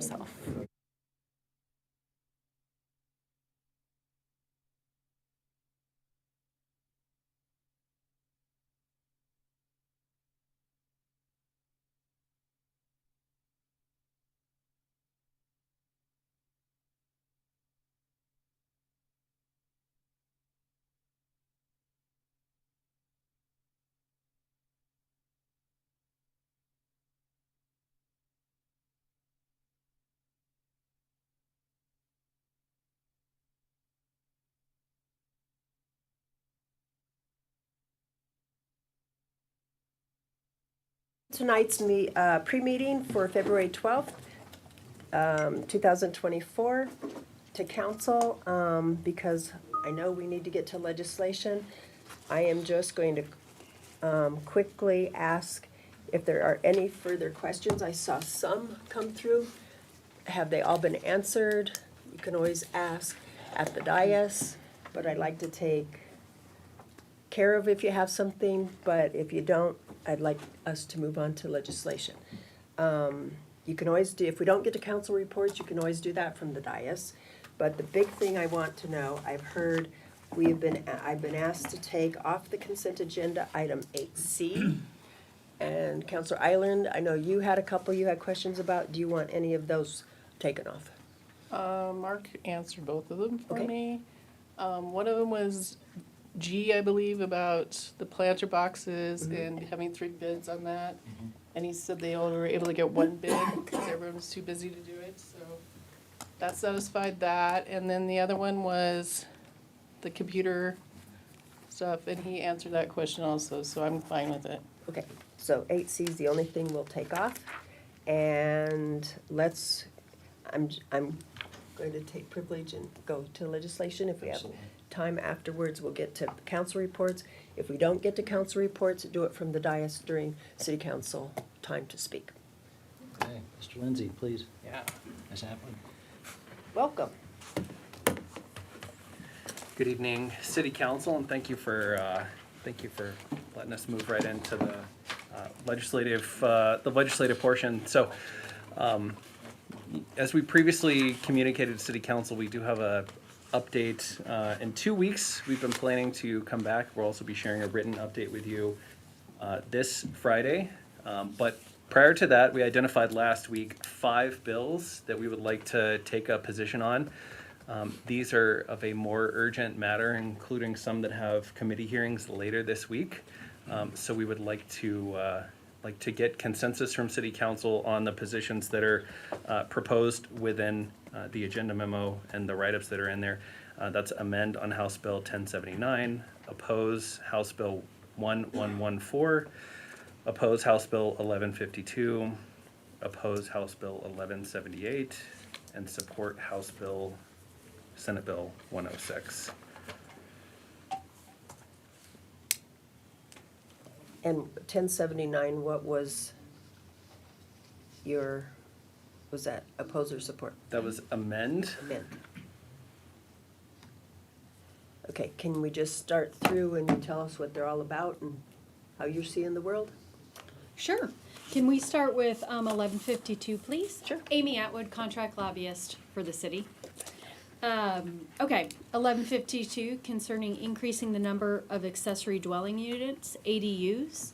himself. Tonight's pre-meeting for February 12th, 2024 to council, because I know we need to get to legislation. I am just going to quickly ask if there are any further questions. I saw some come through. Have they all been answered? You can always ask at the dais, but I'd like to take care of if you have something, but if you don't, I'd like us to move on to legislation. You can always do, if we don't get to council reports, you can always do that from the dais. But the big thing I want to know, I've been asked to take off the consent agenda item 8C. And Councilor Island, I know you had a couple you had questions about. Do you want any of those taken off? Mark answered both of them for Okay. me. One of them was G, I believe, about the planter boxes and having 3 bids on that. And he said they only were able to get 1 bid because everyone was too busy to do it, so that satisfied that. And then the other one was the computer stuff, and he answered that question also, so I'm fine with it. Okay, so 8C is the only thing we'll take off. And I'm going to take privilege and go to legislation. If we have time afterwards, we'll get to council reports. If we don't get to council reports, do it from the dais during city council time to speak. Okay, Mr. Lindsay, please. Yeah. Ms. Appling. Welcome. Good evening, City Council, and thank you for letting us move right into the legislative portion. So, as we previously communicated to City Council, we do have a update in 2 weeks. We've been planning to come back. We'll also be sharing a written update with you this Friday. But prior to that, we identified last week 5 bills that we would like to take a position on. These are of a more urgent matter, including some that have committee hearings later this week. So we would like to get consensus from City Council on the positions that are proposed within the agenda memo and the write-ups that are in there. That's amend on House Bill 1079, oppose House Bill 1114, oppose House Bill 1152, oppose House Bill 1178, and support Senate Bill 106. And 1079, what was that oppose or support? That was amend. Amend. Okay, can we just start through and you tell us what they're all about and how you're seeing the world? Sure. Can we start with 1152, please? Sure. Amy Atwood, contract lobbyist for the city. Okay, 1152, concerning increasing the number of accessory dwelling units, ADUs.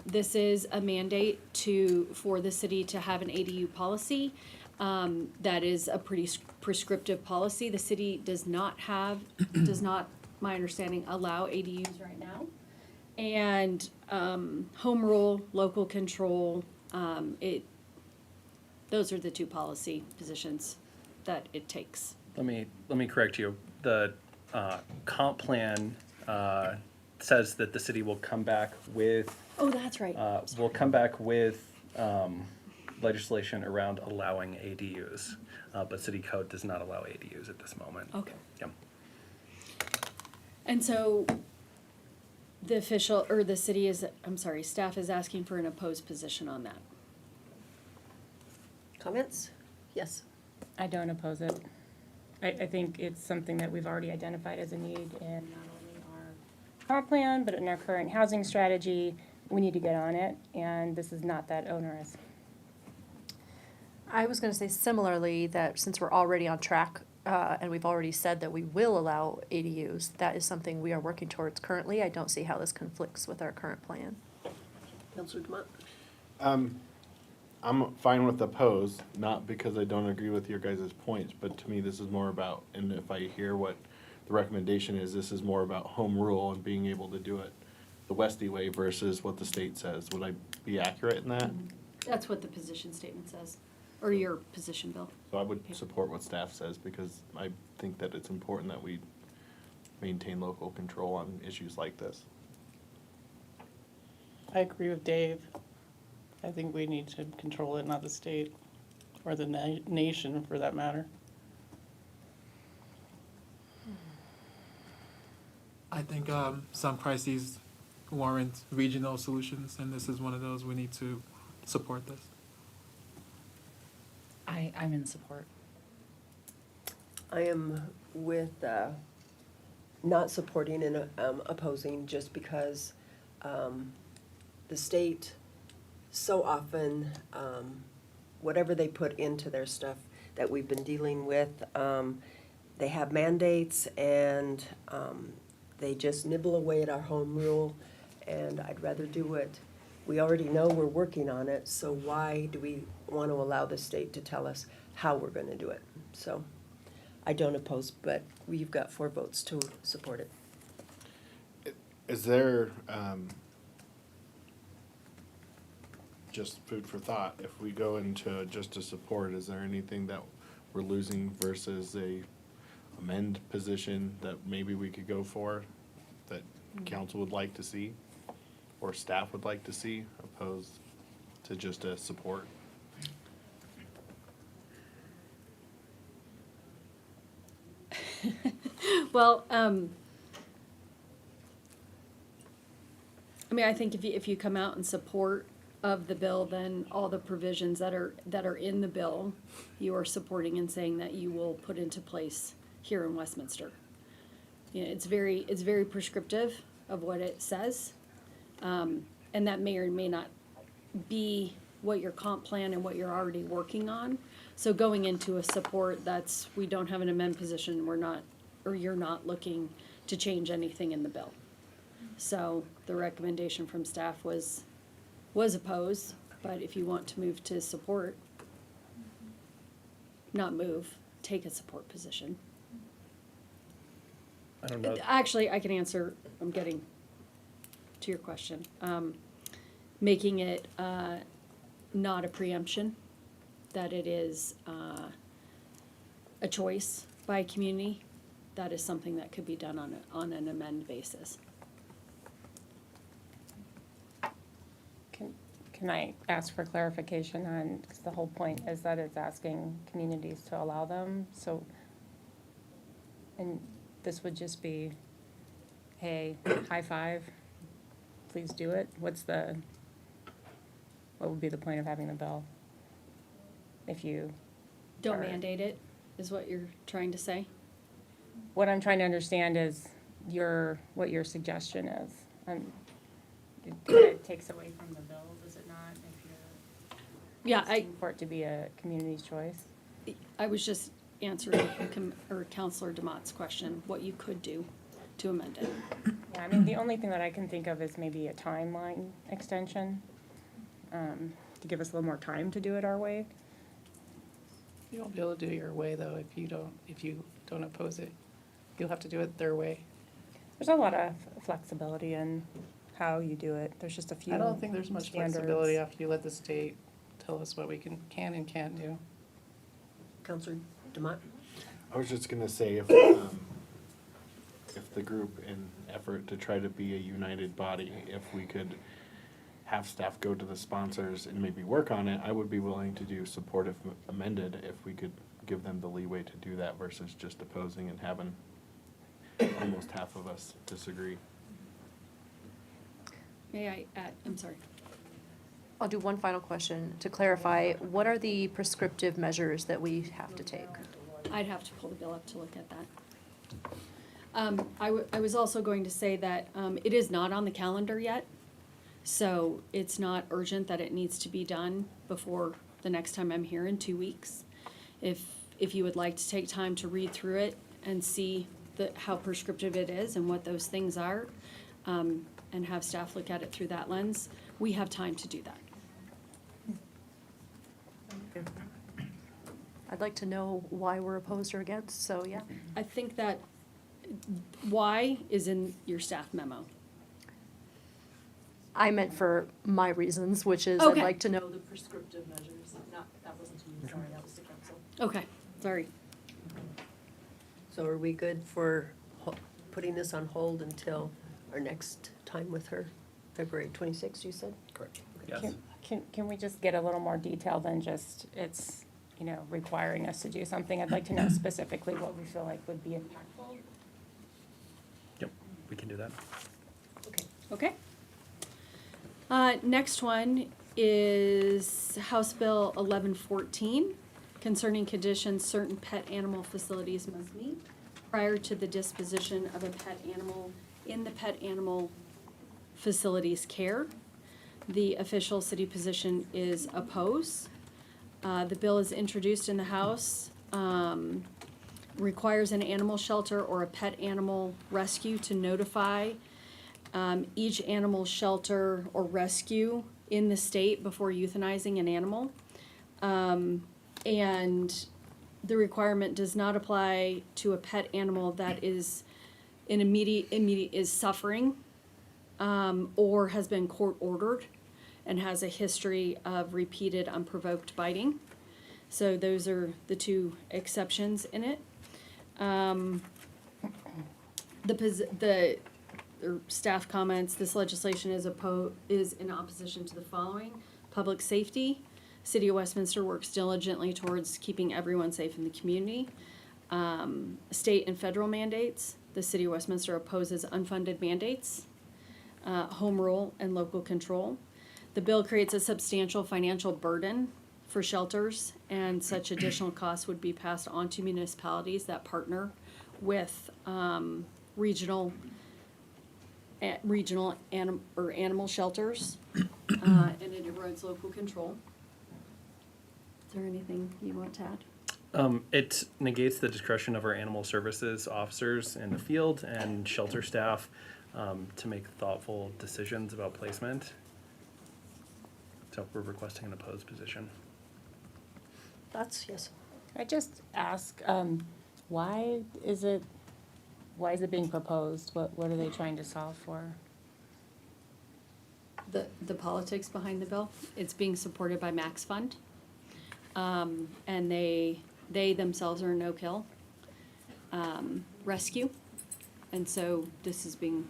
This is a mandate for the city to have an ADU policy. That is a pretty prescriptive policy. The city does not, my understanding, allow ADUs right now. And home rule, local control, those are the 2 policy positions that it takes. Let me correct you. The comp plan says that the city will come back with. Oh, that's right. We'll come back with legislation around allowing ADUs, but city code does not allow ADUs at this moment. Okay. Yeah. And so staff is asking for an opposed position on that. Comments? Yes. I don't oppose it. I think it's something that we've already identified as a need in not only our comp plan, but in our current housing strategy. We need to get on it, and this is not that onerous. I was gonna say similarly, that since we're already on track, and we've already said that we will allow ADUs, that is something we are working towards currently. I don't see how this conflicts with our current plan. Counselor Demott? I'm fine with the pose, not because I don't agree with your guys' points, but to me, this is more about, and if I hear what the recommendation is, this is more about home rule and being able to do it the Westy way versus what the state says. Would I be accurate in that? That's what the position statement says, or your position, Bill. So I would support what staff says, because I think that it's important that we maintain local control on issues like this. I agree with Dave. I think we need to control it, not the state, or the nation for that matter. I think some crises warrant regional solutions, and this is one of those. We need to support this. I'm in support. I am with not supporting and opposing, just because the state so often, whatever they put into their stuff that we've been dealing with, they have mandates, and they just nibble away at our home rule, and I'd rather do it. We already know we're working on it, so why do we want to allow the state to tell us how we're going to do it? So I don't oppose, but we've got 4 votes to support it. Is there, just food for thought, if we go into just a support, is there anything that we're losing versus a amend position that maybe we could go for, that council would like to see, or staff would like to see, opposed to just a support? Well, I mean, I think if you come out in support of the bill, then all the provisions that are in the bill, you are supporting and saying that you will put into place here in Westminster. You know, it's very prescriptive of what it says, and that may or may not be what your comp plan and what you're already working on. So going into a support, we don't have an amend position, you're not looking to change anything in the bill. So the recommendation from staff was opposed, but if you want to move to support, not move, take a support position. I don't know. Actually, I can answer, I'm getting to your question. Making it not a preemption, that it is a choice by a community, that is something that could be done on an amend basis. Can I ask for clarification on, because the whole point is that it's asking communities to allow them, so, and this would just be, hey, high five, please do it? What would be the point of having the bill? If you Don't are- mandate it, is what you're trying to say? What I'm trying to understand is what your suggestion is. It takes away from the bill, does it not, if you're Yeah, asking for it to be a community's choice? I was just answering Counselor Demott's question, what you could do to amend it. Yeah, I mean, the only thing that I can think of is maybe a timeline extension, to give us a little more time to do it our way. You won't be able to do it your way, though, if you don't oppose it. You'll have to do it their way. There's a lot of flexibility in how you do it. There's just a few I don't think there's much standards. flexibility after you let the state tell us what we can and can't do. Counselor Demott? I was just gonna say, if the group, in effort to try to be a united body, if we could have staff go to the sponsors and maybe work on it, I would be willing to do support if amended, if we could give them the leeway to do that versus just opposing and having almost half of us disagree. May I add, I'm sorry. I'll do one final question to clarify. What are the prescriptive measures that we have to take? I'd have to pull the bill up to look at that. I was also going to say that it is not on the calendar yet, so it's not urgent that it needs to be done before the next time I'm here in 2 weeks. If you would like to take time to read through it and see how prescriptive it is and what those things are, and have staff look at it through that lens, we have time to do that. I'd like to know why we're opposed or against, so yeah. I think that why is in your staff memo. I meant for my reasons, which is I'd Okay. like to know the prescriptive measures, not, that wasn't to me, sorry, that was to council. Okay, sorry. So are we good for putting this on hold until our next time with her? February 26th, you said? Correct. Yes. Can we just get a little more detail than just, it's, requiring us to do something? I'd like to know specifically what we feel like would be impactful. Yep, we can do that. Okay. Next one is House Bill 1114, concerning conditions certain pet animal facilities must meet prior to the disposition of a pet animal in the pet animal facility's care. The official city position is oppose. The bill is introduced in the House, requires an animal shelter or a pet animal rescue to notify each animal shelter or rescue in the state before euthanizing an animal. And the requirement does not apply to a pet animal that is in immediate is suffering, or has been court ordered and has a history of repeated unprovoked biting. So those are the two exceptions in it. The staff comments, this legislation is in opposition to the following: public safety. City of Westminster works diligently towards keeping everyone safe in the community. State and federal mandates. The City of Westminster opposes unfunded mandates, home rule, and local control. The bill creates a substantial financial burden for shelters, and such additional costs would be passed on to municipalities that partner with regional animal shelters, and it erodes local control. Is there anything you want to add? It negates the discretion of our animal services officers in the field and shelter staff to make thoughtful decisions about placement. So we're requesting an opposed position. That's, yes. I just ask, why is it being proposed? What are they trying to solve for? The politics behind the bill. It's being supported by Max Fund. And they themselves are a no-kill rescue. And so this is being,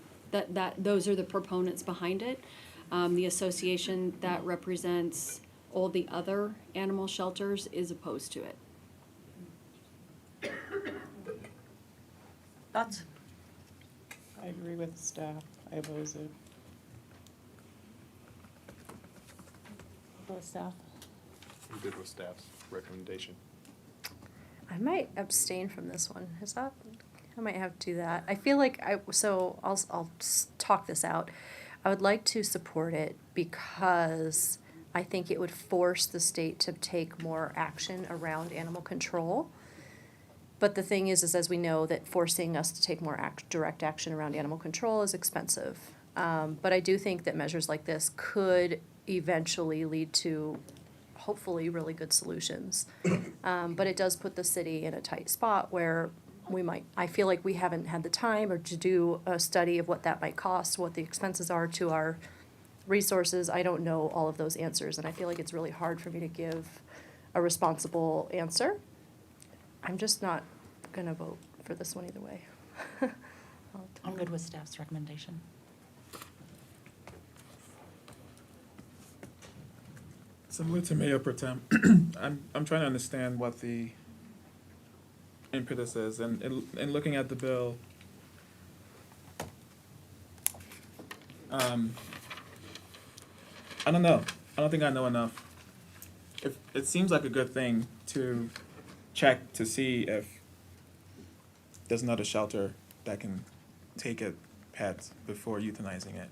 those are the proponents behind it. The association that represents all the other animal shelters is opposed to it. Thoughts? I agree with staff. I oppose it. Both staff? I'm good with staff's recommendation. I might abstain from this one. I might have to do that. I feel like I'll talk this out. I would like to support it because I think it would force the state to take more action around animal control. But the thing is as we know, that forcing us to take more direct action around animal control is expensive. But I do think that measures like this could eventually lead to hopefully really good solutions. But it does put the city in a tight spot where I feel like we haven't had the time or to do a study of what that might cost, what the expenses are to our resources. I don't know all of those answers, and I feel like it's really hard for me to give a responsible answer. I'm just not gonna vote for this one either way. I'm good with staff's recommendation. Similar to Mayor Pro Tem, I'm trying to understand what the impetus is, and in looking at the bill, I don't know. I don't think I know enough. It seems like a good thing to check to see if there's another shelter that can take a pet before euthanizing it.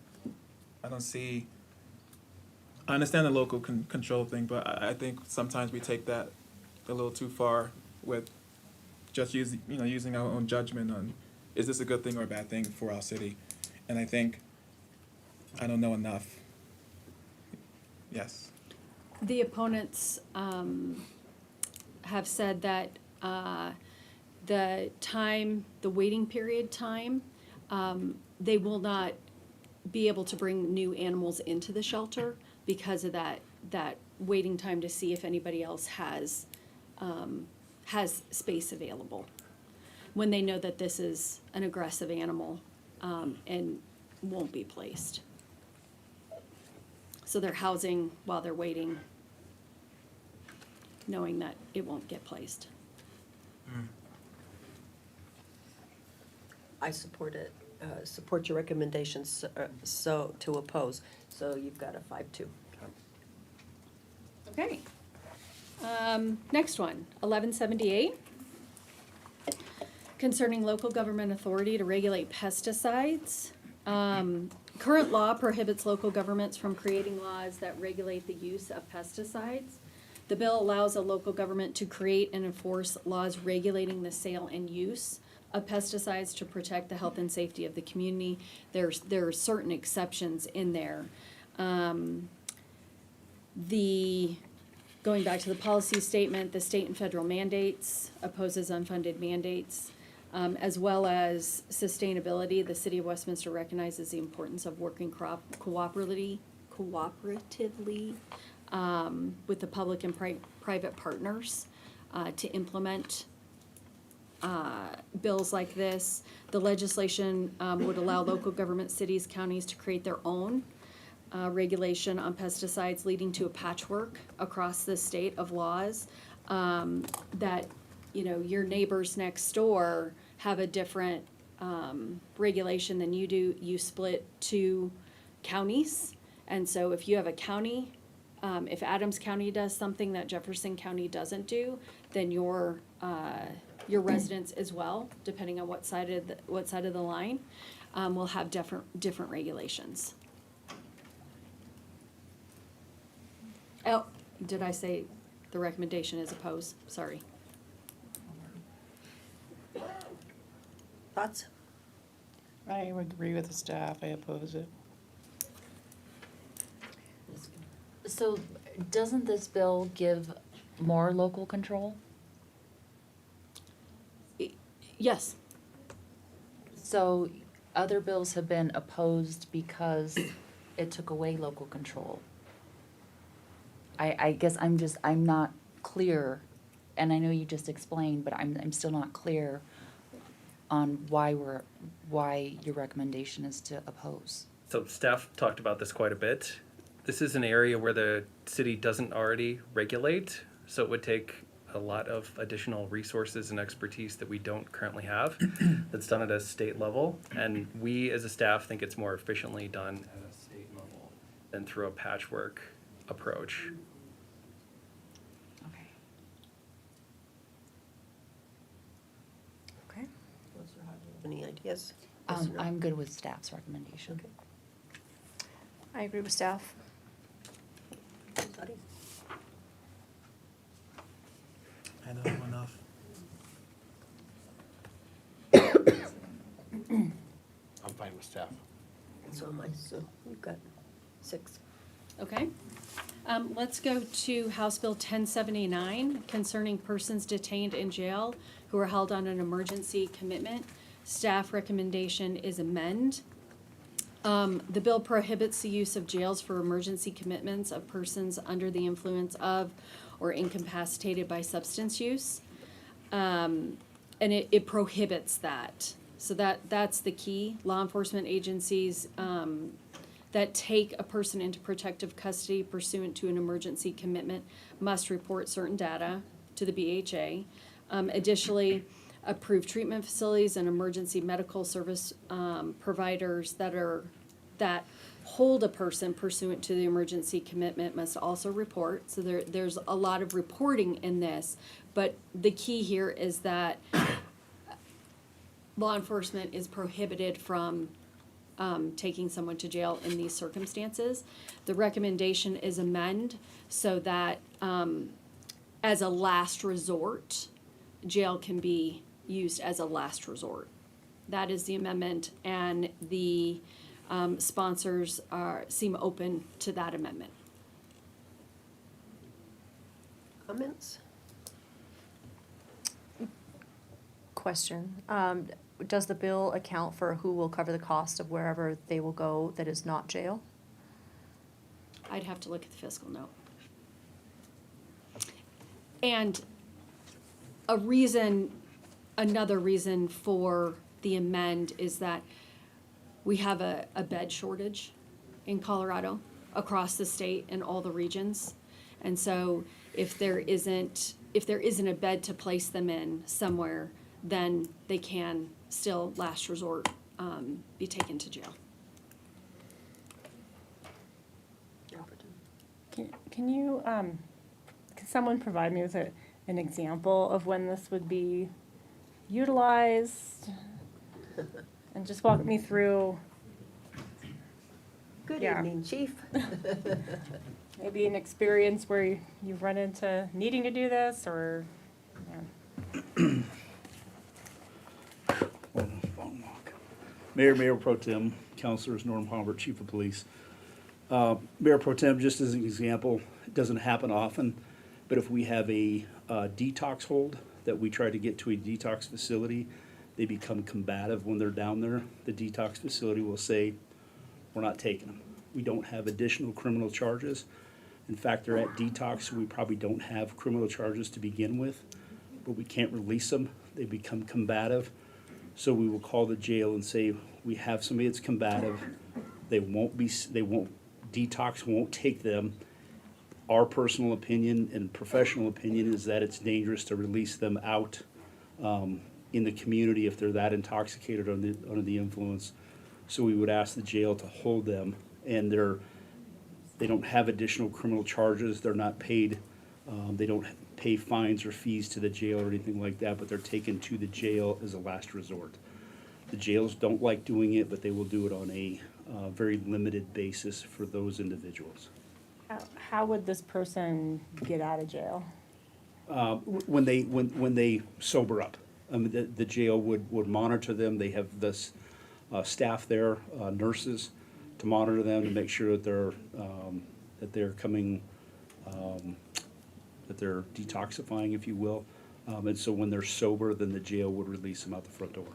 I don't see I understand the local control thing, but I think sometimes we take that a little too far with just using our own judgment on, is this a good thing or a bad thing for our city? And I think I don't know enough. Yes. The opponents have said that the waiting period time, they will not be able to bring new animals into the shelter because of that waiting time to see if anybody else has space available. When they know that this is an aggressive animal and won't be placed. So they're housing while they're waiting, knowing that it won't get placed. I support it, support your recommendations, so, to oppose. So you've got a 5-2. Okay. Next one, 1178. Concerning local government authority to regulate pesticides. Current law prohibits local governments from creating laws that regulate the use of pesticides. The bill allows a local government to create and enforce laws regulating the sale and use of pesticides to protect the health and safety of the community. There are certain exceptions in there. Going back to the policy statement, the state and federal mandates opposes unfunded mandates, as well as sustainability. The city of Westminster recognizes the importance of working cooperatively with the public and private partners to implement bills like this. The legislation would allow local government, cities, counties to create their own regulation on pesticides, leading to a patchwork across the state of laws that, your neighbors next door have a different regulation than you do. You split 2 counties. And so if you have a county, if Adams County does something that Jefferson County doesn't do, then your residents as well, depending on what side of the line, will have different regulations. Oh, did I say the recommendation is opposed? Sorry. Thoughts? I would agree with the staff, I oppose it. So doesn't this bill give more local control? Yes. So other bills have been opposed because it took away local control. I guess I'm not clear, and I know you just explained, but I'm still not clear on why your recommendation is to oppose. So staff talked about this quite a bit. This is an area where the city doesn't already regulate, so it would take a lot of additional resources and expertise that we don't currently have that's done at a state level. And we as a staff think it's more efficiently done at a state level than through a patchwork approach. Okay. Okay. Any ideas? Yes or no? I'm good with staff's recommendation. Okay. I agree with staff. Anybody? I don't know enough. I'm fine with staff. So am I, so we've got 6. Okay. Let's go to House Bill 1079 concerning persons detained in jail who are held on an emergency commitment. Staff recommendation is amend. The bill prohibits the use of jails for emergency commitments of persons under the influence of or incapacitated by substance use. And it prohibits that. So that's the key. Law enforcement agencies that take a person into protective custody pursuant to an emergency commitment must report certain data to the BHA. Additionally, approved treatment facilities and emergency medical service providers that hold a person pursuant to the emergency commitment must also report. So there's a lot of reporting in this, but the key here is that law enforcement is prohibited from taking someone to jail in these circumstances. The recommendation is amend so that, as a last resort, jail can be used as a last resort. That is the amendment, and the sponsors seem open to that amendment. Comments? Question. Does the bill account for who will cover the cost of wherever they will go that is not jail? I'd have to look at the fiscal note. And another reason for the amend is that we have a bed shortage in Colorado, across the state and all the regions. And so if there isn't a bed to place them in somewhere, then they can still, last resort, be taken to jail. Can you, can someone provide me with an example of when this would be utilized? And just walk me through Good Yeah. evening, Chief. maybe an experience where you've run into needing to do this, or, yeah. Mayor Pro Tem, Councilors, Norm Humbert, Chief of Police. Mayor Pro Tem, just as an example, it doesn't happen often, but if we have a detox hold that we try to get to a detox facility, they become combative when they're down there. The detox facility will say, we're not taking them. We don't have additional criminal charges. In fact, they're at detox, so we probably don't have criminal charges to begin with, but we can't release them. They become combative. So we will call the jail and say, we have somebody that's combative. Detox won't take them. Our personal opinion and professional opinion is that it's dangerous to release them out in the community if they're that intoxicated under the influence. So we would ask the jail to hold them, and they don't have additional criminal charges. They're not paid, they don't pay fines or fees to the jail or anything like that, but they're taken to the jail as a last resort. The jails don't like doing it, but they will do it on a very limited basis for those individuals. How would this person get out of jail? When they sober up, the jail would monitor them. They have this staff there, nurses, to monitor them to make sure that they're coming, that they're detoxifying, if you will. And so when they're sober, then the jail would release them out the front door.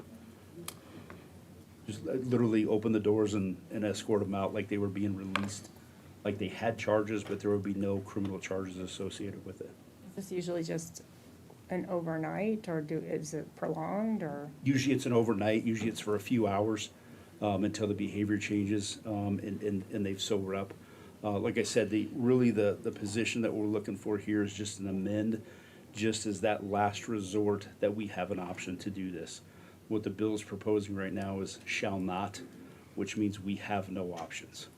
Just literally open the doors and escort them out like they were being released, like they had charges, but there would be no criminal charges associated with it. Is this usually just an overnight, or is it prolonged, or? Usually it's an overnight, usually it's for a few hours until the behavior changes and they've sobered up. Like I said, the position that we're looking for here is just an amend, just as that last resort that we have an option to do this. What the bill is proposing right now is shall not, which means we have no options.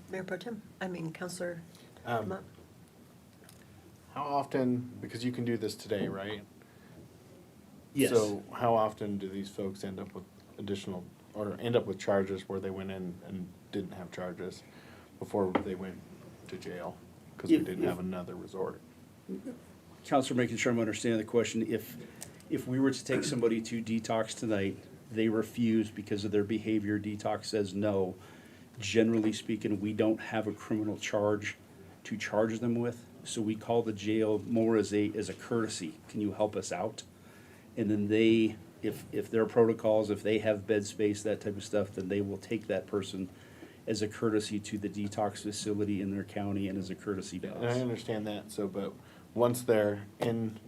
Mayor Pro Tem, Counselor. How often, because you can do this today, right? Yes. So how often do these folks end up with additional, or end up with charges where they went in and didn't have charges before they went to jail? Because we didn't have another resort. Counselor, making sure I'm understanding the question, if we were to take somebody to detox tonight, they refuse because of their behavior, detox says no, generally speaking, we don't have a criminal charge to charge them with, so we call the jail more as a courtesy, can you help us out? And then they, if their protocols, if they have bed space, that type of stuff, then they will take that person as a courtesy to the detox facility in their county and as a courtesy to And I us. understand that, so, but once they're in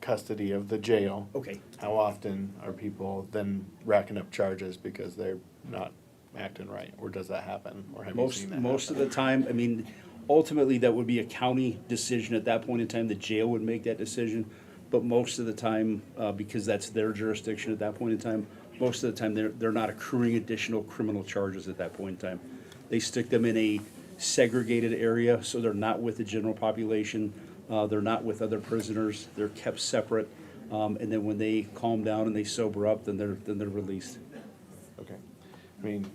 custody of the jail, Okay, how often are people then racking up charges because they're not acting right, or does that happen, or have you seen that most of happen? the time, ultimately, that would be a county decision at that point in time, the jail would make that decision. But most of the time, because that's their jurisdiction at that point in time, most of the time, they're not accruing additional criminal charges at that point in time. They stick them in a segregated area, so they're not with the general population, they're not with other prisoners, they're kept separate. And then when they calm down and they sober up, then they're released. Okay. I mean,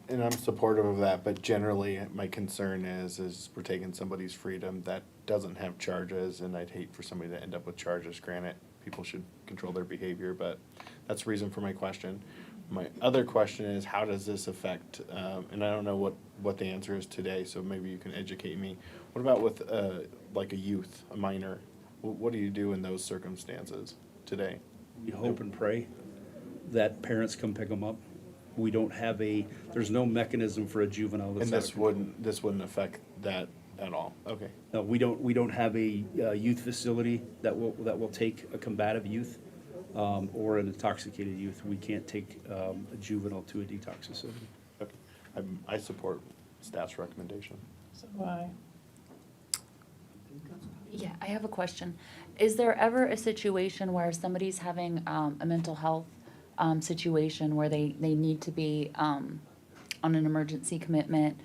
and I'm supportive of that, but generally, my concern is we're taking somebody's freedom that doesn't have charges, and I'd hate for somebody to end up with charges. Granted, people should control their behavior, but that's the reason for my question. My other question is, how does this affect, and I don't know what the answer is today, so maybe you can educate me. What about with, like a youth, a minor? What do you do in those circumstances today? We hope and pray that parents come pick them up. We don't have there's no mechanism for a juvenile that's And out of control. this wouldn't affect that at all? Okay. No, we don't have a youth facility that will take a combative youth or an intoxicated youth. We can't take a juvenile to a detox facility. Okay. I support staff's recommendation. So why? Yeah, I have a question. Is there ever a situation where somebody's having a mental health situation where they need to be on an emergency commitment,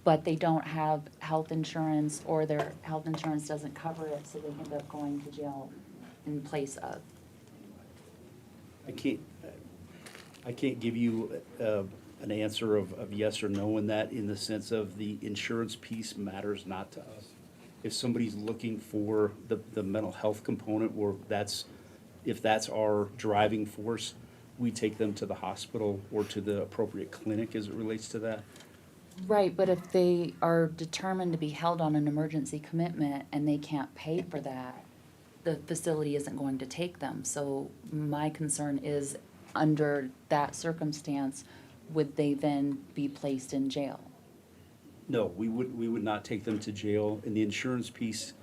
but they don't have health insurance, or their health insurance doesn't cover it, so they end up going to jail in place of? I can't give you an answer of yes or no in that, in the sense of the insurance piece matters not to us. If somebody's looking for the mental health component, or if that's our driving force, we take them to the hospital or to the appropriate clinic as it relates to that. Right, but if they are determined to be held on an emergency commitment and they can't pay for that, the facility isn't going to take them. So my concern is, under that circumstance, would they then be placed in jail? No, we would not take them to jail. And the insurance piece,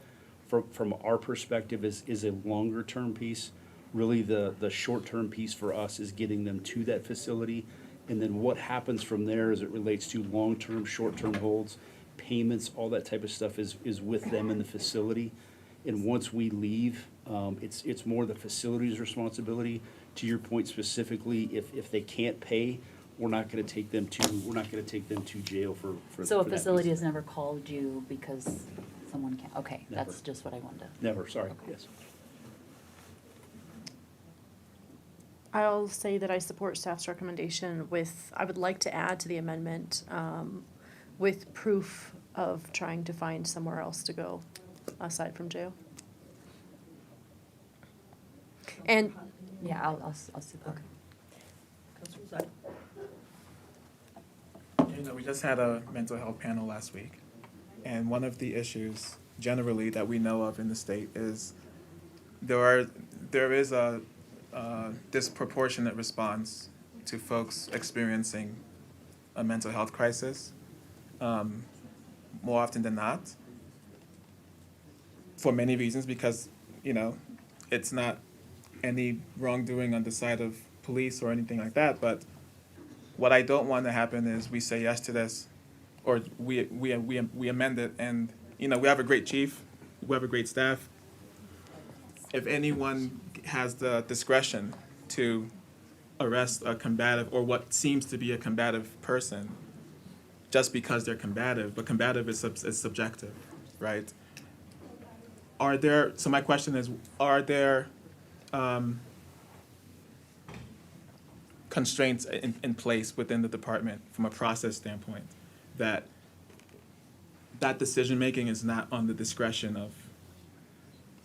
from our perspective, is a longer-term piece. Really, the short-term piece for us is getting them to that facility. And then what happens from there as it relates to long-term, short-term holds, payments, all that type of stuff is with them in the facility. And once we leave, it's more the facility's responsibility. To your point specifically, if they can't pay, we're not gonna take them to jail for So a that facility piece. has never called you because someone can't, okay, that's Never. just what I wanted to. Never, sorry, Okay. yes. I'll say that I support staff's recommendation I would like to add to the amendment, with proof of trying to find somewhere else to go aside from jail. And, Yeah, I'll support. Councilor Zide? We just had a mental health panel last week, and one of the issues generally that we know of in the state is there is a disproportionate response to folks experiencing a mental health crisis, more often than not, for many reasons, because, it's not any wrongdoing on the side of police or anything like that, but what I don't want to happen is we say yes to this, or we amend it, and, we have a great chief, we have a great staff. If anyone has the discretion to arrest a combative, or what seems to be a combative person, just because they're combative, but combative is subjective, right? So my question is, are there constraints in place within the department from a process standpoint that decision-making is not on the discretion of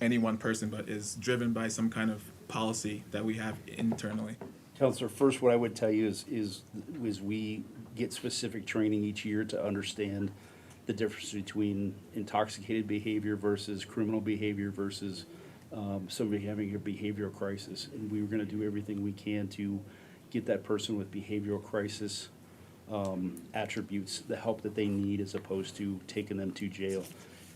any one person, but is driven by some kind of policy that we have internally? Counselor, first, what I would tell you is we get specific training each year to understand the difference between intoxicated behavior versus criminal behavior versus somebody having a behavioral crisis. And we were gonna do everything we can to get that person with behavioral crisis attributes, the help that they need, as opposed to taking them to jail.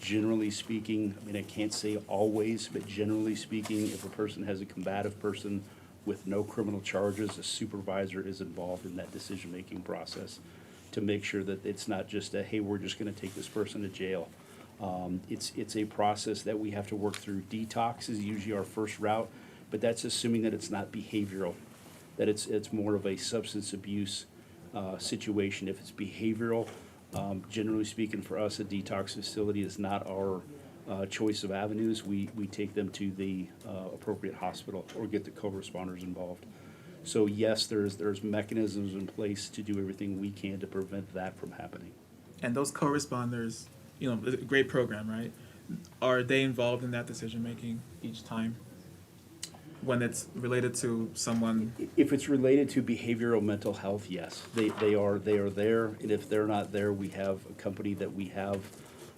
Generally speaking, I mean, I can't say always, but generally speaking, if a person has a combative person with no criminal charges, a supervisor is involved in that decision-making process to make sure that it's not just a, hey, we're just gonna take this person to jail. It's a process that we have to work through. Detox is usually our first route, but that's assuming that it's not behavioral, that it's more of a substance abuse situation. If it's behavioral, generally speaking, for us, a detox facility is not our choice of avenues, we take them to the appropriate hospital or get the co-responders involved. So yes, there's mechanisms in place to do everything we can to prevent that from happening. And those co-responders, you know, a great program, right? Are they involved in that decision-making each time? When it's related to someone, If it's related to behavioral mental health, yes, they are there, and if they're not there, we have a company that we have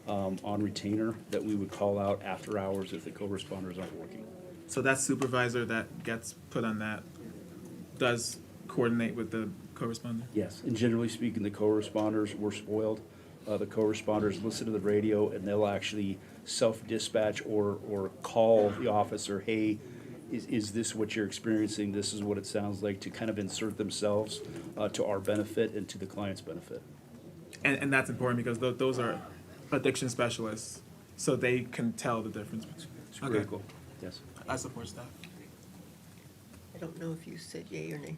on retainer that we would call out after hours if the co-responders aren't working. so that supervisor that gets put on that does coordinate with the co-responder? Yes, and generally speaking, the co-responders were spoiled. The co-responders listen to the radio and they'll actually self-dispatch or call the officer, hey, is this what you're experiencing? This is what it sounds like, to kind of insert themselves to our benefit and to the client's benefit. And that's important because those are addiction specialists, so they can tell the difference. It's Okay. critical, yes. I support that. I don't know if you said yay or nay.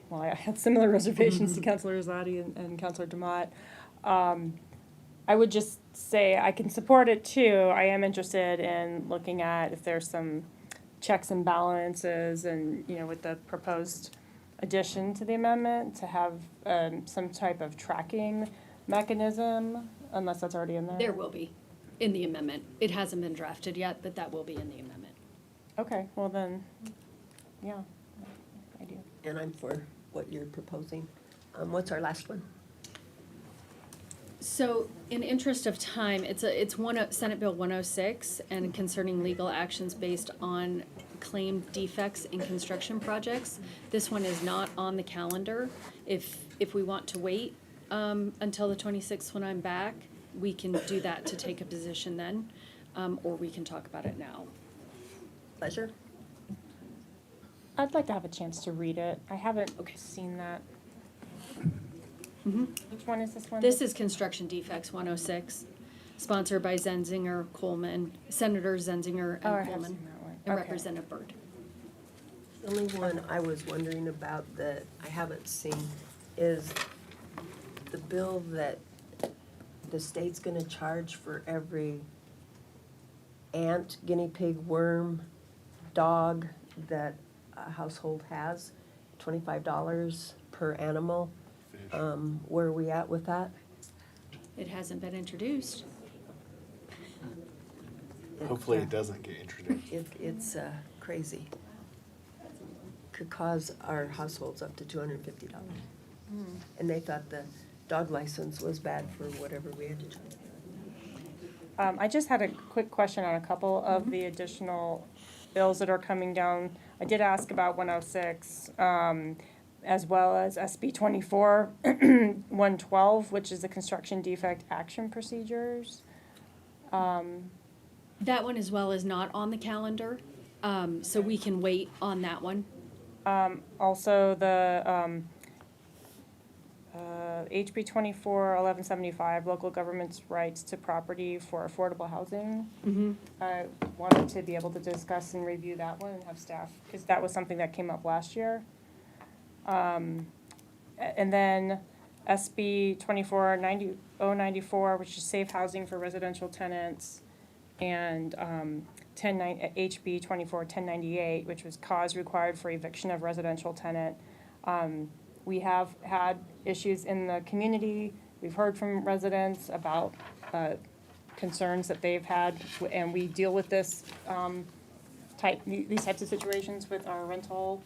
Well, I had similar reservations to Councilor Rosati and Councilor Demott. I would just say I can support it too. I am interested in looking at if there's some checks and balances and, you know, with the proposed addition to the amendment to have some type of tracking mechanism, unless that's already in there. There will be in the amendment. It hasn't been drafted yet, but that will be in the amendment. Okay, well then, yeah, I do. And I'm for what you're proposing. What's our last one? So, in interest of time, it's Senate Bill 106 and concerning legal actions based on claimed defects in construction projects. This one is not on the calendar. If we want to wait until the 26th when I'm back, we can do that to take a position then, or we can talk about it now. Pleasure? I'd like to have a chance to read it. I haven't Okay. seen that. Mm-hmm. Which one is this one? This is construction defects 106, sponsored by Zenzinger, Coleman, Senator Zenzinger Oh, I and have Coleman, seen that one. and Okay. Representative Byrd. The only one I was wondering about that I haven't seen is the bill that the state's gonna charge for every ant, guinea pig, worm, dog that a household has, $25 per animal. Where are we at with that? It hasn't been introduced. Hopefully it doesn't get introduced. It's crazy. Could cause our households up to $250. And they thought the dog license was bad for whatever we had to charge. I just had a quick question on a couple of the additional bills that are coming down. I did ask about 106, as well as SB 24, 112, which is the construction defect action procedures. That one as well is not on the calendar, so we can wait on that one. Also, the HB 24, 1175, local government's rights to property for affordable housing. I wanted to be able to discuss and review that one and have staff, because that was something that came up last year. And then SB 24-094, which is safe housing for residential tenants, and HB 24-1098, which was cause required for eviction of residential tenant. We have had issues in the community. We've heard from residents about concerns that they've had, and we deal with this these types of situations with our rental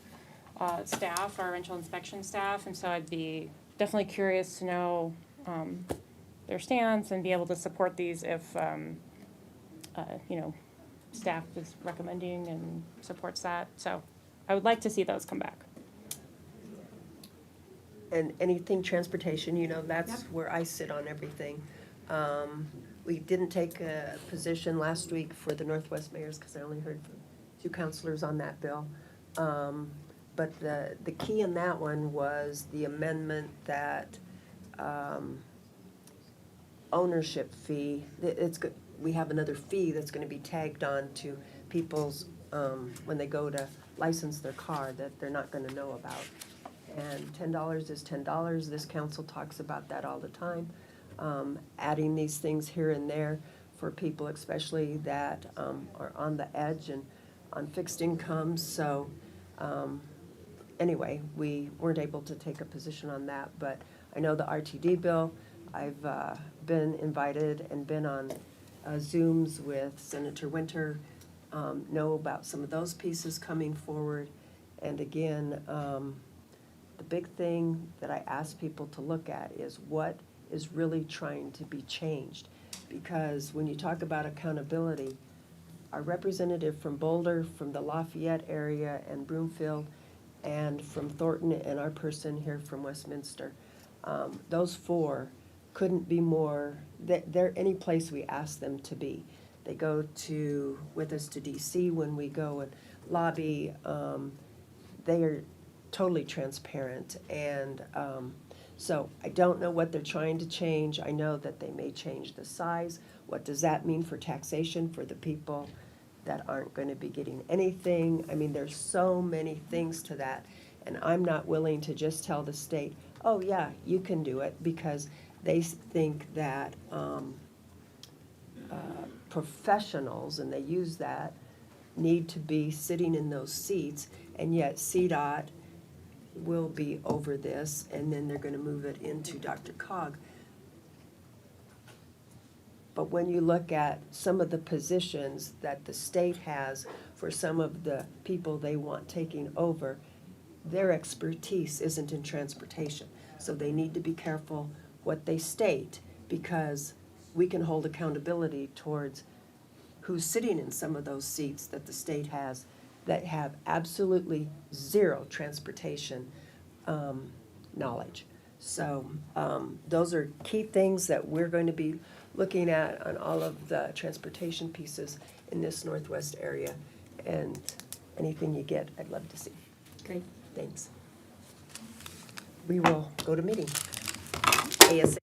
staff, our rental inspection staff, and so I'd be definitely curious to know their stance and be able to support these if staff is recommending and supports that. So I would like to see those come back. And anything transportation, that's where I sit on everything. We didn't take a position last week for the Northwest mayors because I only heard from 2 counselors on that bill. But the key in that one was the amendment that ownership fee, it's good, we have another fee that's gonna be tagged on to people's, when they go to license their car, that they're not gonna know about. And $10 is $10, this council talks about that all the time, adding these things here and there for people, especially that are on the edge and on fixed incomes. So anyway, we weren't able to take a position on that, but I know the RTD bill. I've been invited and been on Zooms with Senator Winter, know about some of those pieces coming forward. And again, the big thing that I ask people to look at is what is really trying to be changed. Because when you talk about accountability, our representative from Boulder, from the Lafayette area and Broomfield, and from Thornton, and our person here from Westminster, those four couldn't be more, they're any place we ask them to be. They go with us to DC when we go and lobby. They are totally transparent. And so I don't know what they're trying to change. I know that they may change the size. What does that mean for taxation for the people that aren't going to be getting anything? I mean, there's so many things to that. And I'm not willing to just tell the state, oh yeah, you can do it, because they think that professionals, and they use that, need to be sitting in those seats, and yet CDOT will be over this, and then they're going to move it into Dr. Cog. But when you look at some of the positions that the state has for some of the people they want taking over, their expertise isn't in transportation. So they need to be careful what they state, because we can hold accountability towards who's sitting in some of those seats that the state has that have absolutely zero transportation knowledge. So those are key things that we're going to be looking at on all of the transportation pieces in this Northwest area. And anything you get, I'd love to see. Great. Thanks. We will go to meeting. ASA.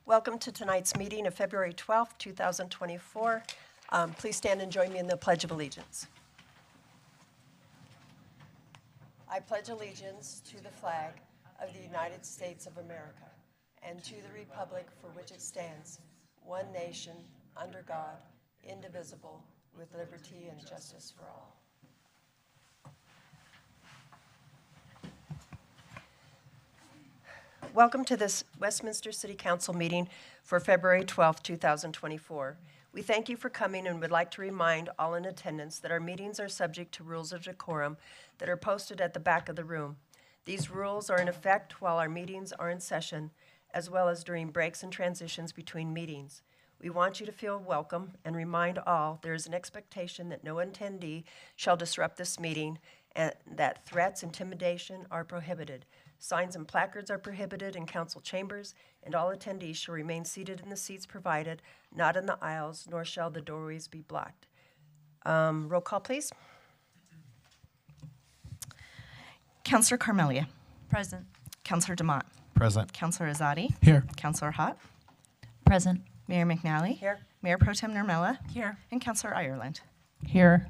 Welcome to tonight's meeting of February 12th, 2024. Please stand and join me in the Pledge of Allegiance. I pledge allegiance to the flag of the United States of America and to the republic for which it stands, one nation, under God, indivisible, with liberty and justice for all. Welcome to this Westminster City Council meeting for February 12th, 2024. We thank you for coming and would like to remind all in attendance that our meetings are subject to rules of decorum that are posted at the back of the room. These rules are in effect while our meetings are in session, as well as during breaks and transitions between meetings. We want you to feel welcome and remind all there is an expectation that no attendee shall disrupt this meeting and that threats, intimidation are prohibited. Signs and placards are prohibited in council chambers, and all attendees shall remain seated in the seats provided, not in the aisles, nor shall the doorways be blocked. Roll call, please. Counselor Carmelia. Present. Counselor Demott. Present. Counselor Azadi. Here. Counselor Hott. Present. Mayor McNally. Here. Mayor Pro Tem Nurmela. Here. And Counselor Ireland. Here.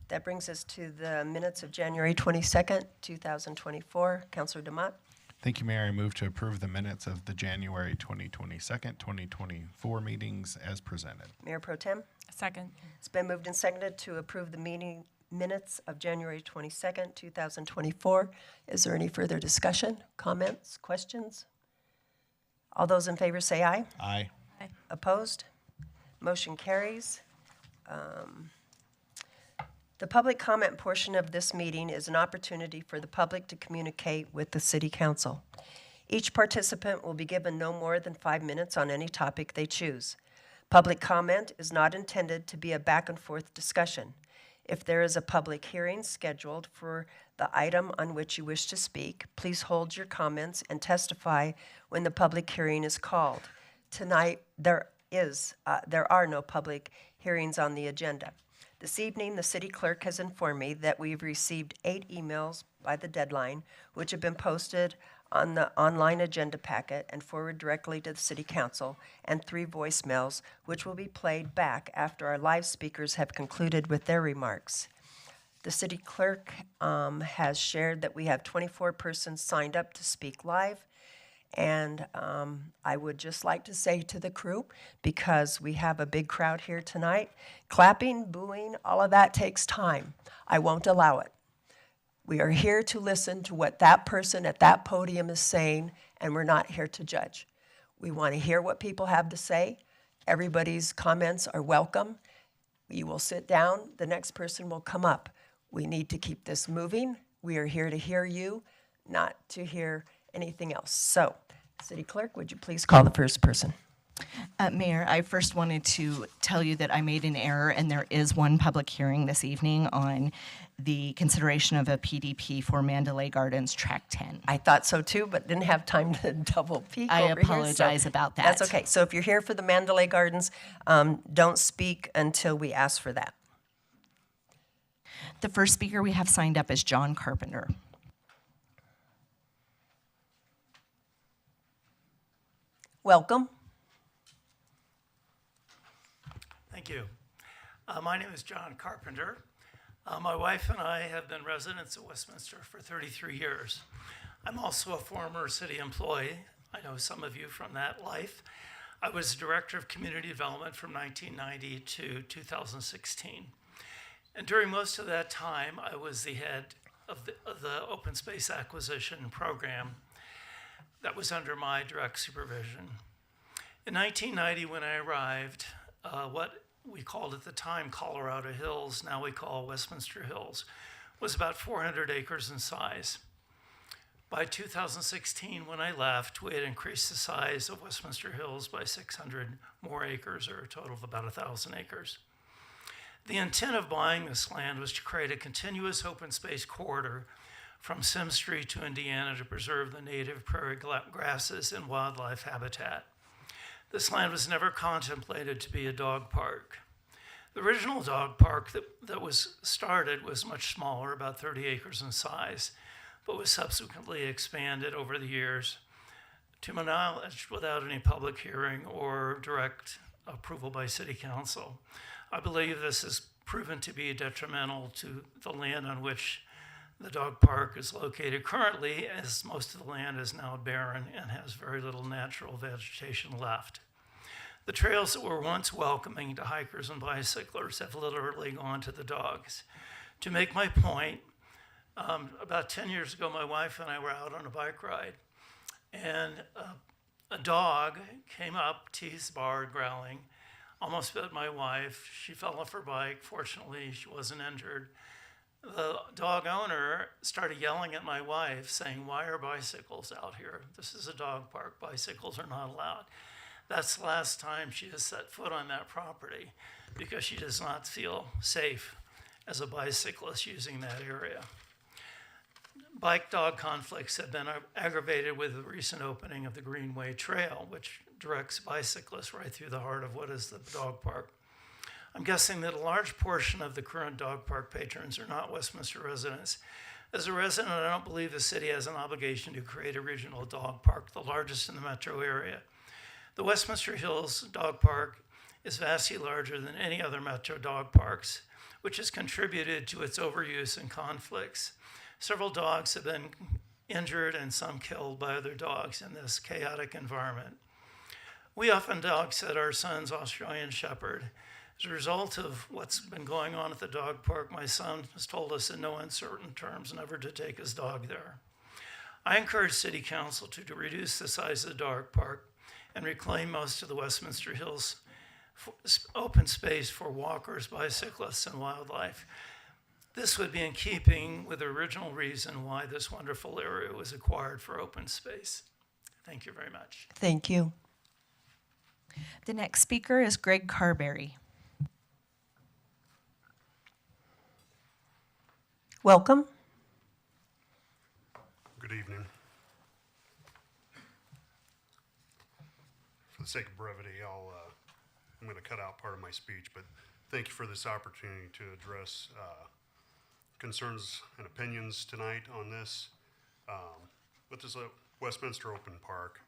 That brings us to the minutes of January 22nd, 2024. Counselor Demott. Thank you, Mayor. I move to approve the minutes of the January 22nd, 2024 meetings as presented. Mayor Pro Tem. Second. It's been moved and seconded to approve the meeting minutes of January 22nd, 2024. Is there any further discussion, comments, questions? All those in favor say aye. Aye. Opposed? Motion carries. The public comment portion of this meeting is an opportunity for the public to communicate with the City Council. Each participant will be given no more than 5 minutes on any topic they choose. Public comment is not intended to be a back-and-forth discussion. If there is a public hearing scheduled for the item on which you wish to speak, please hold your comments and testify when the public hearing is called. Tonight, there are no public hearings on the agenda. This evening, the city clerk has informed me that we've received 8 emails by the deadline, which have been posted on the online agenda packet and forwarded directly to the city council, and 3 voicemails, which will be played back after our live speakers have concluded with their remarks. The city clerk has shared that we have 24 persons signed up to speak live. And I would just like to say to the crew, because we have a big crowd here tonight, clapping, booing, all of that takes time. I won't allow it. We are here to listen to what that person at that podium is saying, and we're not here to judge. We want to hear what people have to say. Everybody's comments are welcome. You will sit down. The next person will come up. We need to keep this moving. We are here to hear you, not to hear anything else. So, City Clerk, would you please call the first person? Mayor, I first wanted to tell you that I made an error, and there is one public hearing this evening on the consideration of a PDP for Mandalay Gardens Track 10. I thought so too, but didn't have time to double peek I over here, so apologize about that. That's okay. So if you're here for the Mandalay Gardens, don't speak until we ask for that. The first speaker we have signed up is John Carpenter. Welcome. Thank you. My name is John Carpenter. My wife and I have been residents of Westminster for 33 years. I'm also a former city employee. I know some of you from that life. I was Director of Community Development from 1990 to 2016. And during most of that time, I was the head of the Open Space Acquisition Program that was under my direct supervision. In 1990, when I arrived, what we called at the time Colorado Hills, now we call Westminster Hills, was about 400 acres in size. By 2016, when I left, we had increased the size of Westminster Hills by 600 more acres, or a total of about 1,000 acres. The intent of buying this land was to create a continuous open space corridor from Sim Street to Indiana to preserve the native prairie grasses and wildlife habitat. This land was never contemplated to be a dog park. The original dog park that was started was much smaller, about 30 acres in size, but was subsequently expanded over the years to my knowledge without any public hearing or direct approval by City Council. I believe this has proven to be detrimental to the land on which the dog park is located currently, as most of the land is now barren and has very little natural vegetation left. The trails that were once welcoming to hikers and bicyclers have literally gone to the dogs. To make my point, about 10 years ago, my wife and I were out on a bike ride, and a dog came up, teeth barred, growling, almost bit my wife. She fell off her bike. Fortunately, she wasn't injured. The dog owner started yelling at my wife, saying, "Why are bicycles out here? This is a dog park. Bicycles are not allowed." That's the last time she has set foot on that property because she does not feel safe as a bicyclist using that area. Bike-dog conflicts have been aggravated with the recent opening of the Greenway Trail, which directs bicyclists right through the heart of what is the dog park. I'm guessing that a large portion of the current dog park patrons are not Westminster residents. As a resident, I don't believe the city has an obligation to create a regional dog park, the largest in the metro area. The Westminster Hills Dog Park is vastly larger than any other metro dog parks, which has contributed to its overuse and conflicts. Several dogs have been injured and some killed by other dogs in this chaotic environment. We often dog sit our son's Australian Shepherd. As a result of what's been going on at the dog park, my son has told us in no uncertain terms never to take his dog there. I encourage City Council to reduce the size of the dog park and reclaim most of the Westminster Hills open space for walkers, bicyclists, and wildlife. This would be in keeping with the original reason why this wonderful area was acquired for open space. Thank you very much. Thank you. The next speaker is Greg Carberry. Welcome. Good evening. For the sake of brevity, I'm going to cut out part of my speech, but thank you for this opportunity to address concerns and opinions tonight on this. But this is a Westminster Open Park.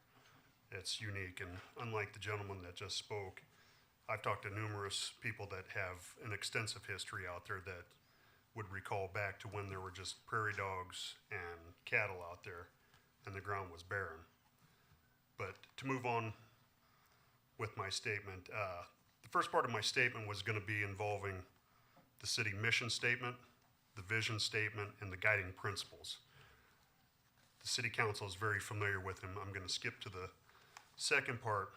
It's unique, and unlike the gentleman that just spoke, I've talked to numerous people that have an extensive history out there that would recall back to when there were just prairie dogs and cattle out there and the ground was barren. But to move on with my statement, the first part of my statement was going to be involving the city mission statement, the vision statement, and the guiding principles. The city council is very familiar with them. I'm going to skip to the second part.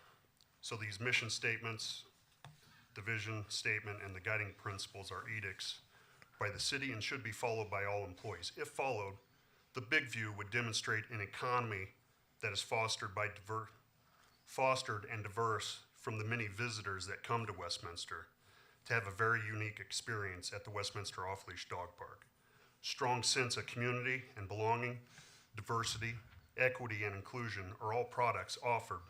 So these mission statements, the vision statement, and the guiding principles are edicts by the city and should be followed by all employees. If followed, the big view would demonstrate an economy that is fostered and diverse from the many visitors that come to Westminster to have a very unique experience at the Westminster Off-Leash Dog Park. Strong sense of community and belonging, diversity, equity, and inclusion are all products offered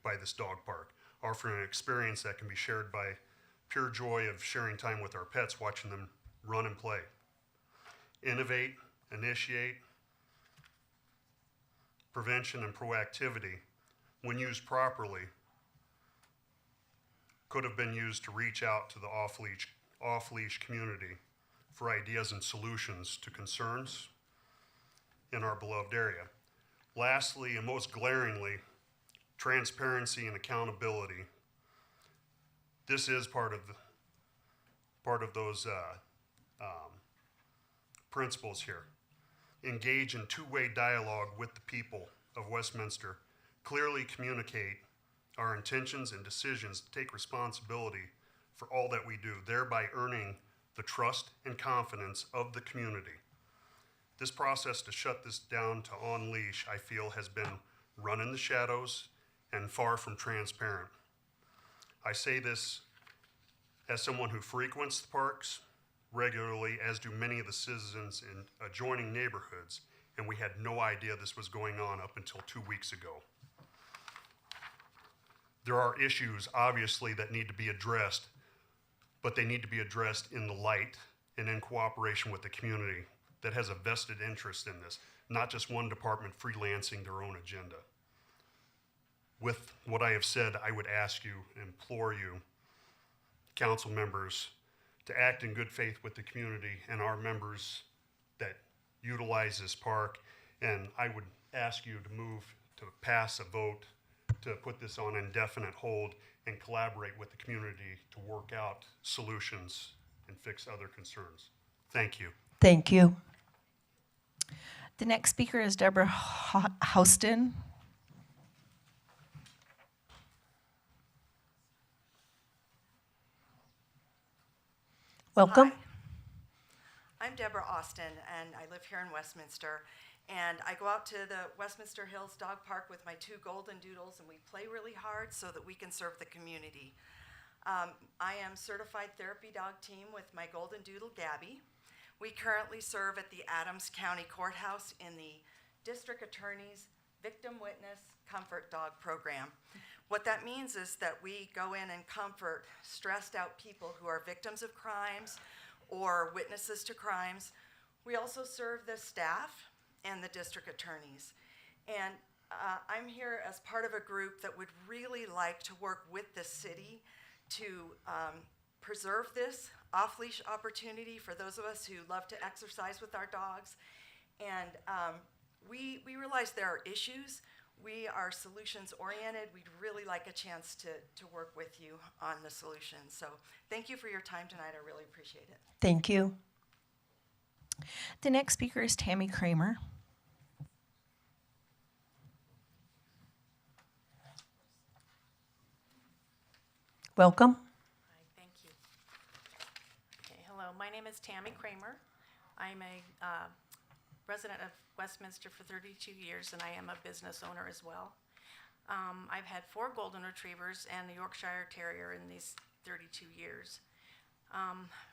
by this dog park, offering an experience that can be shared by pure joy of sharing time with our pets, watching them run and play. Innovate, initiate, prevention, and proactivity, when used properly, could have been used to reach out to the off-leash community for ideas and solutions to concerns in our beloved area. Lastly, and most glaringly, transparency and accountability. This is part of those principles here. Engage in two-way dialogue with the people of Westminster. Clearly communicate our intentions and decisions to take responsibility for all that we do, thereby earning the trust and confidence of the community. This process to shut this down to on leash, I feel, has been run in the shadows and far from transparent. I say this as someone who frequents the parks regularly, as do many of the citizens in adjoining neighborhoods, and we had no idea this was going on up until 2 weeks ago. There are issues, obviously, that need to be addressed, but they need to be addressed in the light and in cooperation with the community that has a vested interest in this, not just one department freelancing their own agenda. With what I have said, I would ask you, implore you, council members, to act in good faith with the community and our members that utilize this park. And I would ask you to move to pass a vote to put this on indefinite hold and collaborate with the community to work out solutions and fix other concerns. Thank you. Thank you. The next speaker is Deborah Houston. Welcome. Hi. I'm Deborah Austin, and I live here in Westminster. And I go out to the Westminster Hills Dog Park with my 2 golden doodles, and we play really hard so that we can serve the community. I am certified therapy dog team with my golden doodle, Gabby. We currently serve at the Adams County Courthouse in the District Attorney's Victim Witness Comfort Dog Program. What that means is that we go in and comfort stressed out people who are victims of crimes or witnesses to crimes. We also serve the staff and the district attorneys. And I'm here as part of a group that would really like to work with the city to preserve this off-leash opportunity for those of us who love to exercise with our dogs. And we realize there are issues. We are solutions oriented. We'd really like a chance to work with you on the solutions. So thank you for your time tonight. I really appreciate it. Thank you. The next speaker is Tammy Kramer. Welcome. Hi, thank you. Okay, hello, my name is Tammy Kramer. I'm a resident of Westminster for 32 years, and I am a business owner as well. I've had 4 golden retrievers and a Yorkshire Terrier in these 32 years.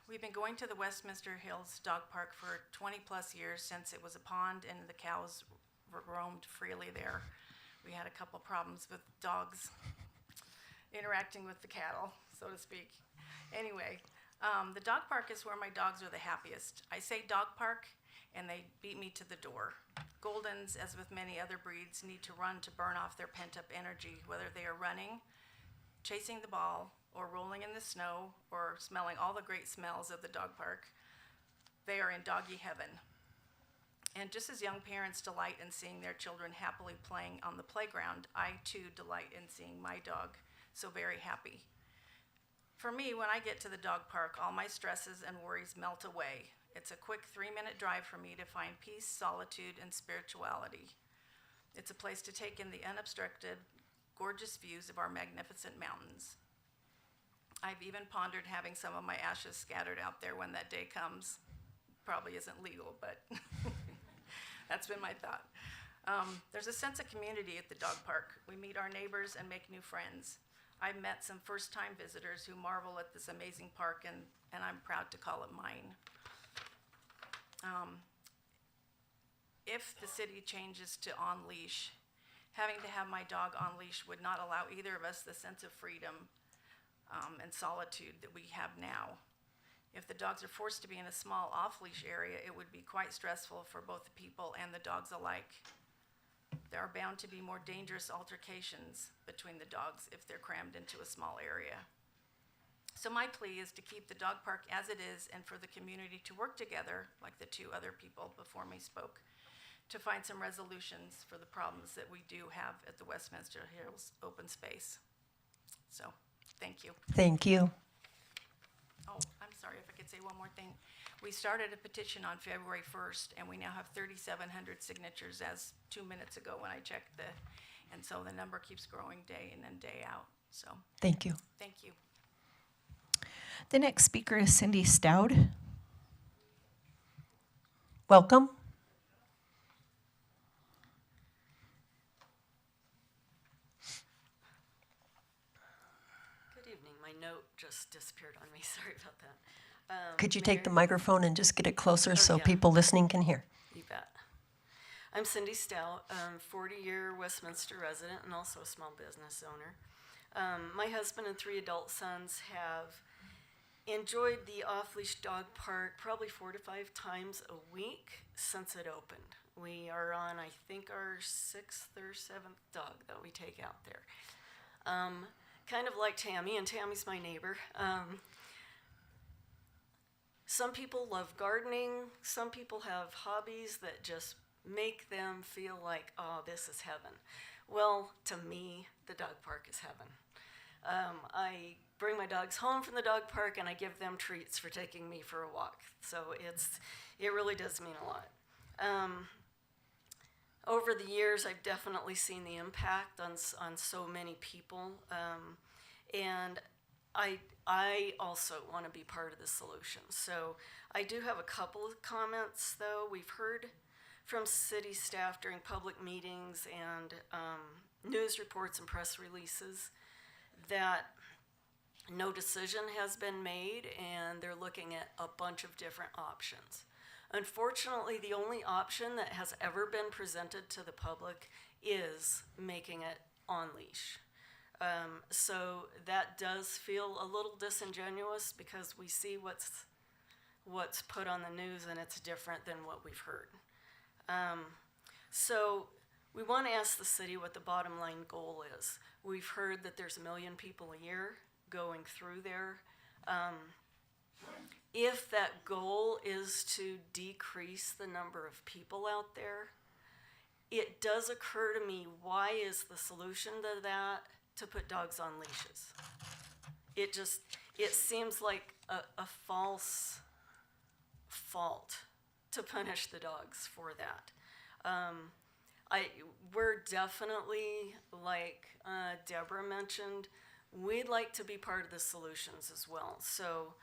We've been going to the Westminster Hills Dog Park for 20 plus years, since it was a pond and the cows roamed freely there. We had a couple problems with dogs interacting with the cattle, so to speak. Anyway, the dog park is where my dogs are the happiest. I say dog park, and they beat me to the door. Goldens, as with many other breeds, need to run to burn off their pent-up energy, whether they are running, chasing the ball, or rolling in the snow, or smelling all the great smells of the dog park. They are in doggy heaven. And just as young parents delight in seeing their children happily playing on the playground, I too delight in seeing my dog so very happy. For me, when I get to the dog park, all my stresses and worries melt away. It's a quick 3-minute drive for me to find peace, solitude, and spirituality. It's a place to take in the unobstructed, gorgeous views of our magnificent mountains. I've even pondered having some of my ashes scattered out there when that day comes. Probably isn't legal, but that's been my thought. There's a sense of community at the dog park. We meet our neighbors and make new friends. I've met some first-time visitors who marvel at this amazing park, and I'm proud to call it mine. If the city changes to on-leash, having to have my dog on leash would not allow either of us the sense of freedom and solitude that we have now. If the dogs are forced to be in a small off-leash area, it would be quite stressful for both the people and the dogs alike. There are bound to be more dangerous altercations between the dogs if they're crammed into a small area. So my plea is to keep the dog park as it is, and for the community to work together, like the 2 other people before me spoke, to find some resolutions for the problems that we do have at the Westminster Hills open space. So, thank you. Thank you. Oh, I'm sorry, if I could say one more thing. We started a petition on February 1st, and we now have 3,700 signatures as 2 minutes ago when I checked and so the number keeps growing day in and day out, so. Thank you. Thank you. The next speaker is Cindy Stout. Welcome. Good evening. My note just disappeared on me. Sorry about that. Could you take the microphone and just get it closer so yeah. people listening can hear? You bet. I'm Cindy Stout, 40-year Westminster resident and also a small business owner. My husband and 3 adult sons have enjoyed the off-leash dog park probably 4 to 5 times a week since it opened. We are on, I think, our 6th or 7th dog that we take out there. Kind of like Tammy, and Tammy's my neighbor. Some people love gardening. Some people have hobbies that just make them feel like, oh, this is heaven. Well, to me, the dog park is heaven. I bring my dogs home from the dog park, and I give them treats for taking me for a walk. So it really does mean a lot. Over the years, I've definitely seen the impact on so many people, and I also want to be part of the solution. So I do have a couple of comments, though. We've heard from city staff during public meetings and news reports and press releases that no decision has been made and they're looking at a bunch of different options. Unfortunately, the only option that has ever been presented to the public is making it on leash. So that does feel a little disingenuous because we see what's put on the news and it's different than what we've heard. So we want to ask the city what the bottom line goal is. We've heard that there's 1 million people a year going through there. If that goal is to decrease the number of people out there, it does occur to me, why is the solution to that to put dogs on leashes? It seems like a false fault to punish the dogs for that. We're definitely, like Deborah mentioned, we'd like to be part of the solutions as well. So,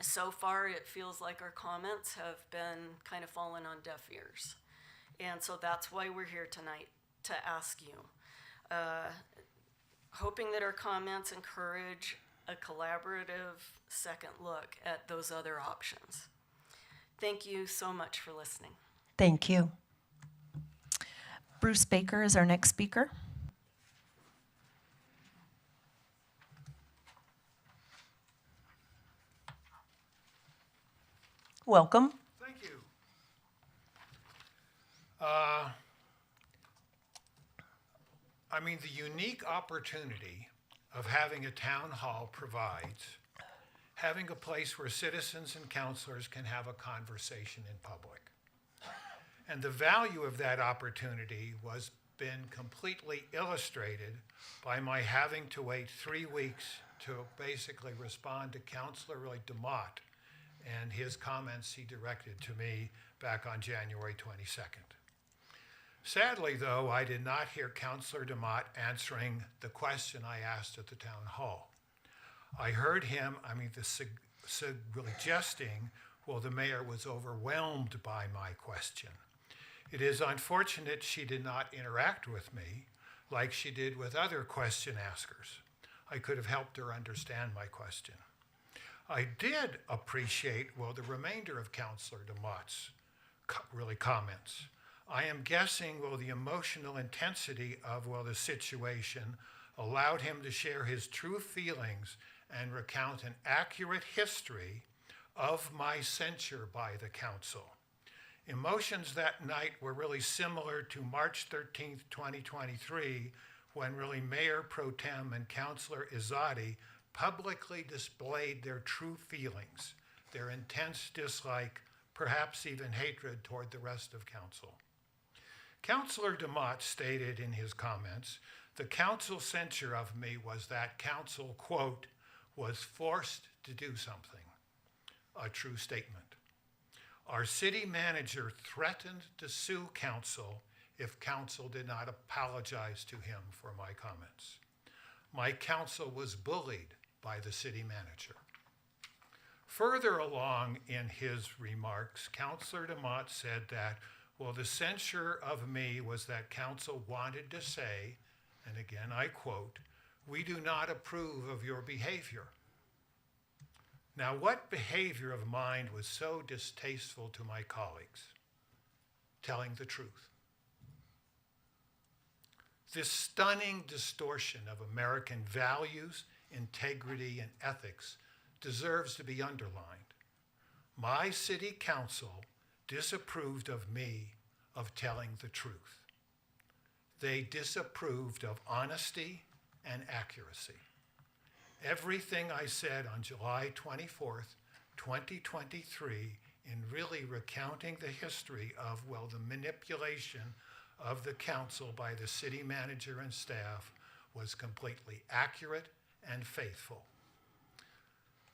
so far it feels like our comments have been kind of fallen on deaf ears. And so that's why we're here tonight, to ask you. Hoping that our comments encourage a collaborative second look at those other options. Thank you so much for listening. Thank you. Bruce Baker is our next speaker. Welcome. Thank you. I mean, the unique opportunity of having a town hall provides having a place where citizens and councilors can have a conversation in public. And the value of that opportunity was been completely illustrated by my having to wait 3 weeks to basically respond to Councilor DeMott and his comments he directed to me back on January 22nd. Sadly, though, I did not hear Councilor DeMott answering the question I asked at the town hall. I heard him, suggesting, well, the mayor was overwhelmed by my question. It is unfortunate she did not interact with me like she did with other question askers. I could have helped her understand my question. I did appreciate, well, the remainder of Councilor DeMott's comments. I am guessing, well, the emotional intensity of, well, the situation allowed him to share his true feelings and recount an accurate history of my censure by the council. Emotions that night were really similar to March 13th, 2023, when really Mayor Pro Tem and Councilor Izadi publicly displayed their true feelings, their intense dislike, perhaps even hatred toward the rest of council. Councilor DeMott stated in his comments, the council censure of me was that council, quote, was forced to do something, a true statement. Our city manager threatened to sue council if council did not apologize to him for my comments. My council was bullied by the city manager. Further along in his remarks, Councilor DeMott said that, well, the censure of me was that council wanted to say, and again I quote, "We do not approve of your behavior." Now, what behavior of mine was so distasteful to my colleagues? Telling the truth. This stunning distortion of American values, integrity, and ethics deserves to be underlined. My city council disapproved of me of telling the truth. They disapproved of honesty and accuracy. Everything I said on July 24th, 2023, in really recounting the history of, well, the manipulation of the council by the city manager and staff was completely accurate and faithful.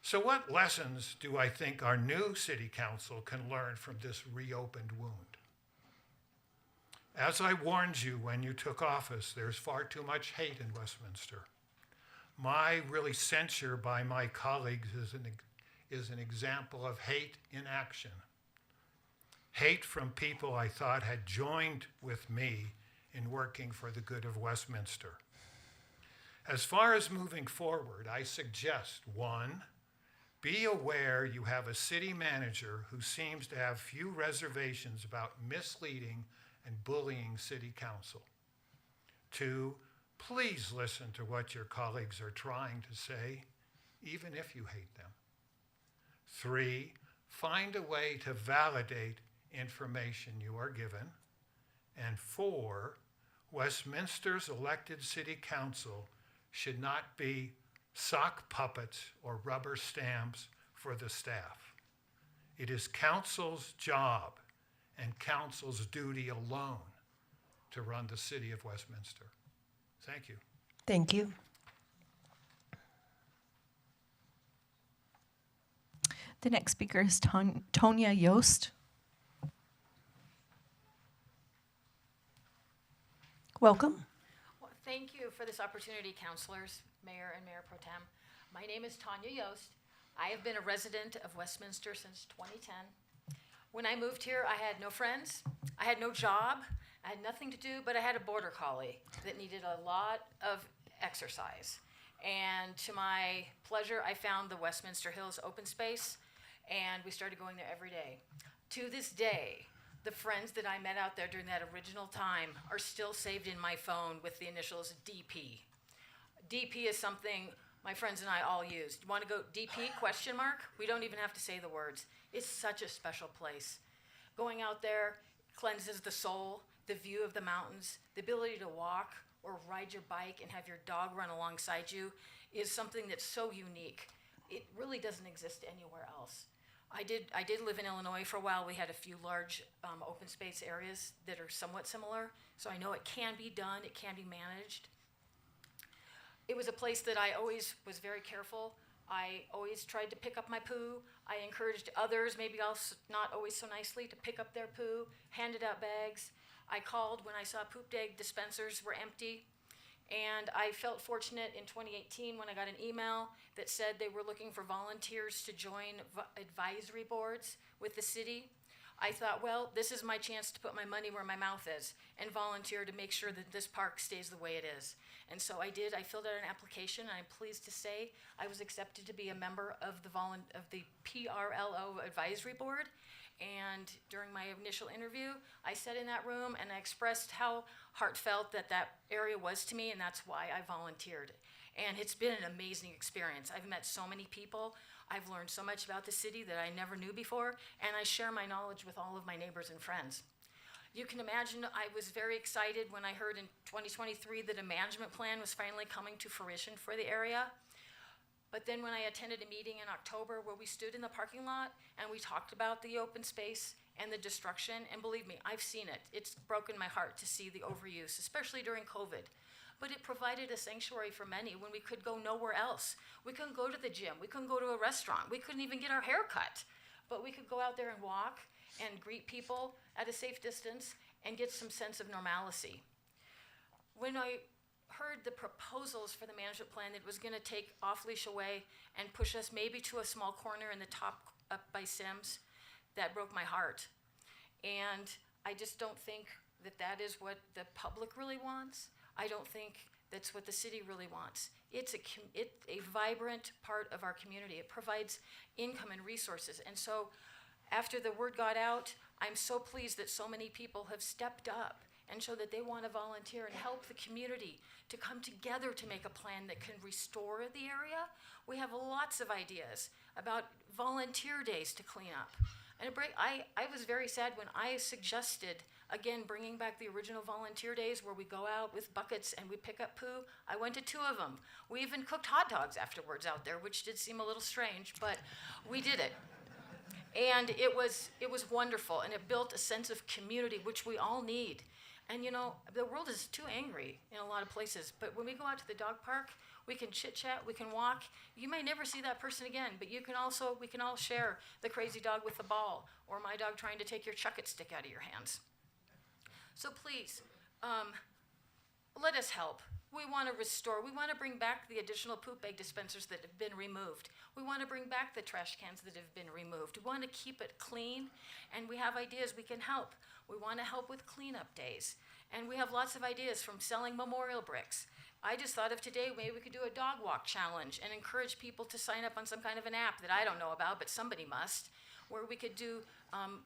So what lessons do I think our new city council can learn from this reopened wound? As I warned you when you took office, there's far too much hate in Westminster. my really censure by my colleagues is an example of hate in action. Hate from people I thought had joined with me in working for the good of Westminster. As far as moving forward, I suggest, 1, be aware you have a city manager who seems to have few reservations about misleading and bullying city council. 2, please listen to what your colleagues are trying to say, even if you hate them. 3, find a way to validate information you are given. And 4, Westminster's elected city council should not be sock puppets or rubber stamps for the staff. It is council's job and council's duty alone to run the city of Westminster. Thank you. Thank you. The next speaker is Tonya Yost. Welcome. Well, thank you for this opportunity, councilors, mayor and mayor pro tem. My name is Tanya Yost. I have been a resident of Westminster since 2010. When I moved here, I had no friends, I had no job, I had nothing to do, but I had a border collie that needed a lot of exercise. And to my pleasure, I found the Westminster Hills open space, and we started going there every day. To this day, the friends that I met out there during that original time are still saved in my phone with the initials DP. DP is something my friends and I all use. You want to go DP, question mark? We don't even have to say the words. It's such a special place. Going out there cleanses the soul, the view of the mountains, the ability to walk or ride your bike and have your dog run alongside you is something that's so unique. It really doesn't exist anywhere else. I did live in Illinois for a while. We had a few large open space areas that are somewhat similar, so I know it can be done, it can be managed. It was a place that I always was very careful. I always tried to pick up my poo. I encouraged others, maybe not always so nicely, to pick up their poo, handed out bags. I called when I saw poop bag dispensers were empty. And I felt fortunate in 2018 when I got an email that said they were looking for volunteers to join advisory boards with the city. I thought, well, this is my chance to put my money where my mouth is and volunteer to make sure that this park stays the way it is. And so I did. I filled out an application, and I'm pleased to say I was accepted to be a member of the PRLO advisory board. And during my initial interview, I sat in that room and I expressed how heartfelt that area was to me, and that's why I volunteered. And it's been an amazing experience. I've met so many people. I've learned so much about the city that I never knew before, and I share my knowledge with all of my neighbors and friends. You can imagine I was very excited when I heard in 2023 that a management plan was finally coming to fruition for the area. But then when I attended a meeting in October where we stood in the parking lot and we talked about the open space and the destruction, and believe me, I've seen it. It's broken my heart to see the overuse, especially during COVID. But it provided a sanctuary for many when we could go nowhere else. We couldn't go to the gym, we couldn't go to a restaurant, we couldn't even get our hair cut. But we could go out there and walk and greet people at a safe distance and get some sense of normalcy. When I heard the proposals for the management plan that was going to take off-leash away and push us maybe to a small corner in the top up by Sims, that broke my heart. And I just don't think that is what the public really wants. I don't think that's what the city really wants. It's a vibrant part of our community. It provides income and resources. And so after the word got out, I'm so pleased that so many people have stepped up and show that they want to volunteer and help the community to come together to make a plan that can restore the area. We have lots of ideas about volunteer days to clean up. And I was very sad when I suggested, again, bringing back the original volunteer days where we go out with buckets and we pick up poo. I went to 2 of them. We even cooked hot dogs afterwards out there, which did seem a little strange, but we did it. And it was wonderful, and it built a sense of community, which we all need. And you know, the world is too angry in a lot of places, but when we go out to the dog park, we can chit-chat, we can walk. You may never see that person again, but we can all share the crazy dog with the ball, or my dog trying to take your Chuck-It stick out of your hands. So please, let us help. We want to restore, we want to bring back the additional poop bag dispensers that have been removed. We want to bring back the trash cans that have been removed. We want to keep it clean, and we have ideas we can help. We want to help with cleanup days, and we have lots of ideas from selling memorial bricks. I just thought of today, maybe we could do a dog walk challenge and encourage people to sign up on some kind of an app that I don't know about, but somebody must, where we could do,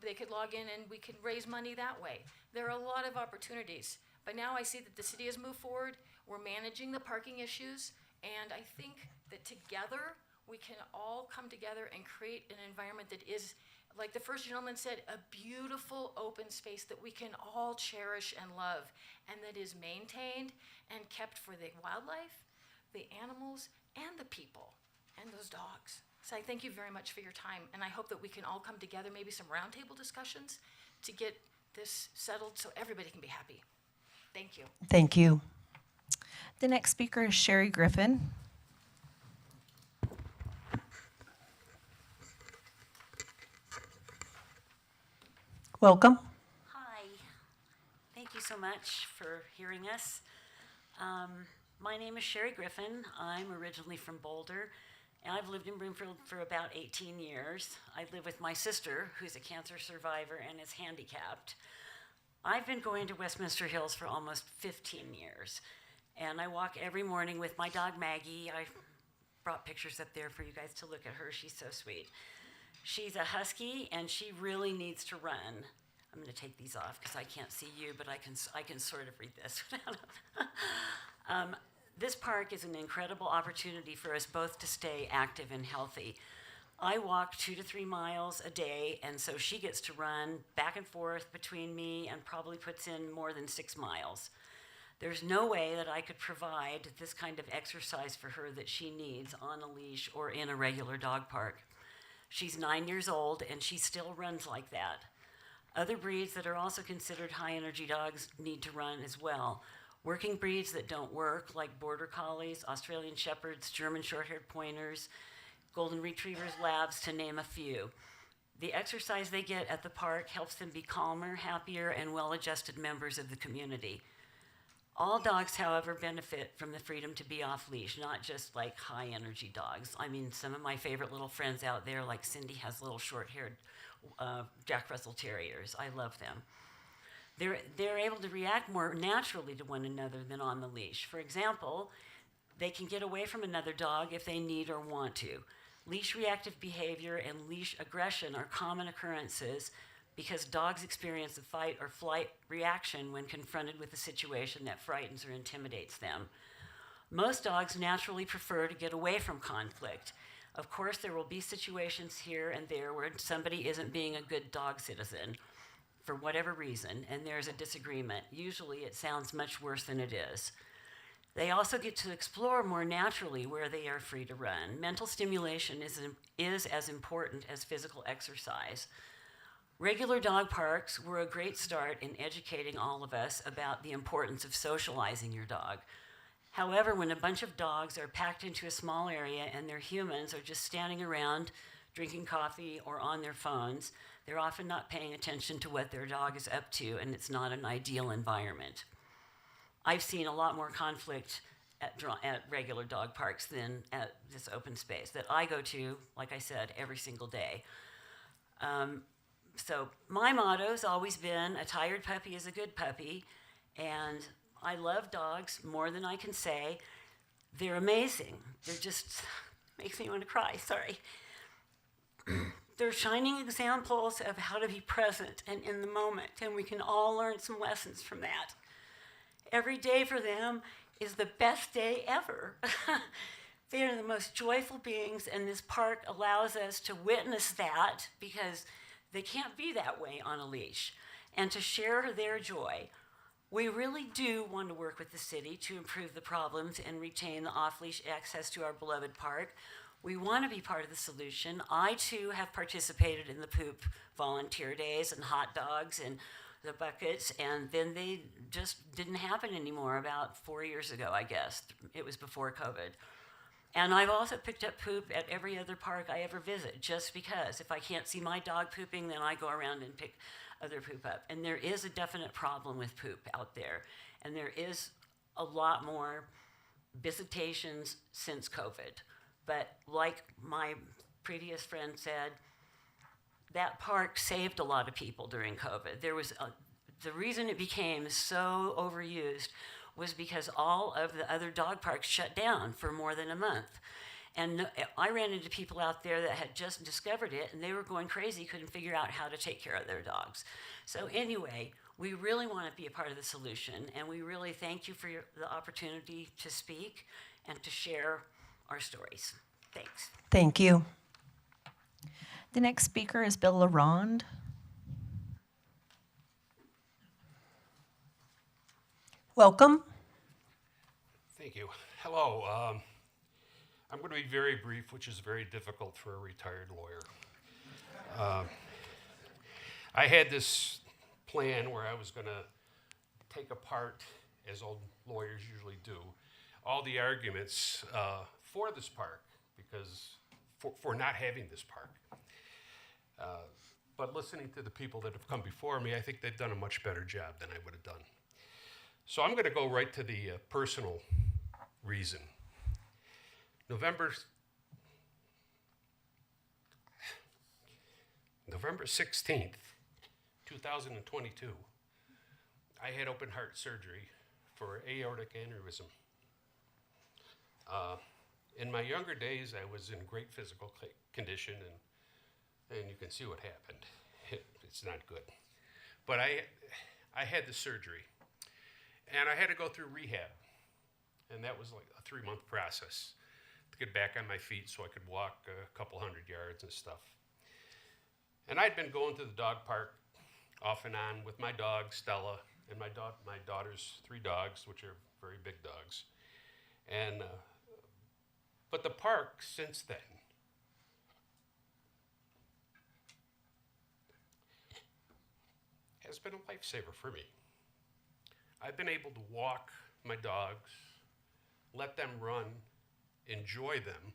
they could log in and we could raise money that way. There are a lot of opportunities. But now I see that the city has moved forward. We're managing the parking issues, and I think that together we can all come together and create an environment that is, like the first gentleman said, a beautiful open space that we can all cherish and love, and that is maintained and kept for the wildlife, the animals, and the people, and those dogs. So I thank you very much for your time, and I hope that we can all come together, maybe some roundtable discussions, to get this settled so everybody can be happy. Thank you. Thank you. The next speaker is Sherry Griffin. Welcome. Hi. Thank you so much for hearing us. My name is Sherry Griffin. I'm originally from Boulder, and I've lived in Broomfield for about 18 years. I live with my sister, who's a cancer survivor and is handicapped. I've been going to Westminster Hills for almost 15 years, and I walk every morning with my dog Maggie. I brought pictures up there for you guys to look at her. She's so sweet. She's a husky, and she really needs to run. I'm going to take these off because I can't see you, but I can sort of read this. This park is an incredible opportunity for us both to stay active and healthy. I walk 2 to 3 miles a day, and so she gets to run back and forth between me and probably puts in more than 6 miles. There's no way that I could provide this kind of exercise for her that she needs on a leash or in a regular dog park. She's 9 years old, and she still runs like that. Other breeds that are also considered high-energy dogs need to run as well. Working breeds that don't work, like Border Collies, Australian Shepherds, German Short-haired Pointers, Golden Retrievers, Labs, to name a few. The exercise they get at the park helps them be calmer, happier, and well-adjusted members of the community. All dogs, however, benefit from the freedom to be off leash, not just like high-energy dogs. I mean, some of my favorite little friends out there, like Cindy, has little short-haired Jack Russell Terriers. I love them. They're able to react more naturally to one another than on the leash. For example, they can get away from another dog if they need or want to. Leash reactive behavior and leash aggression are common occurrences because dogs experience a fight or flight reaction when confronted with a situation that frightens or intimidates them. Most dogs naturally prefer to get away from conflict. Of course, there will be situations here and there where somebody isn't being a good dog citizen for whatever reason, and there's a disagreement. Usually it sounds much worse than it is. They also get to explore more naturally where they are free to run. Mental stimulation is as important as physical exercise. Regular dog parks were a great start in educating all of us about the importance of socializing your dog. However, when a bunch of dogs are packed into a small area and their humans are just standing around drinking coffee or on their phones, they're often not paying attention to what their dog is up to, and it's not an ideal environment. I've seen a lot more conflict at regular dog parks than at this open space that I go to, like I said, every single day. So my motto's always been, a tired puppy is a good puppy, and I love dogs more than I can say. They're amazing. They're just, makes me want to cry, sorry. They're shining examples of how to be present and in the moment, and we can all learn some lessons from that. Every day for them is the best day ever. They are the most joyful beings, and this park allows us to witness that because they can't be that way on a leash, and to share their joy. We really do want to work with the city to improve the problems and retain the off-leash access to our beloved park. We want to be part of the solution. I, too, have participated in the poop volunteer days and hot dogs and the buckets, and then they just didn't happen anymore about 4 years ago, I guess. It was before COVID. And I've also picked up poop at every other park I ever visit, just because. If I can't see my dog pooping, then I go around and pick other poop up. And there is a definite problem with poop out there. And there is a lot more visitations since COVID. But like my previous friend said, that park saved a lot of people during COVID. The reason it became so overused was because all of the other dog parks shut down for more than a month. And I ran into people out there that had just discovered it, and they were going crazy, couldn't figure out how to take care of their dogs. So anyway, we really want to be a part of the solution, and we really thank you for the opportunity to speak and to share our stories. Thanks. Thank you. The next speaker is Bill LaRonde. Welcome. Thank you. Hello. I'm going to be very brief, which is very difficult for a retired lawyer. I had this plan where I was going to take apart, as old lawyers usually do, all the arguments for this park, because for not having this park. But listening to the people that have come before me, I think they've done a much better job than I would have done. So I'm going to go right to the personal reason. November 16th, 2022, I had open heart surgery for aortic aneurysm. In my younger days, I was in great physical condition, and you can see what happened. It's not good. But I had the surgery, and I had to go through rehab, and that was like a 3-month process to get back on my feet so I could walk a couple 100 yards and stuff. And I'd been going to the dog park off and on with my dog, Stella, and my daughter's 3 dogs, which are very big dogs. And but the park since then has been a lifesaver for me. I've been able to walk my dogs, let them run, enjoy them,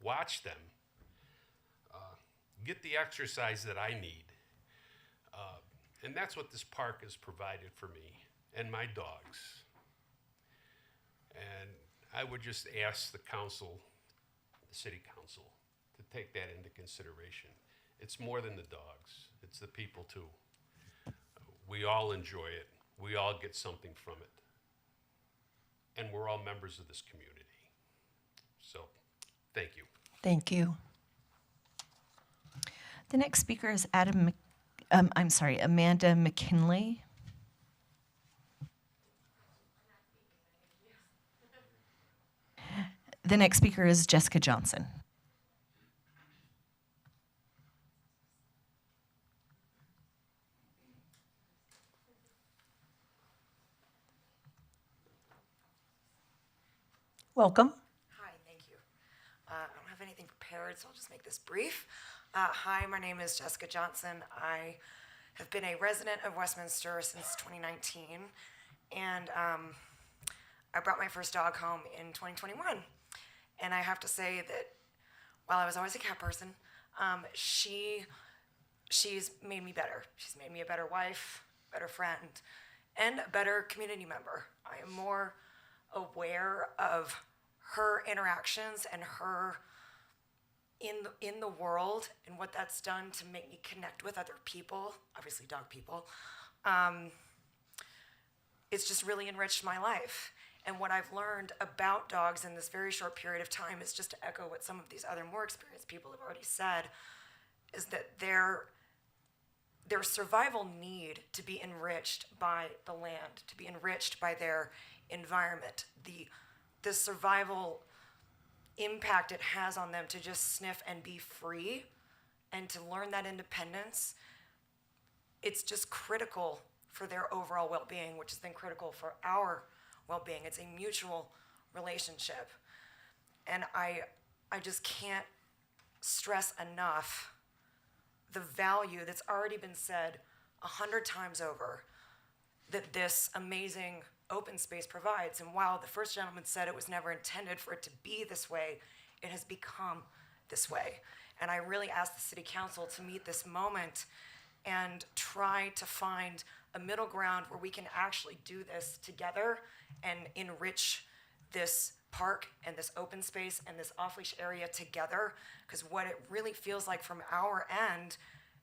watch them, get the exercise that I need. And that's what this park has provided for me and my dogs. And I would just ask the council, the city council, to take that into consideration. It's more than the dogs, it's the people too. We all enjoy it. We all get something from it. And we're all members of this community. So, thank you. Thank you. The next speaker is Amanda McKinley. The next speaker is Jessica Johnson. Welcome. Hi, thank you. I don't have anything prepared, so I'll just make this brief. Hi, my name is Jessica Johnson. I have been a resident of Westminster since 2019, and I brought my first dog home in 2021. And I have to say that while I was always a cat person, she's made me better. She's made me a better wife, better friend, and a better community member. I am more aware of her interactions and her in the world and what that's done to make me connect with other people, obviously dog people. It's just really enriched my life. And what I've learned about dogs in this very short period of time is, just to echo what some of these other more experienced people have already said, is that their survival need to be enriched by the land, to be enriched by their environment, the survival impact it has on them to just sniff and be free and to learn that independence, it's just critical for their overall well-being, which has been critical for our well-being. It's a mutual relationship. And I just can't stress enough the value that's already been said 100 times over that this amazing open space provides. And while the first gentleman said it was never intended for it to be this way, it has become this way. And I really ask the city council to meet this moment and try to find a middle ground where we can actually do this together and enrich this park and this open space and this off-leash area together. Because what it really feels like from our end,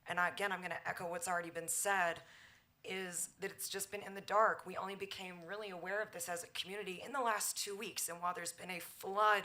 and again, I'm going to echo what's already been said, is that it's just been in the dark. We only became really aware of this as a community in the last 2 weeks. And while there's been a flood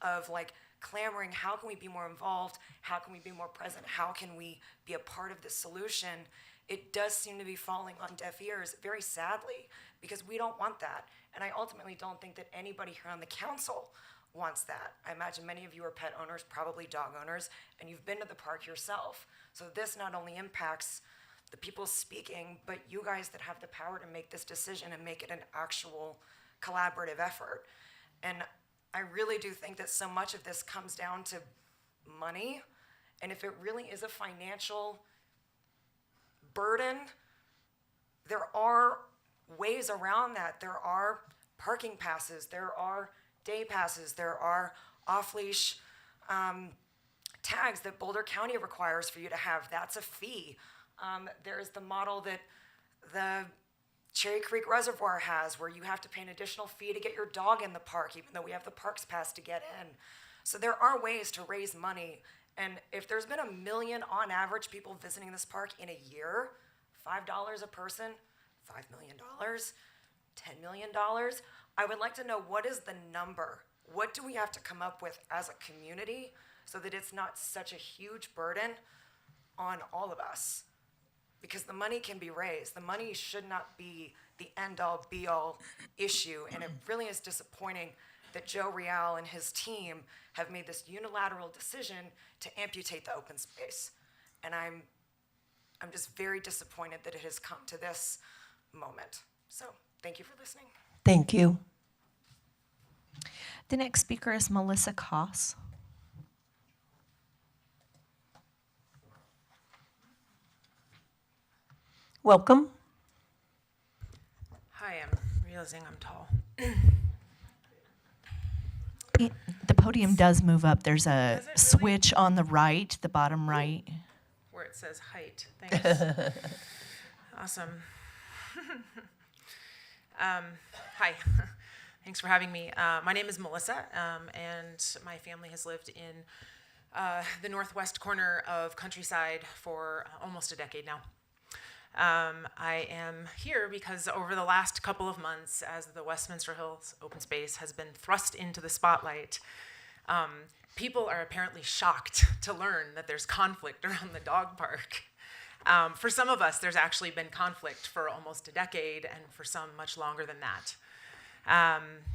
of like clamoring, how can we be more involved? How can we be more present? How can we be a part of this solution? It does seem to be falling on deaf ears, very sadly, because we don't want that. And I ultimately don't think that anybody here on the council wants that. I imagine many of you are pet owners, probably dog owners, and you've been to the park yourself. So this not only impacts the people speaking, but you guys that have the power to make this decision and make it an actual collaborative effort. And I really do think that so much of this comes down to money. And if it really is a financial burden, there are ways around that. There are parking passes, there are day passes, there are off-leash tags that Boulder County requires for you to have. That's a fee. There's the model that the Cherry Creek Reservoir has, where you have to pay an additional fee to get your dog in the park, even though we have the parks pass to get in. So there are ways to raise money. And if there's been 1 million on average people visiting this park in a year, $5 a person, $5 million, $10 million, I would like to know, what is the number? What do we have to come up with as a community so that it's not such a huge burden on all of us? Because the money can be raised. The money should not be the end-all, be-all issue. And it really is disappointing that Joe Real and his team have made this unilateral decision to amputate the open space. And I'm just very disappointed that it has come to this moment. So thank you for listening. Thank you. The next speaker is Melissa Koss. Welcome. Hi, I'm realizing I'm tall. The podium does move up. There's a switch on the right, the bottom right. Where it says height. Thanks. Awesome. Hi. Thanks for having me. My name is Melissa, and my family has lived in the northwest corner of Countryside for almost a decade now. I am here because over the last couple of months, as the Westminster Hills open space has been thrust into the spotlight, people are apparently shocked to learn that there's conflict around the dog park. For some of us, there's actually been conflict for almost a decade, and for some much longer than that.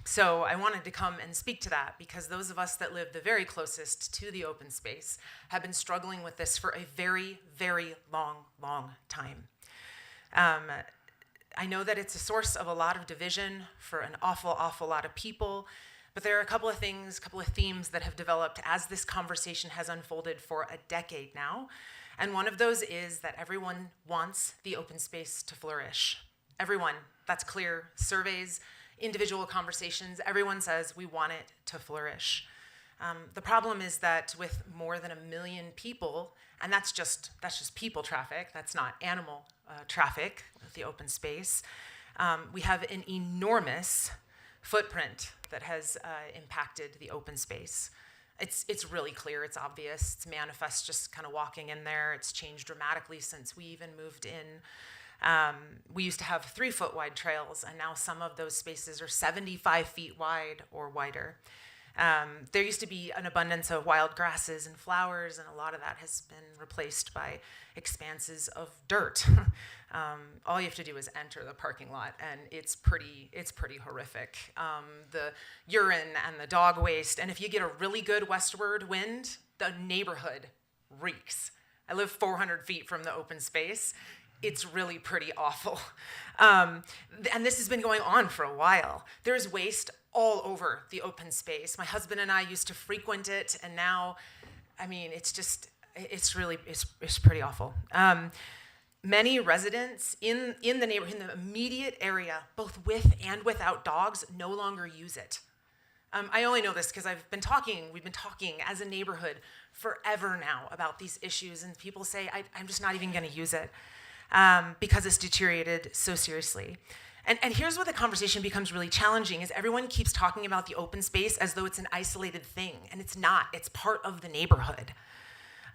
So I wanted to come and speak to that because those of us that live the very closest to the open space have been struggling with this for a very, very long, long time. I know that it's a source of a lot of division for an awful, awful lot of people, but there are a couple of things, a couple of themes that have developed as this conversation has unfolded for a decade now. And one of those is that everyone wants the open space to flourish. Everyone, that's clear. Surveys, individual conversations, everyone says we want it to flourish. The problem is that with more than 1 million people, and that's just people traffic, that's not animal traffic with the open space, we have an enormous footprint that has impacted the open space. It's really clear, it's obvious, it's manifest just kind of walking in there. It's changed dramatically since we even moved in. We used to have 3-foot wide trails, and now some of those spaces are 75 feet wide or wider. There used to be an abundance of wild grasses and flowers, and a lot of that has been replaced by expanses of dirt. All you have to do is enter the parking lot, and it's pretty horrific. The urine and the dog waste, and if you get a really good westward wind, the neighborhood reeks. I live 400 feet from the open space. It's really pretty awful. And this has been going on for a while. There's waste all over the open space. My husband and I used to frequent it, and now, I mean, it's pretty awful. Many residents in the neighborhood, in the immediate area, both with and without dogs, no longer use it. I only know this because we've been talking as a neighborhood forever now about these issues, and people say, I'm just not even gonna use it because it's deteriorated so seriously. And here's where the conversation becomes really challenging, is everyone keeps talking about the open space as though it's an isolated thing, and it's not. It's part of the neighborhood.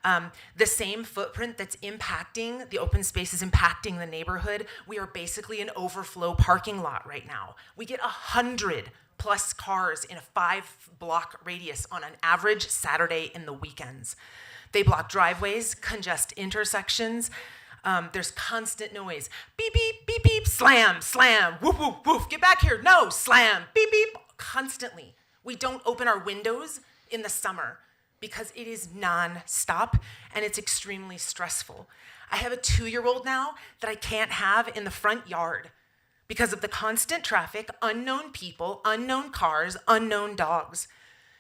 The same footprint that's impacting the open space is impacting the neighborhood. We are basically an overflow parking lot right now. We get 100+ cars in a 5-block radius on an average Saturday in the weekends. They block driveways, congest intersections. There's constant noise. Beep, beep, beep, beep, slam, slam, woof, woof, woof, get back here, no, slam, beep, beep, constantly. We don't open our windows in the summer because it is non-stop and it's extremely stressful. I have a 2-year-old now that I can't have in the front yard because of the constant traffic, unknown people, unknown cars, unknown dogs.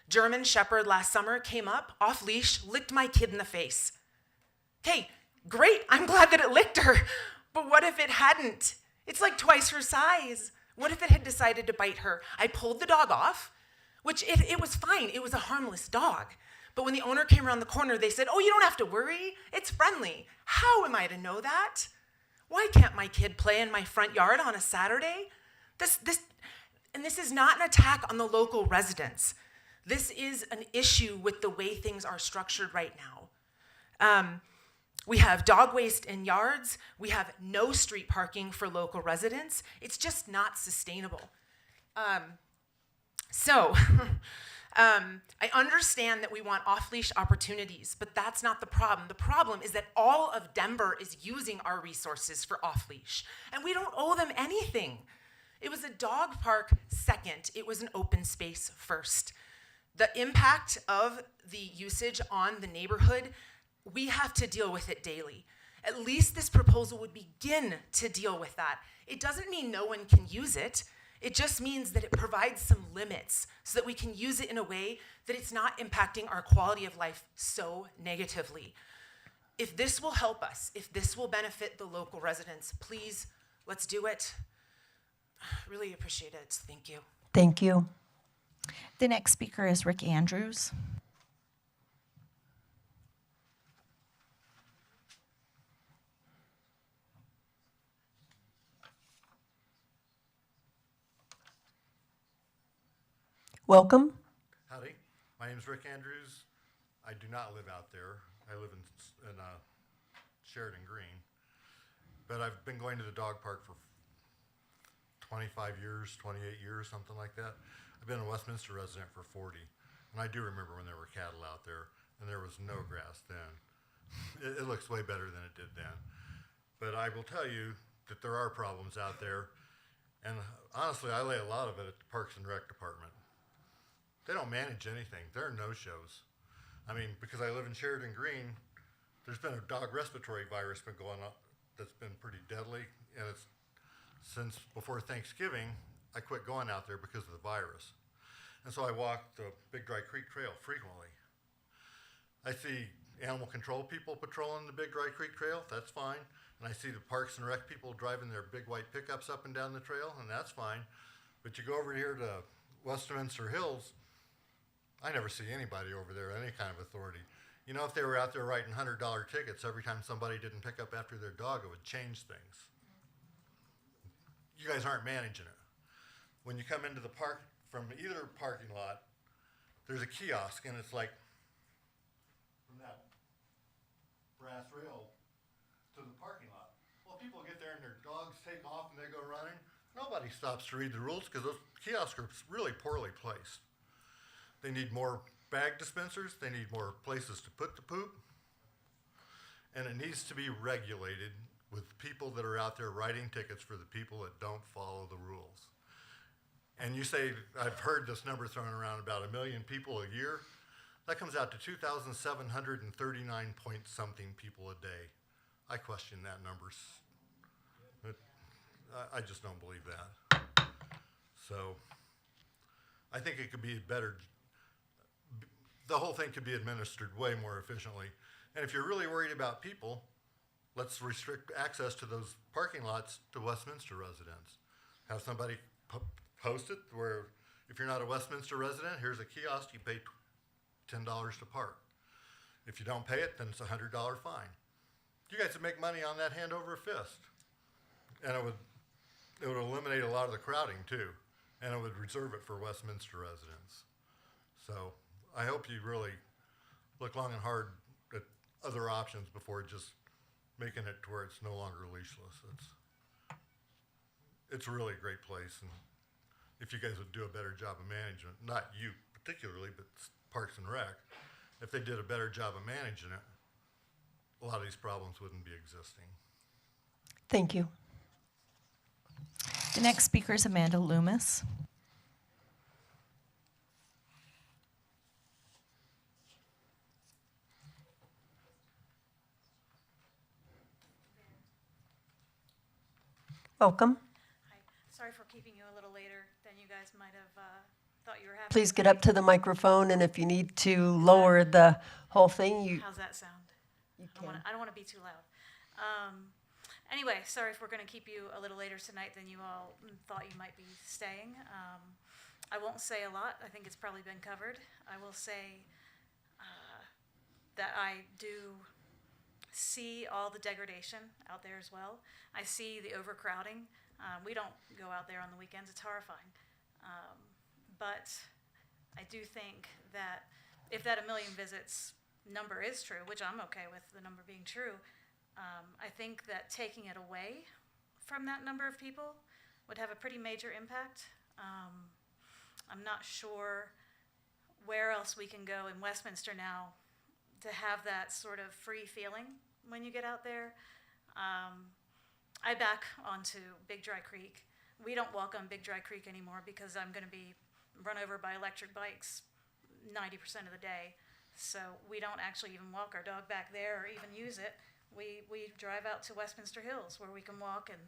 German Shepherd last summer came up, off leash, licked my kid in the face. Okay, great, I'm glad that it licked her, but what if it hadn't? It's like twice her size. What if it had decided to bite her? I pulled the dog off, which it was fine, it was a harmless dog. But when the owner came around the corner, they said, oh, you don't have to worry, it's friendly. How am I to know that? Why can't my kid play in my front yard on a Saturday? This is not an attack on the local residents. This is an issue with the way things are structured right now. We have dog waste in yards. We have no street parking for local residents. It's just not sustainable. I understand that we want off-leash opportunities, but that's not the problem. The problem is that all of Denver is using our resources for off-leash, and we don't owe them anything. It was a dog park second. It was an open space first. The impact of the usage on the neighborhood, we have to deal with it daily. At least this proposal would begin to deal with that. It doesn't mean no one can use it. It just means that it provides some limits so that we can use it in a way that it's not impacting our quality of life so negatively. If this will help us, if this will benefit the local residents, please, let's do it. Really appreciate it. Thank you. Thank you. The next speaker is Rick Andrews. Welcome. Howdy, my name is Rick Andrews. I do not live out there. I live in Sheridan Green, but I've been going to the dog park for 25 years, 28 years, something like that. I've been a Westminster resident for 40, and I do remember when there were cattle out there, and there was no grass then. It looks way better than it did then. But I will tell you that there are problems out there, and honestly, I lay a lot of it at the Parks and Rec Department. They don't manage anything. There are no-shows. I mean, because I live in Sheridan Green, there's been a dog respiratory virus been going on that's been pretty deadly, and it's since before Thanksgiving, I quit going out there because of the virus. And so I walk the Big Dry Creek Trail frequently. I see animal control people patrolling the Big Dry Creek Trail, that's fine. And I see the Parks and Rec people driving their big white pickups up and down the trail, and that's fine. But you go over here to Westminster Hills, I never see anybody over there, any kind of authority. You know, if they were out there writing $100 tickets every time somebody didn't pick up after their dog, it would change things. You guys aren't managing it. When you come into the park from either parking lot, there's a kiosk, and it's like from that brass rail to the parking lot. Well, people get there and their dogs take off and they go running. Nobody stops to read the rules because those kiosks are really poorly placed. They need more bag dispensers. They need more places to put the poop. And it needs to be regulated with people that are out there writing tickets for the people that don't follow the rules. And you say, I've heard this number thrown around about 1 million people a year. That comes out to 2,739 point something people a day. I question that number. I just don't believe that. So I think it could be better. The whole thing could be administered way more efficiently. And if you're really worried about people, let's restrict access to those parking lots to Westminster residents. Have somebody post it where If you're not a Westminster resident, here's a kiosk, you pay $10 to park. If you don't pay it, then it's a $100 fine. You guys would make money on that hand over fist. And it would eliminate a lot of the crowding too. And it would reserve it for Westminster residents. So I hope you really look long and hard at other options before just making it to where it's no longer leashless. It's really a great place, and if you guys would do a better job of management, not you particularly, but Parks and Rec, if they did a better job of managing it, a lot of these problems wouldn't be existing. Thank you. The next speaker is Amanda Loomis. Welcome. Hi. Sorry for keeping you a little later than you guys might have thought you were having. Please get up to the microphone, and if you need to lower the whole thing, you How's that sound? you I don't want to be too loud. Anyway, sorry if we're going to keep you a little later tonight than you all thought you might be staying. I won't say a lot. I think it's probably been covered. I will say that I do see all the degradation out there as well. I see the overcrowding. We don't go out there on the weekends. It's horrifying. But I do think that if that 1 million visits number is true, which I'm okay with the number being true, I think that taking it away from that number of people would have a pretty major impact. I'm not sure where else we can go in Westminster now to have that sort of free feeling when you get out there. I back onto Big Dry Creek. We don't walk on Big Dry Creek anymore because I'm going to be run over by electric bikes 90% of the day. So we don't actually even walk our dog back there or even use it. We drive out to Westminster Hills where we can walk and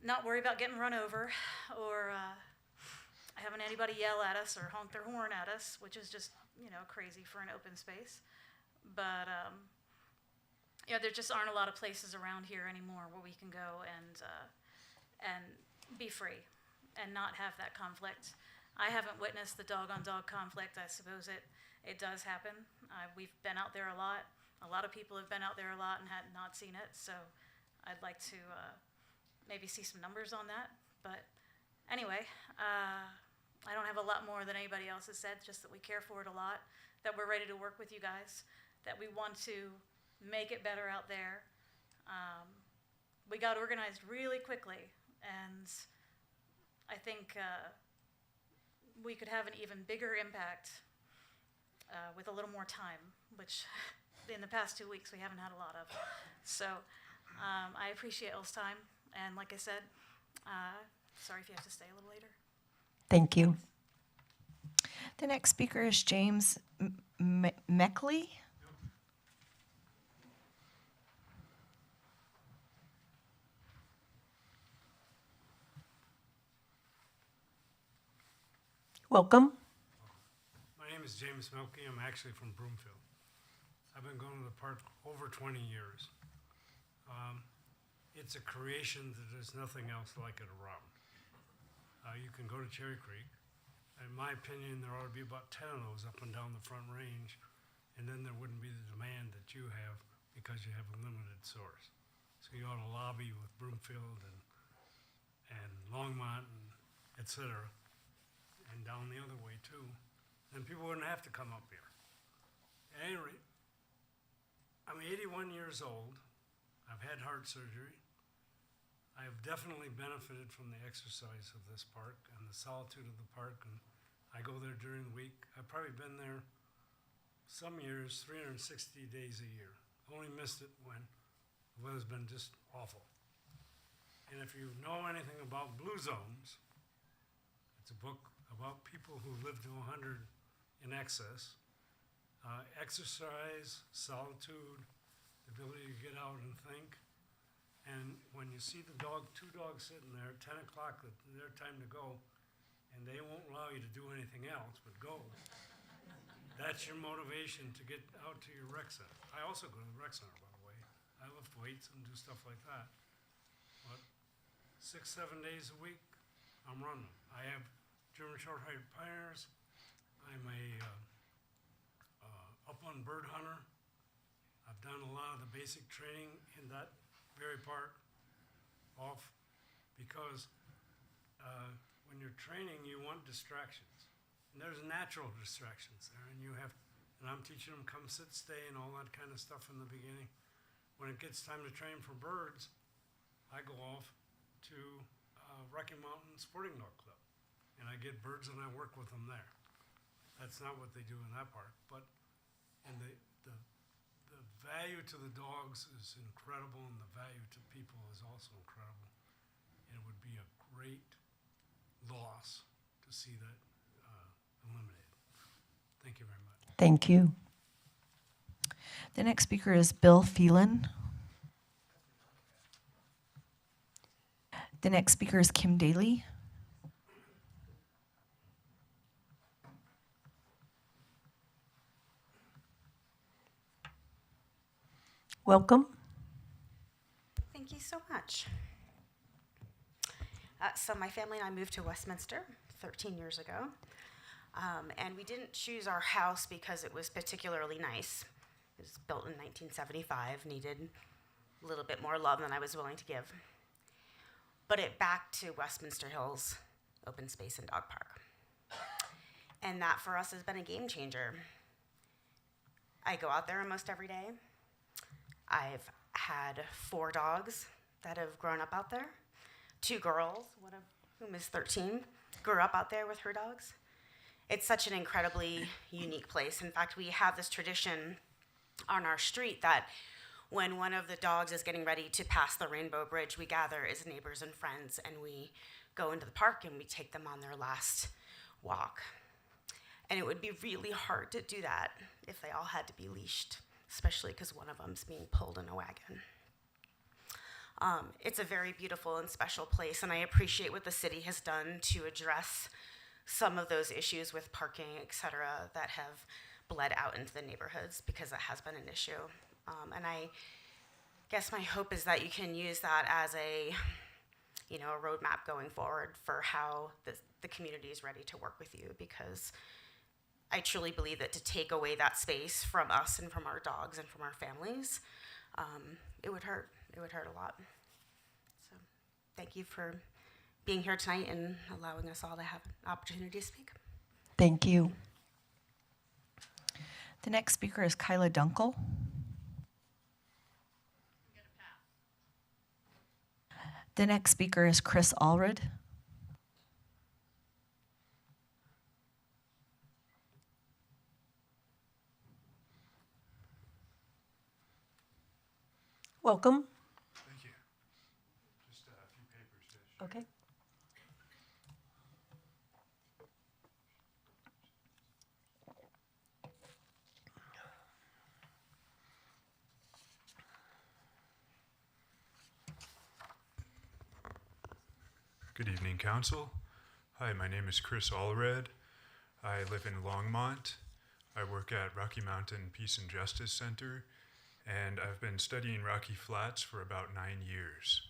not worry about getting run over or having anybody yell at us or honk their horn at us, which is just, crazy for an open space. But there just aren't a lot of places around here anymore where we can go and be free and not have that conflict. I haven't witnessed the dog-on-dog conflict. I suppose it does happen. We've been out there a lot. A lot of people have been out there a lot and had not seen it. So I'd like to maybe see some numbers on that. But anyway, I don't have a lot more than anybody else has said, just that we care for it a lot, that we're ready to work with you guys, that we want to make it better out there. We got organized really quickly, and I think we could have an even bigger impact with a little more time, which in the past 2 weeks we haven't had a lot of. So I appreciate y'all's time, and like I said, sorry if you have to stay a little later. Thank you. The next speaker is James Meckley. Welcome. My name is James Melky. I'm actually from Broomfield. I've been going to the park over 20 years. It's a creation that there's nothing else like it around. You can go to Cherry Creek. In my opinion, there ought to be about 10 of those up and down the Front Range, and then there wouldn't be the demand that you have because you have a limited source. So you ought to lobby with Broomfield and Longmont and et cetera, and down the other way too. Then people wouldn't have to come up here. At any rate, I'm 81 years old. I've had heart surgery. I have definitely benefited from the exercise of this park and the solitude of the park, and I go there during the week. I've probably been there some years 360 days a year. Only missed it when the weather's been just awful. And if you know anything about Blue Zones, it's a book about people who live to 100 in excess. Exercise, solitude, the ability to get out and think. And when you see the two dogs sitting there at 10 o'clock, their time to go, and they won't allow you to do anything else but go, that's your motivation to get out to your rec center. I also go to the rec center, by the way. I lift weights and do stuff like that. But 6-7 days a week, I'm running. I have German Short-Haired Pioneers. I'm a upland bird hunter. I've done a lot of the basic training in that very part off because when you're training, you want distractions. And there's natural distractions there, and I'm teaching them come, sit, stay, and all that kind of stuff in the beginning. When it gets time to train for birds, I go off to Rocky Mountain Sporting Dog Club, and I get birds and I work with them there. That's not what they do in that part, but and the value to the dogs is incredible, and the value to people is also incredible. And it would be a great loss to see that eliminated. Thank you very much. Thank you. The next speaker is Bill Phelan. The next speaker is Kim Daly. Welcome. Thank you so much. So my family and I moved to Westminster 13 years ago. And we didn't choose our house because it was particularly nice. It was built in 1975, needed a little bit more love than I was willing to give. But it backed to Westminster Hills Open Space and Dog Park. And that for us has been a game changer. I go out there almost every day. I've had 4 dogs that have grown up out there. 2 girls, one of whom is 13, grew up out there with her dogs. It's such an incredibly unique place. In fact, we have this tradition on our street that when one of the dogs is getting ready to pass the Rainbow Bridge, we gather as neighbors and friends and we go into the park and we take them on their last walk. And it would be really hard to do that if they all had to be leashed, especially because one of them's being pulled in a wagon. It's a very beautiful and special place, and I appreciate what the city has done to address some of those issues with parking, et cetera, that have bled out into the neighborhoods, because it has been an issue. And I guess my hope is that you can use that as a roadmap going forward for how the community is ready to work with you, because I truly believe that to take away that space from us and from our dogs and from our families, it would hurt. It would hurt a lot. So thank you for being here tonight and allowing us all to have an opportunity to speak. Thank you. The next speaker is Kyla Dunkel. The next speaker is Chris Allred. Welcome. Thank you. Just a few papers to share. Okay. Good evening, Council. Hi, my name is Chris Allred. I live in Longmont. I work at Rocky Mountain Peace and Justice Center, and I've been studying Rocky Flats for about 9 years.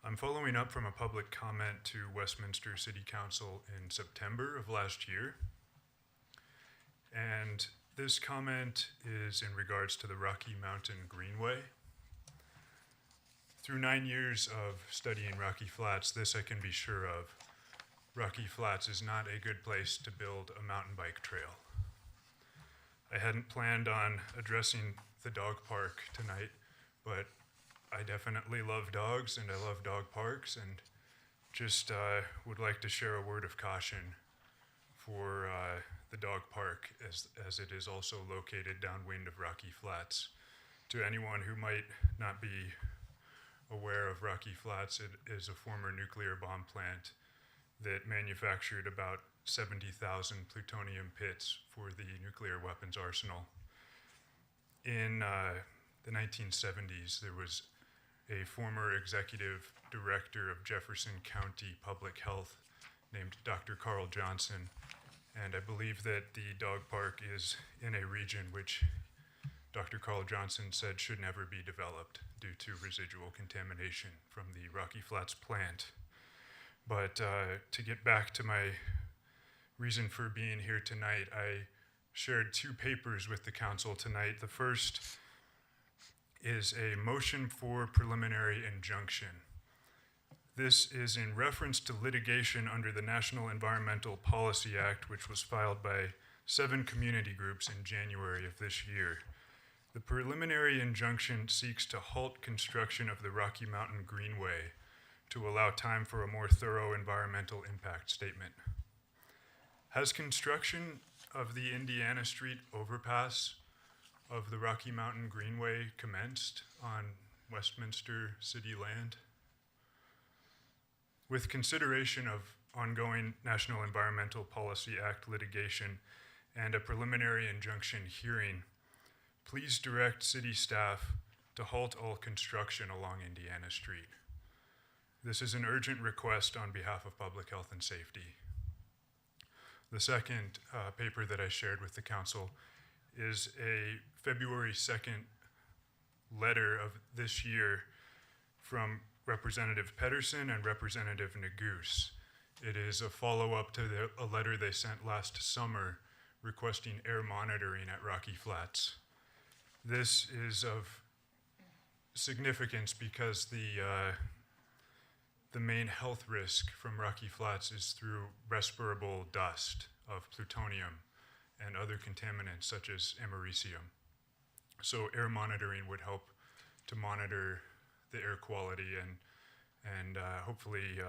I'm following up from a public comment to Westminster City Council in September of last year. And this comment is in regards to the Rocky Mountain Greenway. Through 9 years of studying Rocky Flats, this I can be sure of: Rocky Flats is not a good place to build a mountain bike trail. I hadn't planned on addressing the dog park tonight, but I definitely love dogs and I love dog parks, and just would like to share a word of caution for the dog park, as it is also located downwind of Rocky Flats. To anyone who might not be aware of Rocky Flats, it is a former nuclear bomb plant that manufactured about 70,000 plutonium pits for the nuclear weapons arsenal. In the 1970s, there was a former executive director of Jefferson County Public Health named Dr. Carl Johnson, and I believe that the dog park is in a region which Dr. Carl Johnson said should never be developed due to residual contamination from the Rocky Flats plant. But to get back to my reason for being here tonight, I shared 2 papers with the council tonight. The first is a motion for preliminary injunction. This is in reference to litigation under the National Environmental Policy Act, which was filed by 7 community groups in January of this year. The preliminary injunction seeks to halt construction of the Rocky Mountain Greenway to allow time for a more thorough environmental impact statement. Has construction of the Indiana Street overpass of the Rocky Mountain Greenway commenced on Westminster city land? With consideration of ongoing National Environmental Policy Act litigation and a preliminary injunction hearing, please direct city staff to halt all construction along Indiana Street. This is an urgent request on behalf of public health and safety. The second paper that I shared with the council is a February 2nd letter of this year from Representative Pedersen and Representative Neguse. It is a follow-up to a letter they sent last summer requesting air monitoring at Rocky Flats. This is of significance because the main health risk from Rocky Flats is through respirable dust of plutonium and other contaminants such as americium. So air monitoring would help to monitor the air quality and hopefully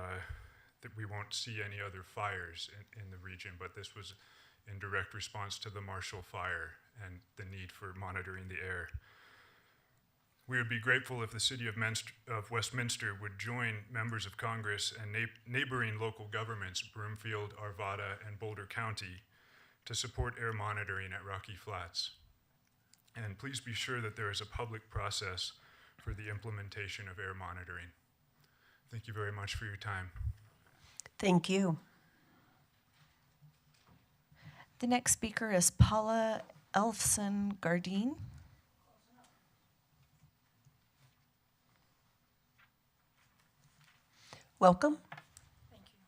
that we won't see any other fires in the region, but this was in direct response to the Marshall Fire and the need for monitoring the air. We would be grateful if the city of Westminster would join members of Congress and neighboring local governments, Broomfield, Arvada, and Boulder County, to support air monitoring at Rocky Flats. And please be sure that there is a public process for the implementation of air monitoring. Thank you very much for your time. Thank you. The next speaker is Paula Elfson Gardine. Welcome. Thank you.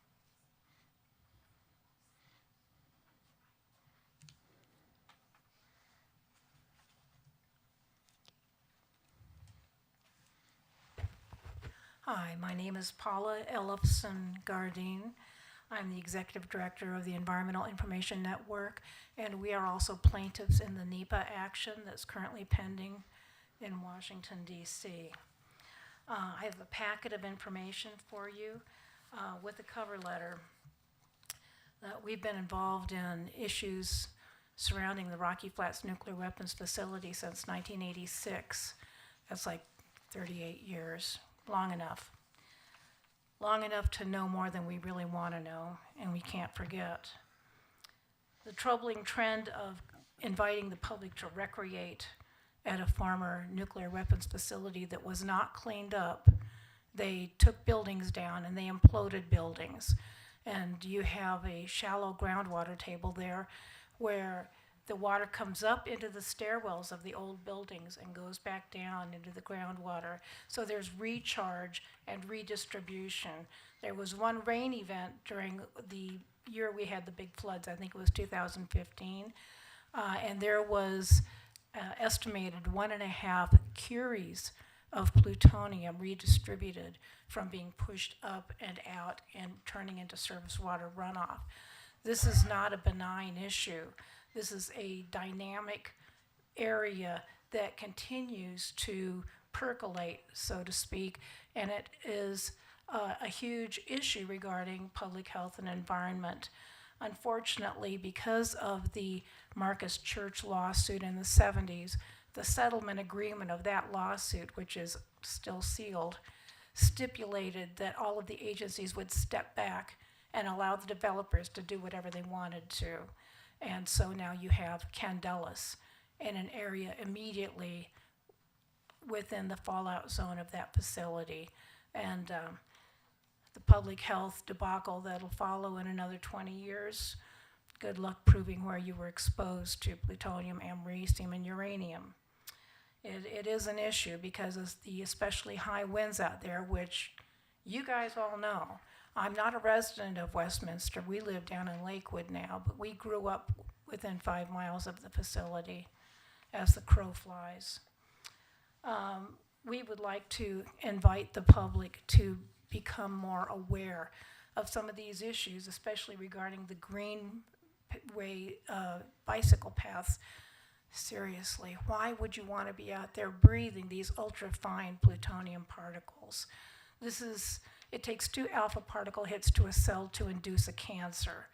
Hi, my name is Paula Ellefson Gardine. I'm the Executive Director of the Environmental Information Network, and we are also plaintiffs in the NEPA action that's currently pending in Washington, D.C. I have a packet of information for you with a cover letter. We've been involved in issues surrounding the Rocky Flats Nuclear Weapons Facility since 1986. That's like 38 years, long enough. Long enough to know more than we really want to know, and we can't forget. The troubling trend of inviting the public to recreate at a former nuclear weapons facility that was not cleaned up. They took buildings down and they imploded buildings. And you have a shallow groundwater table there where the water comes up into the stairwells of the old buildings and goes back down into the groundwater. So there's recharge and redistribution. There was one rain event during the year we had the big floods, I think it was 2015, and there was estimated 1.5 curies of plutonium redistributed from being pushed up and out and turning into surface water runoff. This is not a benign issue. This is a dynamic area that continues to percolate, so to speak, and it is a huge issue regarding public health and environment. Unfortunately, because of the Marcus Church lawsuit in the 70s, the settlement agreement of that lawsuit, which is still sealed, stipulated that all of the agencies would step back and allow the developers to do whatever they wanted to. And so now you have Candelas in an area immediately within the fallout zone of that facility. And the public health debacle that'll follow in another 20 years, good luck proving where you were exposed to plutonium, americium, and uranium. It is an issue because of the especially high winds out there, which you guys all know. I'm not a resident of Westminster. We live down in Lakewood now, but we grew up within 5 miles of the facility as the crow flies. We would like to invite the public to become more aware of some of these issues, especially regarding the greenway bicycle paths. Seriously, why would you want to be out there breathing these ultrafine plutonium particles? It takes 2 alpha particle hits to a cell to induce a cancer,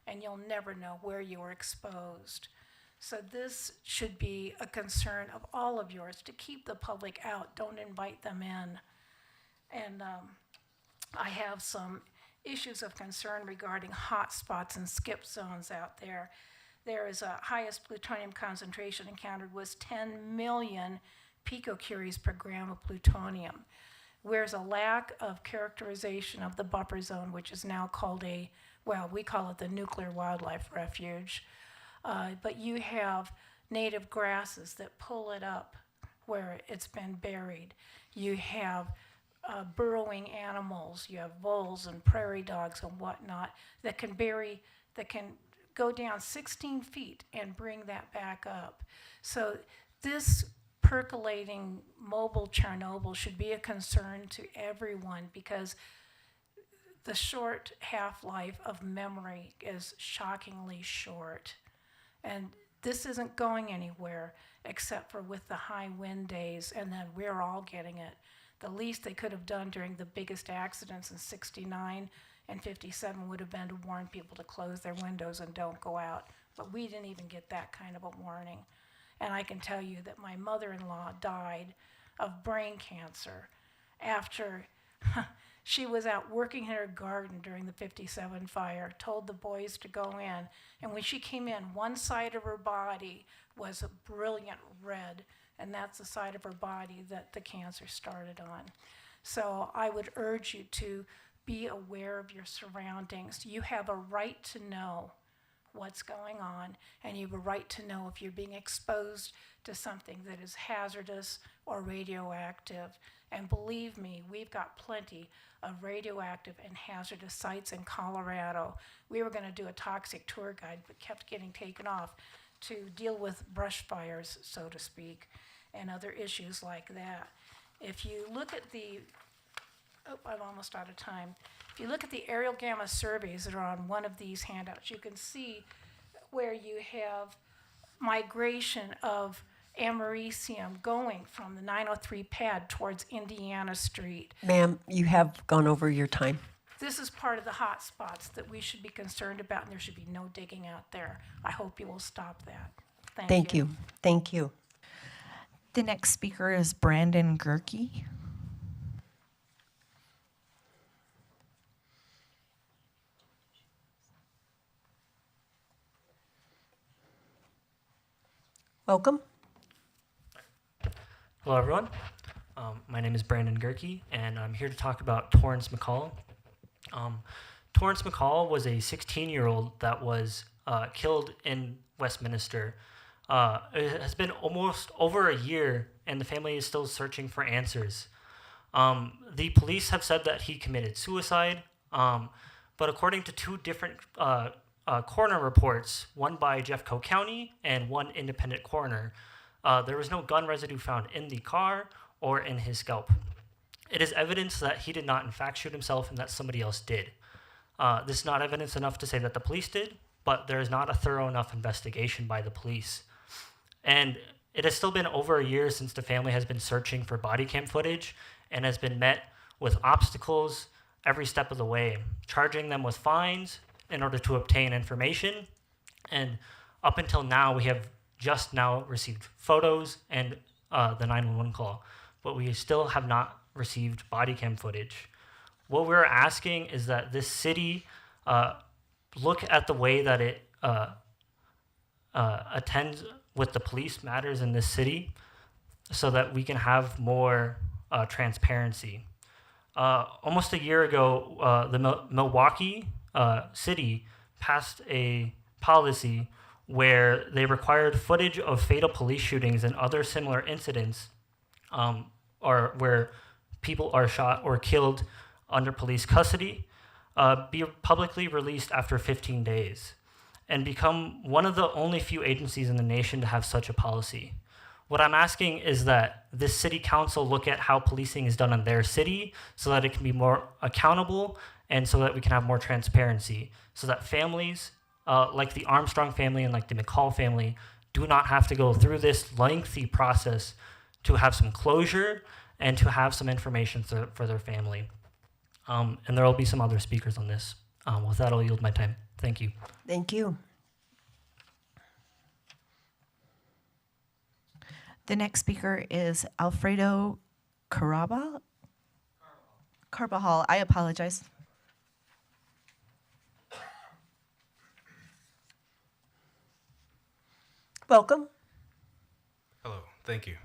and you'll never know where you were exposed. So this should be a concern of all of yours, to keep the public out. Don't invite them in. And I have some issues of concern regarding hot spots and skip zones out there. There is a highest plutonium concentration encountered was 10 million picocuries per gram of plutonium. There's a lack of characterization of the buffer zone, which is now called we call it the Nuclear Wildlife Refuge. But you have native grasses that pull it up where it's been buried. You have burrowing animals. You have voles and prairie dogs and whatnot that can go down 16 feet and bring that back up. So this percolating mobile Chernobyl should be a concern to everyone, because the short half-life of memory is shockingly short. And this isn't going anywhere except for with the high wind days, and then we're all getting it. The least they could have done during the biggest accidents in 69 and 57 would have been to warn people to close their windows and don't go out. But we didn't even get that kind of a warning. And I can tell you that my mother-in-law died of brain cancer after she was out working in her garden during the 57 fire, told the boys to go in. And when she came in, one side of her body was a brilliant red, and that's the side of her body that the cancer started on. So I would urge you to be aware of your surroundings. You have a right to know what's going on, and you have a right to know if you're being exposed to something that is hazardous or radioactive. And believe me, we've got plenty of radioactive and hazardous sites in Colorado. We were going to do a toxic tour guide, but kept getting taken off to deal with brush fires, so to speak, and other issues like that. If you look at I'm almost out of time. If you look at the aerial gamma surveys that are on one of these handouts, you can see where you have migration of americium going from the 903 pad towards Indiana Street. Ma'am, you have gone over your time. This is part of the hot spots that we should be concerned about, and there should be no digging out there. I hope you will stop that. Thank you. Thank you. The next speaker is Brandon Gerke. Welcome. Hello, everyone. My name is Brandon Gerke, and I'm here to talk about Torrance McCall. Torrance McCall was a 16-year-old that was killed in Westminster. It has been almost over a year, and the family is still searching for answers. The police have said that he committed suicide, but according to 2 different coroner reports, one by Jeffco County and one independent coroner, there was no gun residue found in the car or in his scalp. It is evidence that he did not in fact shoot himself and that somebody else did. This is not evidence enough to say that the police did, but there is not a thorough enough investigation by the police. And it has still been over a year since the family has been searching for body cam footage and has been met with obstacles every step of the way, charging them with fines in order to obtain information. And up until now, we have just now received photos and the 911 call, but we still have not received body cam footage. What we're asking is that this city look at the way that it attends with the police matters in this city so that we can have more transparency. Almost a year ago, the Milwaukee city passed a policy where they required footage of fatal police shootings and other similar incidents or where people are shot or killed under police custody. be publicly released after 15 days and become one of the only few agencies in the nation to have such a policy. What I'm asking is that this city council look at how policing is done in their city so that it can be more accountable and so that we can have more transparency, so that families like the Armstrong family and like the McCall family do not have to go through this lengthy process to have some closure and to have some information for their family. And there will be some other speakers on this. With that, I'll yield my time. Thank you. Thank you. The next speaker is Alfredo Carbajal. I apologize. Welcome. Hello, thank you.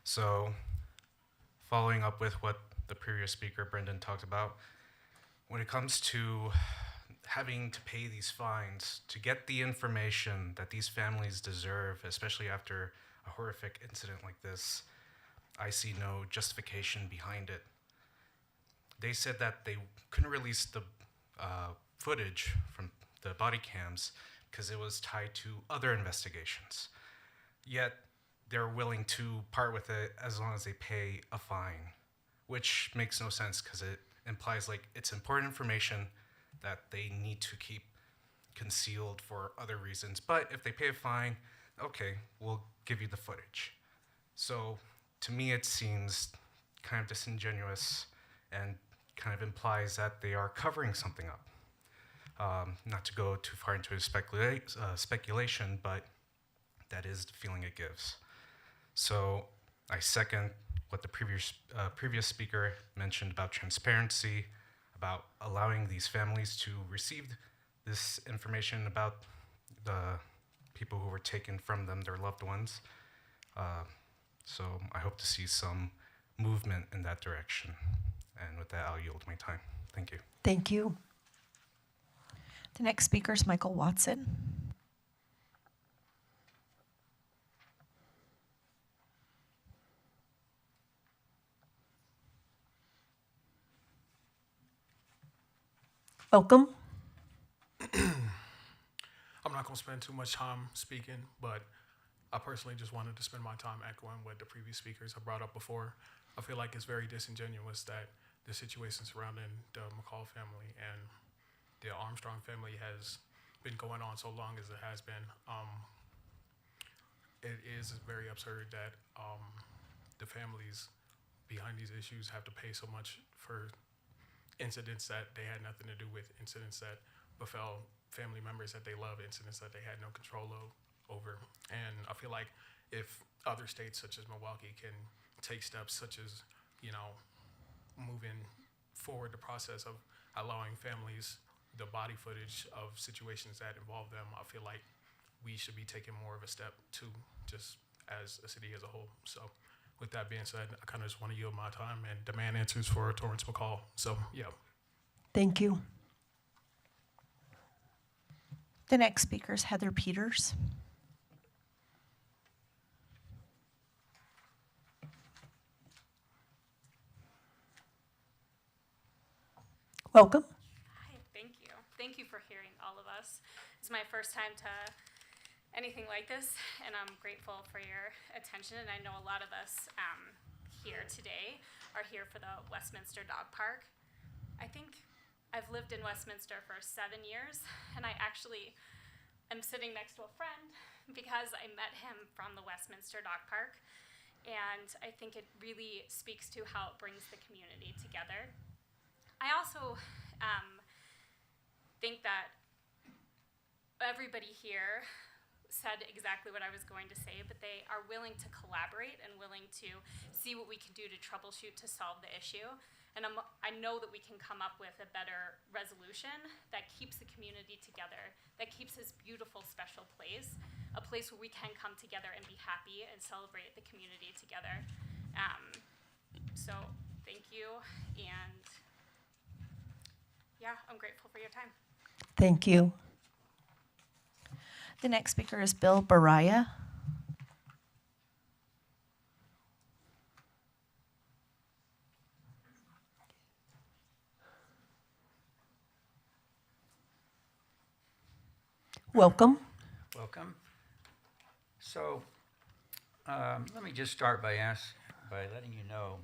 So, following up with what the previous speaker, Brendan, talked about, when it comes to having to pay these fines to get the information that these families deserve, especially after a horrific incident like this, I see no justification behind it. They said that they couldn't release the footage from the body cams because it was tied to other investigations. Yet, they're willing to part with it as long as they pay a fine, which makes no sense because it implies like it's important information that they need to keep concealed for other reasons. But if they pay a fine, okay, we'll give you the footage. So to me, it seems kind of disingenuous and kind of implies that they are covering something up. Not to go too far into speculation, but that is the feeling it gives. So I second what the previous speaker mentioned about transparency, about allowing these families to receive this information about the people who were taken from them, their loved ones. So I hope to see some movement in that direction. And with that, I'll yield my time. Thank you. Thank you. The next speaker is Michael Watson. Welcome. I'm not going to spend too much time speaking, but I personally just wanted to spend my time echoing what the previous speakers have brought up before. I feel like it's very disingenuous that the situation surrounding the McCall family and the Armstrong family has been going on so long as it has been. It is very absurd that the families behind these issues have to pay so much for incidents that they had nothing to do with, incidents that befell family members that they love, incidents that they had no control over. And I feel like if other states such as Milwaukee can take steps such as, moving forward the process of allowing families the body footage of situations that involve them, I feel like we should be taking more of a step too, just as a city as a whole. So with that being said, I kind of just want to yield my time and demand answers for Torrance McCall. So, yeah. Thank you. The next speaker is Heather Peters. Welcome. Hi, thank you. Thank you for hearing all of us. It's my first time to anything like this, and I'm grateful for your attention. And I know a lot of us here today are here for the Westminster Dog Park. I think I've lived in Westminster for 7 years, and I actually am sitting next to a friend because I met him from the Westminster Dog Park. And I think it really speaks to how it brings the community together. I also think that everybody here said exactly what I was going to say, but they are willing to collaborate and willing to see what we can do to troubleshoot to solve the issue. And I know that we can come up with a better resolution that keeps the community together, that keeps this beautiful, special place, a place where we can come together and be happy and celebrate the community together. So thank you, and yeah, I'm grateful for your time. Thank you. The next speaker is Bill Baraya. Welcome. Welcome. So, let me just start by letting you know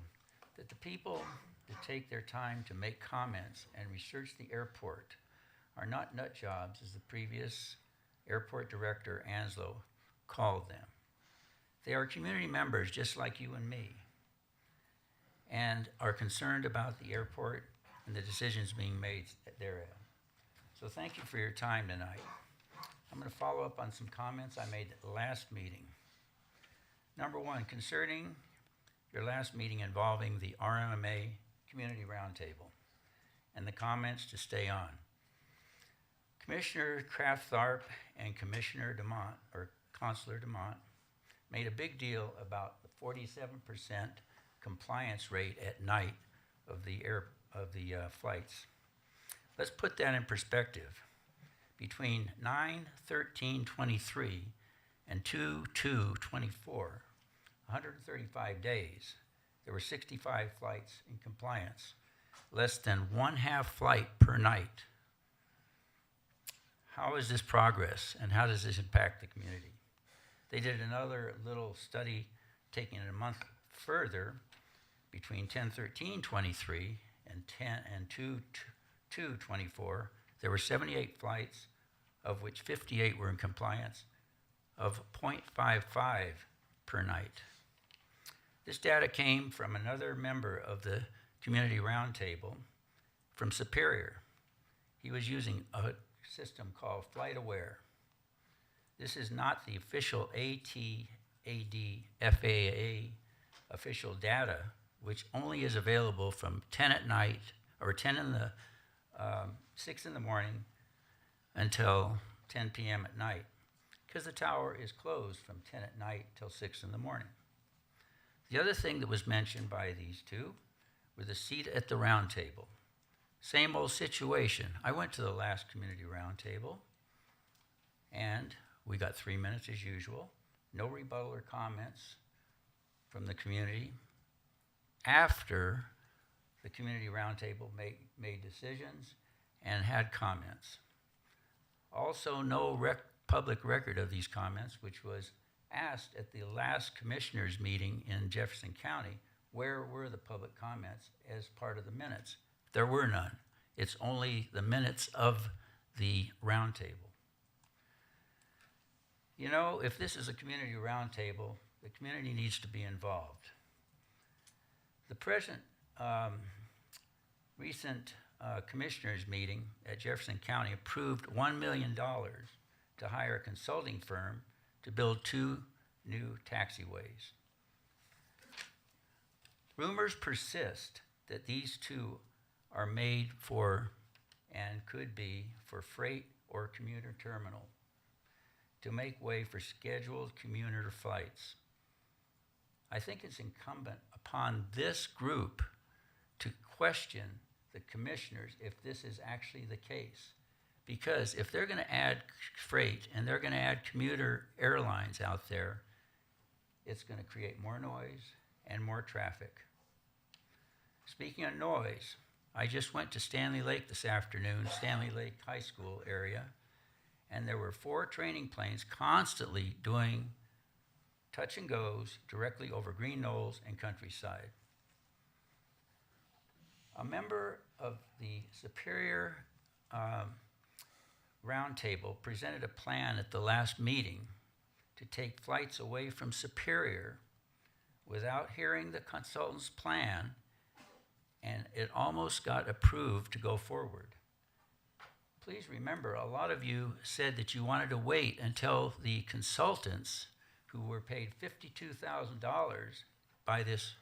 that the people that take their time to make comments and research the airport are not nut jobs, as the previous airport director, Anslow, called them. They are community members just like you and me, and are concerned about the airport and the decisions being made therein. So thank you for your time tonight. I'm going to follow up on some comments I made at the last meeting. Number one, concerning your last meeting involving the RMMA Community Roundtable and the comments to stay on. Commissioner Kraft-Tharp and Commissioner DeMont, or Consular DeMont, made a big deal about the 47% compliance rate at night of the flights. Let's put that in perspective. Between 9/13/23 and 2/2/24, 135 days, there were 65 flights in compliance, less than 1/2 flight per night. How is this progress, and how does this impact the community? They did another little study taking it a month further. Between 10/13/23 and 2/2/24, there were 78 flights, of which 58 were in compliance, of 0.55 per night. This data came from another member of the Community Roundtable from Superior. He was using a system called FlightAware. This is not the official ATAD FAA official data, which only is available from 10 at night, or 6 in the morning until 10 p.m. at night, because the tower is closed from 10 at night till 6 in the morning. The other thing that was mentioned by these two were the seat at the round table. Same old situation. I went to the last community round table, and we got 3 minutes as usual. No rebuttal or comments from the community after the community roundtable made decisions and had comments. Also, no public record of these comments, which was asked at the last commissioners meeting in Jefferson County, where were the public comments as part of the minutes? There were none. It's only the minutes of the roundtable. You know, if this is a community roundtable, the community needs to be involved. The recent commissioners meeting at Jefferson County approved $1 million to hire a consulting firm to build 2 new taxiways. Rumors persist that these 2 are made for and could be for freight or commuter terminal to make way for scheduled commuter flights. I think it's incumbent upon this group to question the commissioners if this is actually the case. Because if they're going to add freight and they're going to add commuter airlines out there, it's going to create more noise and more traffic. Speaking of noise, I just went to Stanley Lake this afternoon, Stanley Lake High School area, and there were 4 training planes constantly doing touch and goes directly over green knolls and countryside. A member of the Superior Roundtable presented a plan at the last meeting to take flights away from Superior without hearing the consultant's plan, and it almost got approved to go forward. Please remember, a lot of you said that you wanted to wait until the consultants, who were paid $52,000 by this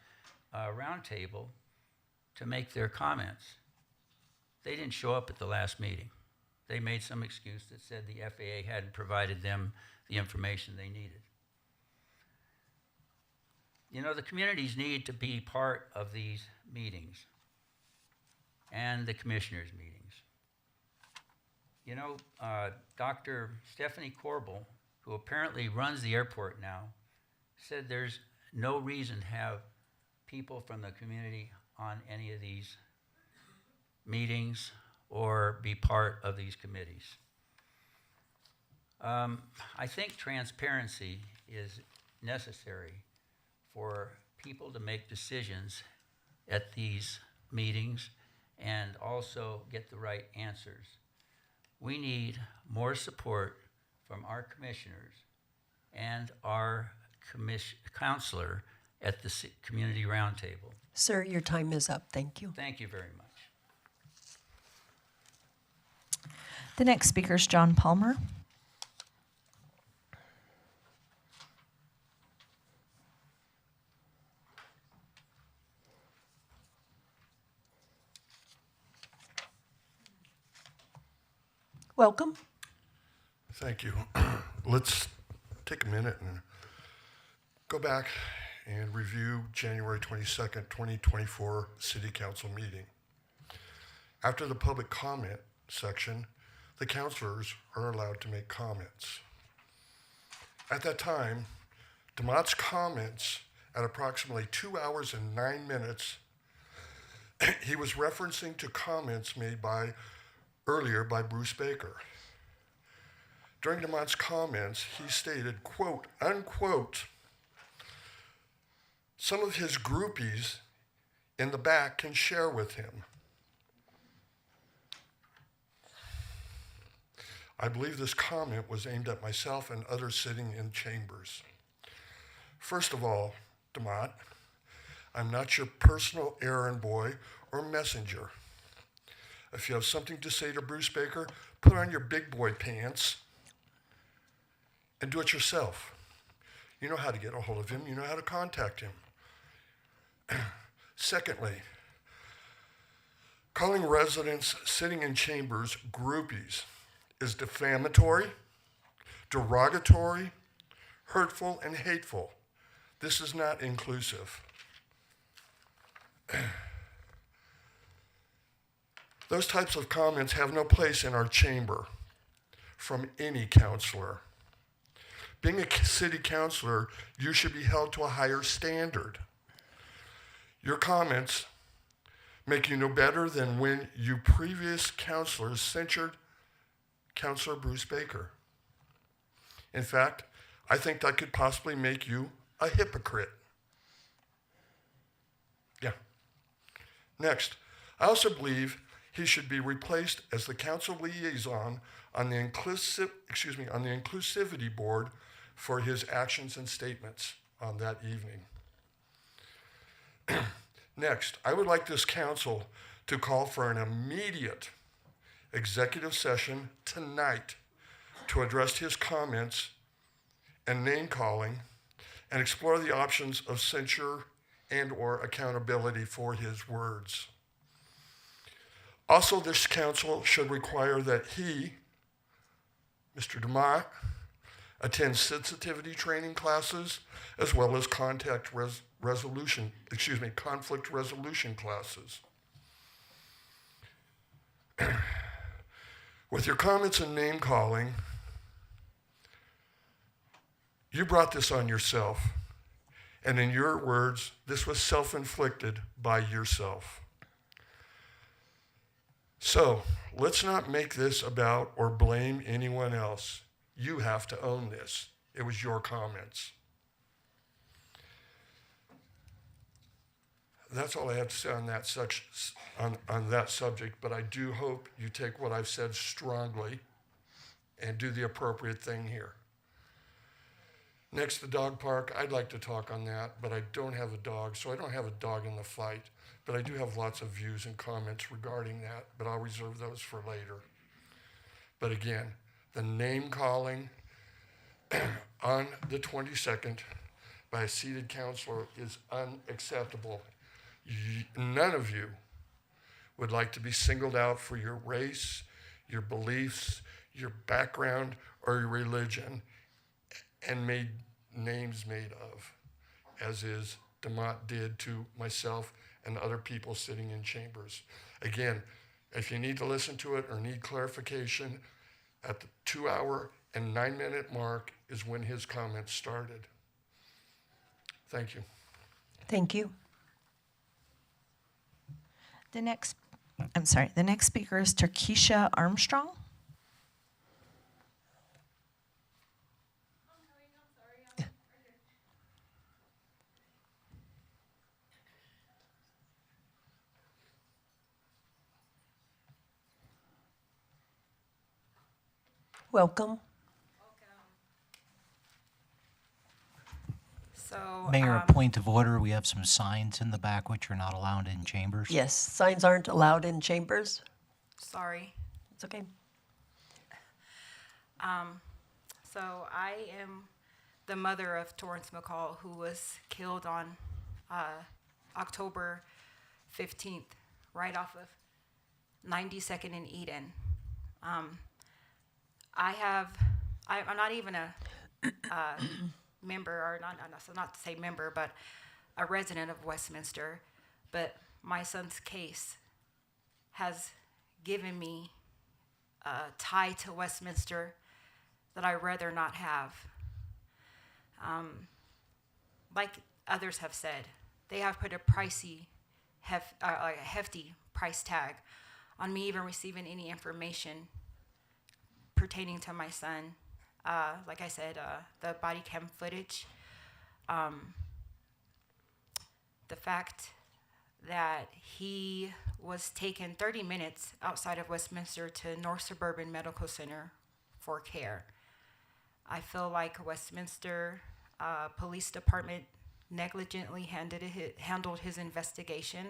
roundtable, to make their comments. They didn't show up at the last meeting. They made some excuse that said the FAA hadn't provided them the information they needed. You know, the communities need to be part of these meetings and the commissioners' meetings. You know, Dr. Stephanie Corbel, who apparently runs the airport now, said there's no reason to have people from the community on any of these meetings or be part of these committees. I think transparency is necessary for people to make decisions at these meetings and also get the right answers. We need more support from our commissioners and our counselor at the Community Roundtable. Sir, your time is up. Thank you. Thank you very much. The next speaker is John Palmer. Welcome. Thank you. Let's take a minute and go back and review January 22nd, 2024 City Council meeting. After the public comment section, the councilors are allowed to make comments. At that time, DeMott's comments at approximately 2 hours and 9 minutes, he was referencing to comments made earlier by Bruce Baker. During DeMott's comments, he stated, quote, unquote, some of his groupies in the back can share with him. I believe this comment was aimed at myself and others sitting in chambers. First of all, DeMott, I'm not your personal errand boy or messenger. If you have something to say to Bruce Baker, put on your big boy pants and do it yourself. You know how to get a hold of him. You know how to contact him. Secondly, calling residents sitting in chambers groupies is defamatory, derogatory, hurtful, and hateful. This is not inclusive. Those types of comments have no place in our chamber from any counselor. Being a city councilor, you should be held to a higher standard. Your comments make you no better than when you previous counselors censured Councilor Bruce Baker. In fact, I think that could possibly make you a hypocrite. Yeah. Next, I also believe he should be replaced as the council liaison on the inclusivity board for his actions and statements on that evening. Next, I would like this council to call for an immediate executive session tonight to address his comments and name calling and explore the options of censure and or accountability for his words. Also, this council should require that he, Mr. DeMott, attend sensitivity training classes as well as conflict resolution classes. With your comments and name calling, you brought this on yourself. And in your words, this was self-inflicted by yourself. So let's not make this about or blame anyone else. You have to own this. It was your comments. That's all I have to say on that subject, but I do hope you take what I've said strongly and do the appropriate thing here. Next, the dog park. I'd like to talk on that, but I don't have a dog, so I don't have a dog in the fight. But I do have lots of views and comments regarding that, but I'll reserve those for later. But again, the name calling on the 22nd by a seated counselor is unacceptable. None of you would like to be singled out for your race, your beliefs, your background, or your religion and made names made of, as is DeMott did to myself and other people sitting in chambers. Again, if you need to listen to it or need clarification, at the 2 hour and 9 minute mark is when his comments started. Thank you. Thank you. The next speaker is Terkeisha Armstrong. Welcome. So, Mayor, a point of order. We have some signs in the back which are not allowed in chambers. Yes, signs aren't allowed in chambers. sorry. It's okay. So I am the mother of Torrance McCall, who was killed on October 15th, right off of 92nd and Eden. I'm not even a member, or not to say member, but a resident of Westminster. But my son's case has given me a tie to Westminster that I'd rather not have. Like others have said, they have put a hefty price tag on me even receiving any information pertaining to my son. Like I said, the body cam footage, the fact that he was taken 30 minutes outside of Westminster to North Suburban Medical Center for care. I feel like Westminster Police Department negligently handled his investigation,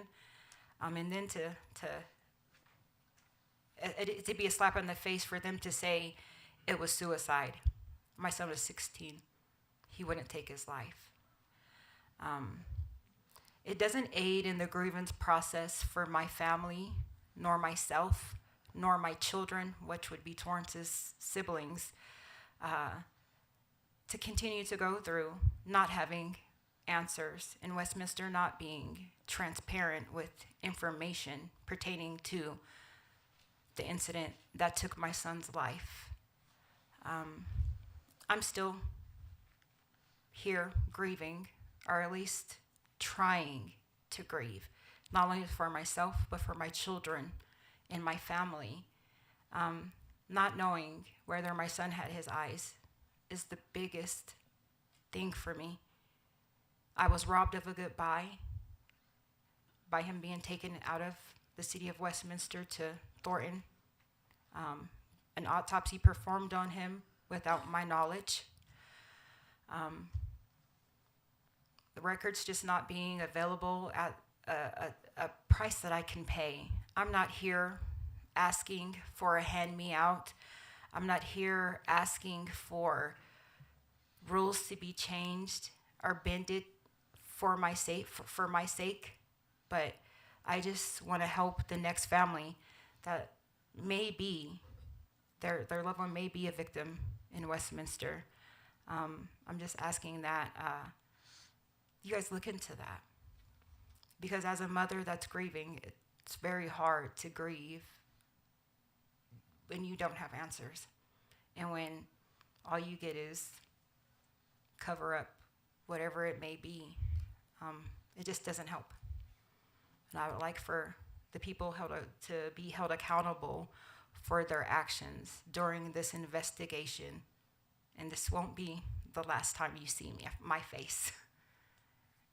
and then to be a slap in the face for them to say it was suicide. My son was 16. He wouldn't take his life. It doesn't aid in the grievance process for my family, nor myself, nor my children, which would be Torrance's siblings, to continue to go through not having answers, and Westminster not being transparent with information pertaining to the incident that took my son's life. I'm still here grieving, or at least trying to grieve, not only for myself, but for my children and my family. Not knowing whether my son had his eyes is the biggest thing for me. I was robbed of a goodbye by him being taken out of the city of Westminster to Thornton. An autopsy performed on him without my knowledge. The records just not being available at a price that I can pay. I'm not here asking for a hand me out. I'm not here asking for rules to be changed or bended for my sake, but I just want to help the next family that may be, their loved one may be a victim in Westminster. I'm just asking that you guys look into that. Because as a mother that's grieving, it's very hard to grieve when you don't have answers. And when all you get is cover up, whatever it may be, it just doesn't help. And I would like for the people to be held accountable for their actions during this investigation. And this won't be the last time you see my face.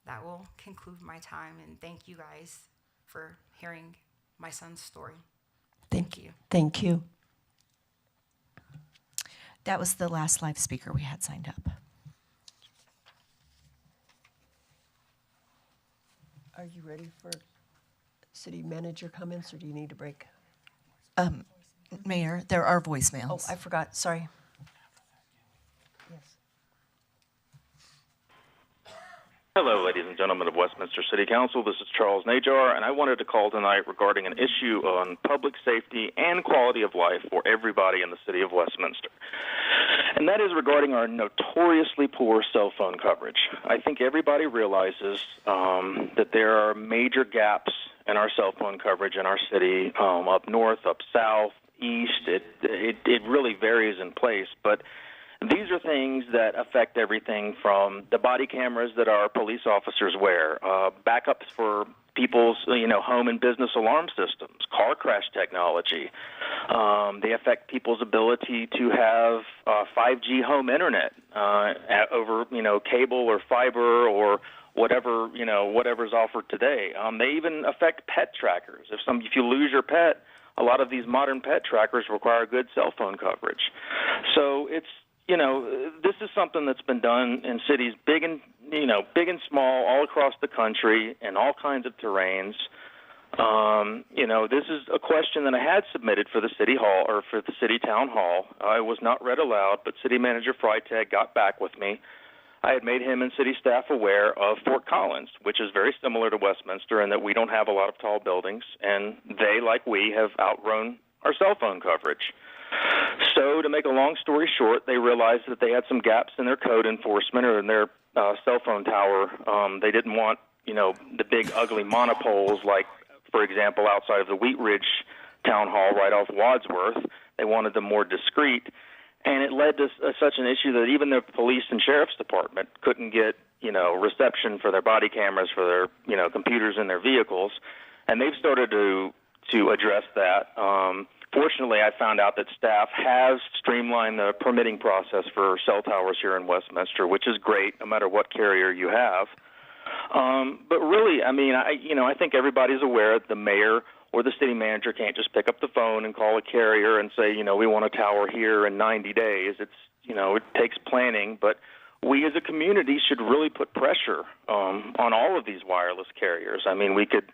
That will conclude my time, and thank you guys for hearing my son's story. Thank you. Thank you. That was the last live speaker we had signed up. Are you ready for city manager comments, or do you need a break? Mayor, there are voicemails. Oh, I forgot, sorry. Yes. Hello, ladies and gentlemen of Westminster City Council. This is Charles Najar, and I wanted to call tonight regarding an issue on public safety and quality of life for everybody in the city of Westminster. And that is regarding our notoriously poor cell phone coverage. I think everybody realizes that there are major gaps in our cell phone coverage in our city, up north, up south, east. It really varies in place, but these are things that affect everything from the body cameras that our police officers wear, backups for people's home and business alarm systems, car crash technology. They affect people's ability to have 5G home internet over cable or fiber or whatever's offered today. They even affect pet trackers. If you lose your pet, a lot of these modern pet trackers require good cell phone coverage. So it's, this is something that's been done in cities big and small all across the country in all kinds of terrains. This is a question that I had submitted for the city hall or for the city town hall. I was not read aloud, but City Manager Freitag got back with me. I had made him and city staff aware of Fort Collins, which is very similar to Westminster in that we don't have a lot of tall buildings, and they, like we, have outgrown our cell phone coverage. So to make a long story short, they realized that they had some gaps in their code enforcement or in their cell phone tower. They didn't want, the big ugly monopoles like, for example, outside of the Wheat Ridge Town Hall right off Wadsworth. They wanted them more discreet. And it led to such an issue that even the police and sheriff's department couldn't get, reception for their body cameras, for their, computers in their vehicles. And they've started to address that. Fortunately, I found out that staff has streamlined the permitting process for cell towers here in Westminster, which is great, no matter what carrier you have. But really, I think everybody's aware that the mayor or the city manager can't just pick up the phone and call a carrier and say, we want a tower here in 90 days. It's, it takes planning, but we as a community should really put pressure on all of these wireless carriers. We could,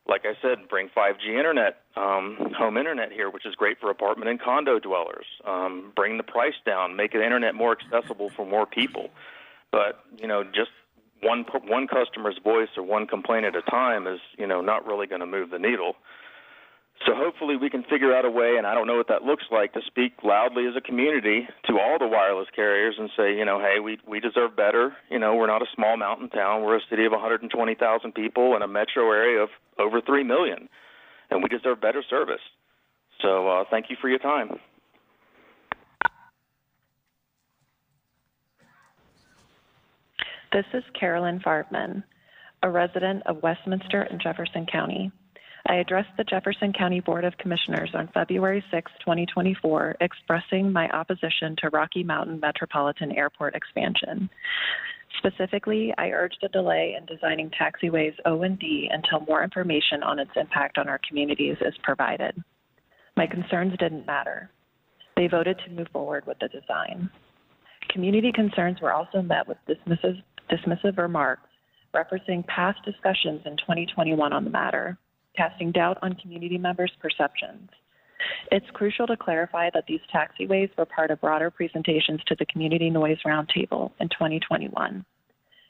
like I said, bring 5G internet, home internet here, which is great for apartment and condo dwellers. Bring the price down, make the internet more accessible for more people. But, just one customer's voice or one complaint at a time is, not really going to move the needle. So hopefully we can figure out a way, and I don't know what that looks like, to speak loudly as a community to all the wireless carriers and say, hey, we deserve better. We're not a small mountain town. We're a city of 120,000 people and a metro area of over 3 million, and we deserve better service. So thank you for your time. This is Carolyn Farbman, a resident of Westminster and Jefferson County. I addressed the Jefferson County Board of Commissioners on February 6, 2024, expressing my opposition to Rocky Mountain Metropolitan Airport expansion. Specifically, I urged a delay in designing taxiways O and D until more information on its impact on our communities is provided. My concerns didn't matter. They voted to move forward with the design. Community concerns were also met with dismissive remarks referencing past discussions in 2021 on the matter, casting doubt on community members' perceptions. It's crucial to clarify that these taxiways were part of broader presentations to the Community Noise Roundtable in 2021.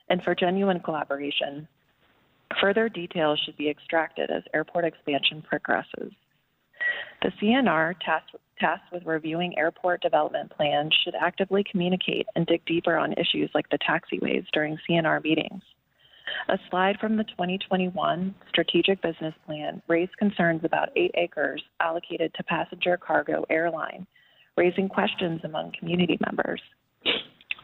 And for genuine collaboration, further details should be extracted as airport expansion progresses. The CNR, tasked with reviewing airport development plans, should actively communicate and dig deeper on issues like the taxiways during CNR meetings. A slide from the 2021 Strategic Business Plan raised concerns about 8 acres allocated to passenger cargo airline, raising questions among community members.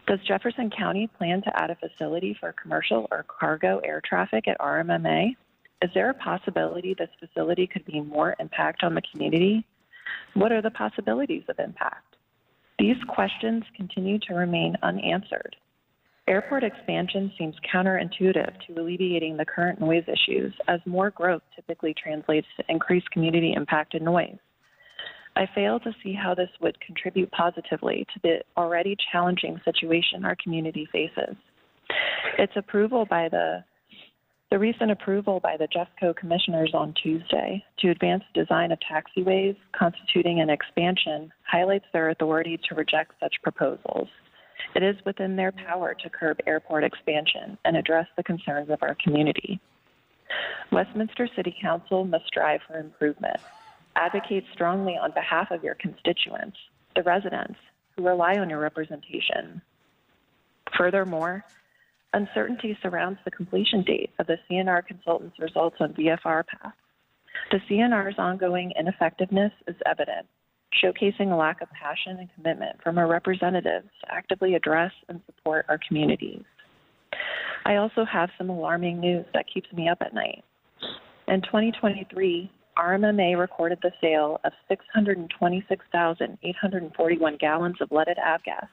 Does Jefferson County plan to add a facility for commercial or cargo air traffic at RMMA? Is there a possibility this facility could be more impact on the community? What are the possibilities of impact? These questions continue to remain unanswered. Airport expansion seems counterintuitive to alleviating the current noise issues, as more growth typically translates to increased community impact and noise. I fail to see how this would contribute positively to the already challenging situation our community faces. Its approval by the recent approval by the JEFCO commissioners on Tuesday to advance the design of taxiways constituting an expansion highlights their authority to reject such proposals. It is within their power to curb airport expansion and address the concerns of our community. Westminster City Council must strive for improvement. Advocate strongly on behalf of your constituents, the residents, who rely on your representation. Furthermore, uncertainty surrounds the completion date of the CNR consultant's results on VFR path. The CNR's ongoing ineffectiveness is evident, showcasing a lack of passion and commitment from our representatives to actively address and support our communities. I also have some alarming news that keeps me up at night. In 2023, RMMA recorded the sale of 626,841 gallons of leaded avgas,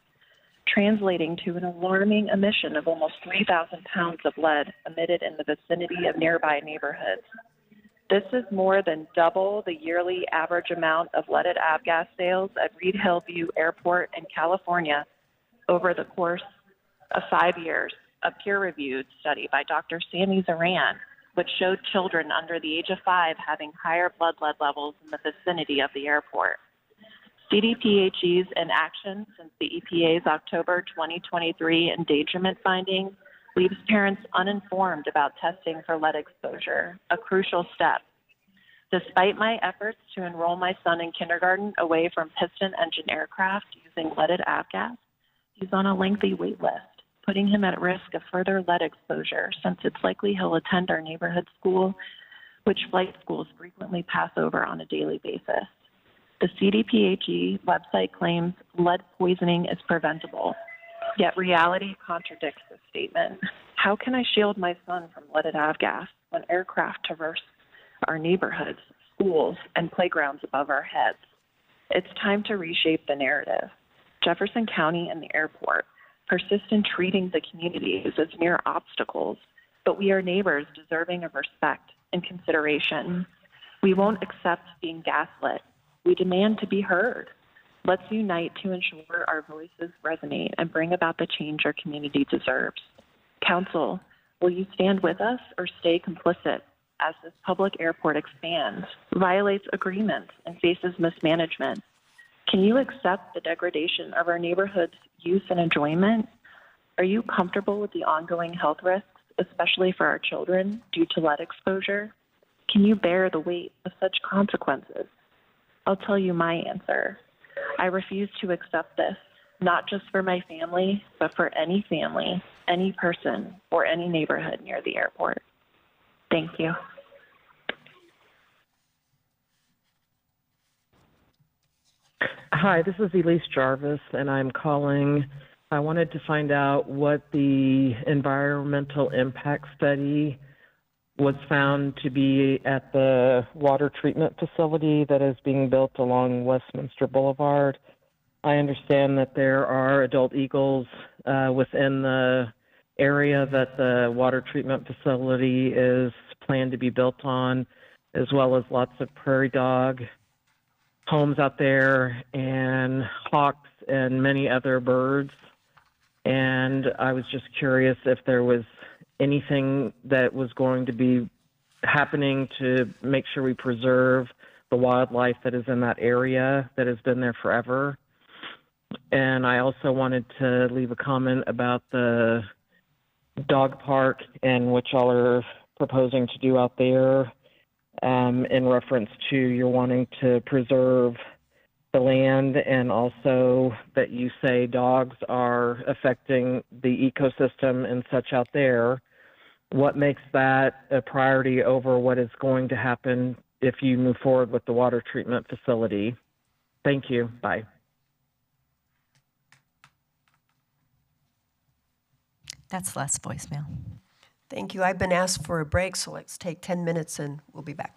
translating to an alarming emission of almost 3,000 pounds of lead emitted in the vicinity of nearby neighborhoods. This is more than double the yearly average amount of leaded avgas sales at Reed Hillview Airport in California over the course of 5 years. A peer-reviewed study by Dr. Sami Zaran, which showed children under the age of 5 having higher blood lead levels in the vicinity of the airport. CDPHE's inaction since the EPA's October 2023 endangerment findings leaves parents uninformed about testing for lead exposure, a crucial step. Despite my efforts to enroll my son in kindergarten away from piston engine aircraft using leaded avgas, he's on a lengthy wait list, putting him at risk of further lead exposure since it's likely he'll attend our neighborhood school, which flight schools frequently pass over on a daily basis. The CDPHE website claims lead poisoning is preventable, yet reality contradicts this statement. How can I shield my son from leaded avgas when aircraft traverse our neighborhoods, schools, and playgrounds above our heads? It's time to reshape the narrative. Jefferson County and the airport persist in treating the communities as mere obstacles, but we are neighbors deserving of respect and consideration. We won't accept being gaslit. We demand to be heard. Let's unite to ensure our voices resonate and bring about the change our community deserves. Council, will you stand with us or stay complicit as this public airport expands, violates agreements, and faces mismanagement? Can you accept the degradation of our neighborhood's use and enjoyment? Are you comfortable with the ongoing health risks, especially for our children, due to lead exposure? Can you bear the weight of such consequences? I'll tell you my answer. I refuse to accept this, not just for my family, but for any family, any person, or any neighborhood near the airport. Thank you. Hi, this is Elise Jarvis, and I'm calling. I wanted to find out what the environmental impact study was found to be at the water treatment facility that is being built along Westminster Boulevard. I understand that there are adult eagles within the area that the water treatment facility is planned to be built on, as well as lots of prairie dog homes out there and hawks and many other birds. And I was just curious if there was anything that was going to be happening to make sure we preserve the wildlife that is in that area that has been there forever. And I also wanted to leave a comment about the dog park and what y'all are proposing to do out there in reference to your wanting to preserve the land, and also that you say dogs are affecting the ecosystem and such out there. What makes that a priority over what is going to happen if you move forward with the water treatment facility? Thank you. Bye. That's last voicemail. Thank you. I've been asked for a break, so let's take 10 minutes and we'll be back.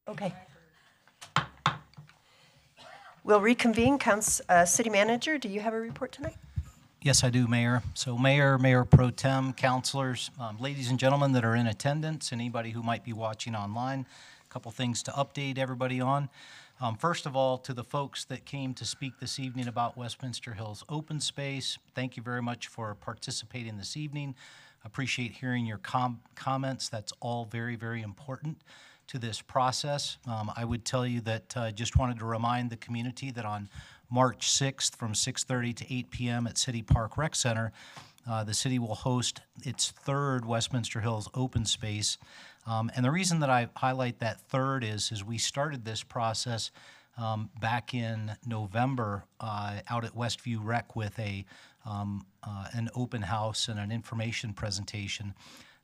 Okay. We'll reconvene. City Manager, do you have a report tonight? Yes, I do, Mayor. So Mayor, Mayor Pro Tem, councilors, ladies and gentlemen that are in attendance, and anybody who might be watching online, a couple things to update everybody on. First of all, to the folks that came to speak this evening about Westminster Hills Open Space, thank you very much for participating this evening. Appreciate hearing your comments. That's all very, very important to this process. I would tell you that just wanted to remind the community that on March 6th from 6:30 to 8 p.m. at City Park Rec Center, the city will host its third Westminster Hills Open Space. And the reason that I highlight that third is we started this process back in November out at Westview Rec with an open house and an information presentation.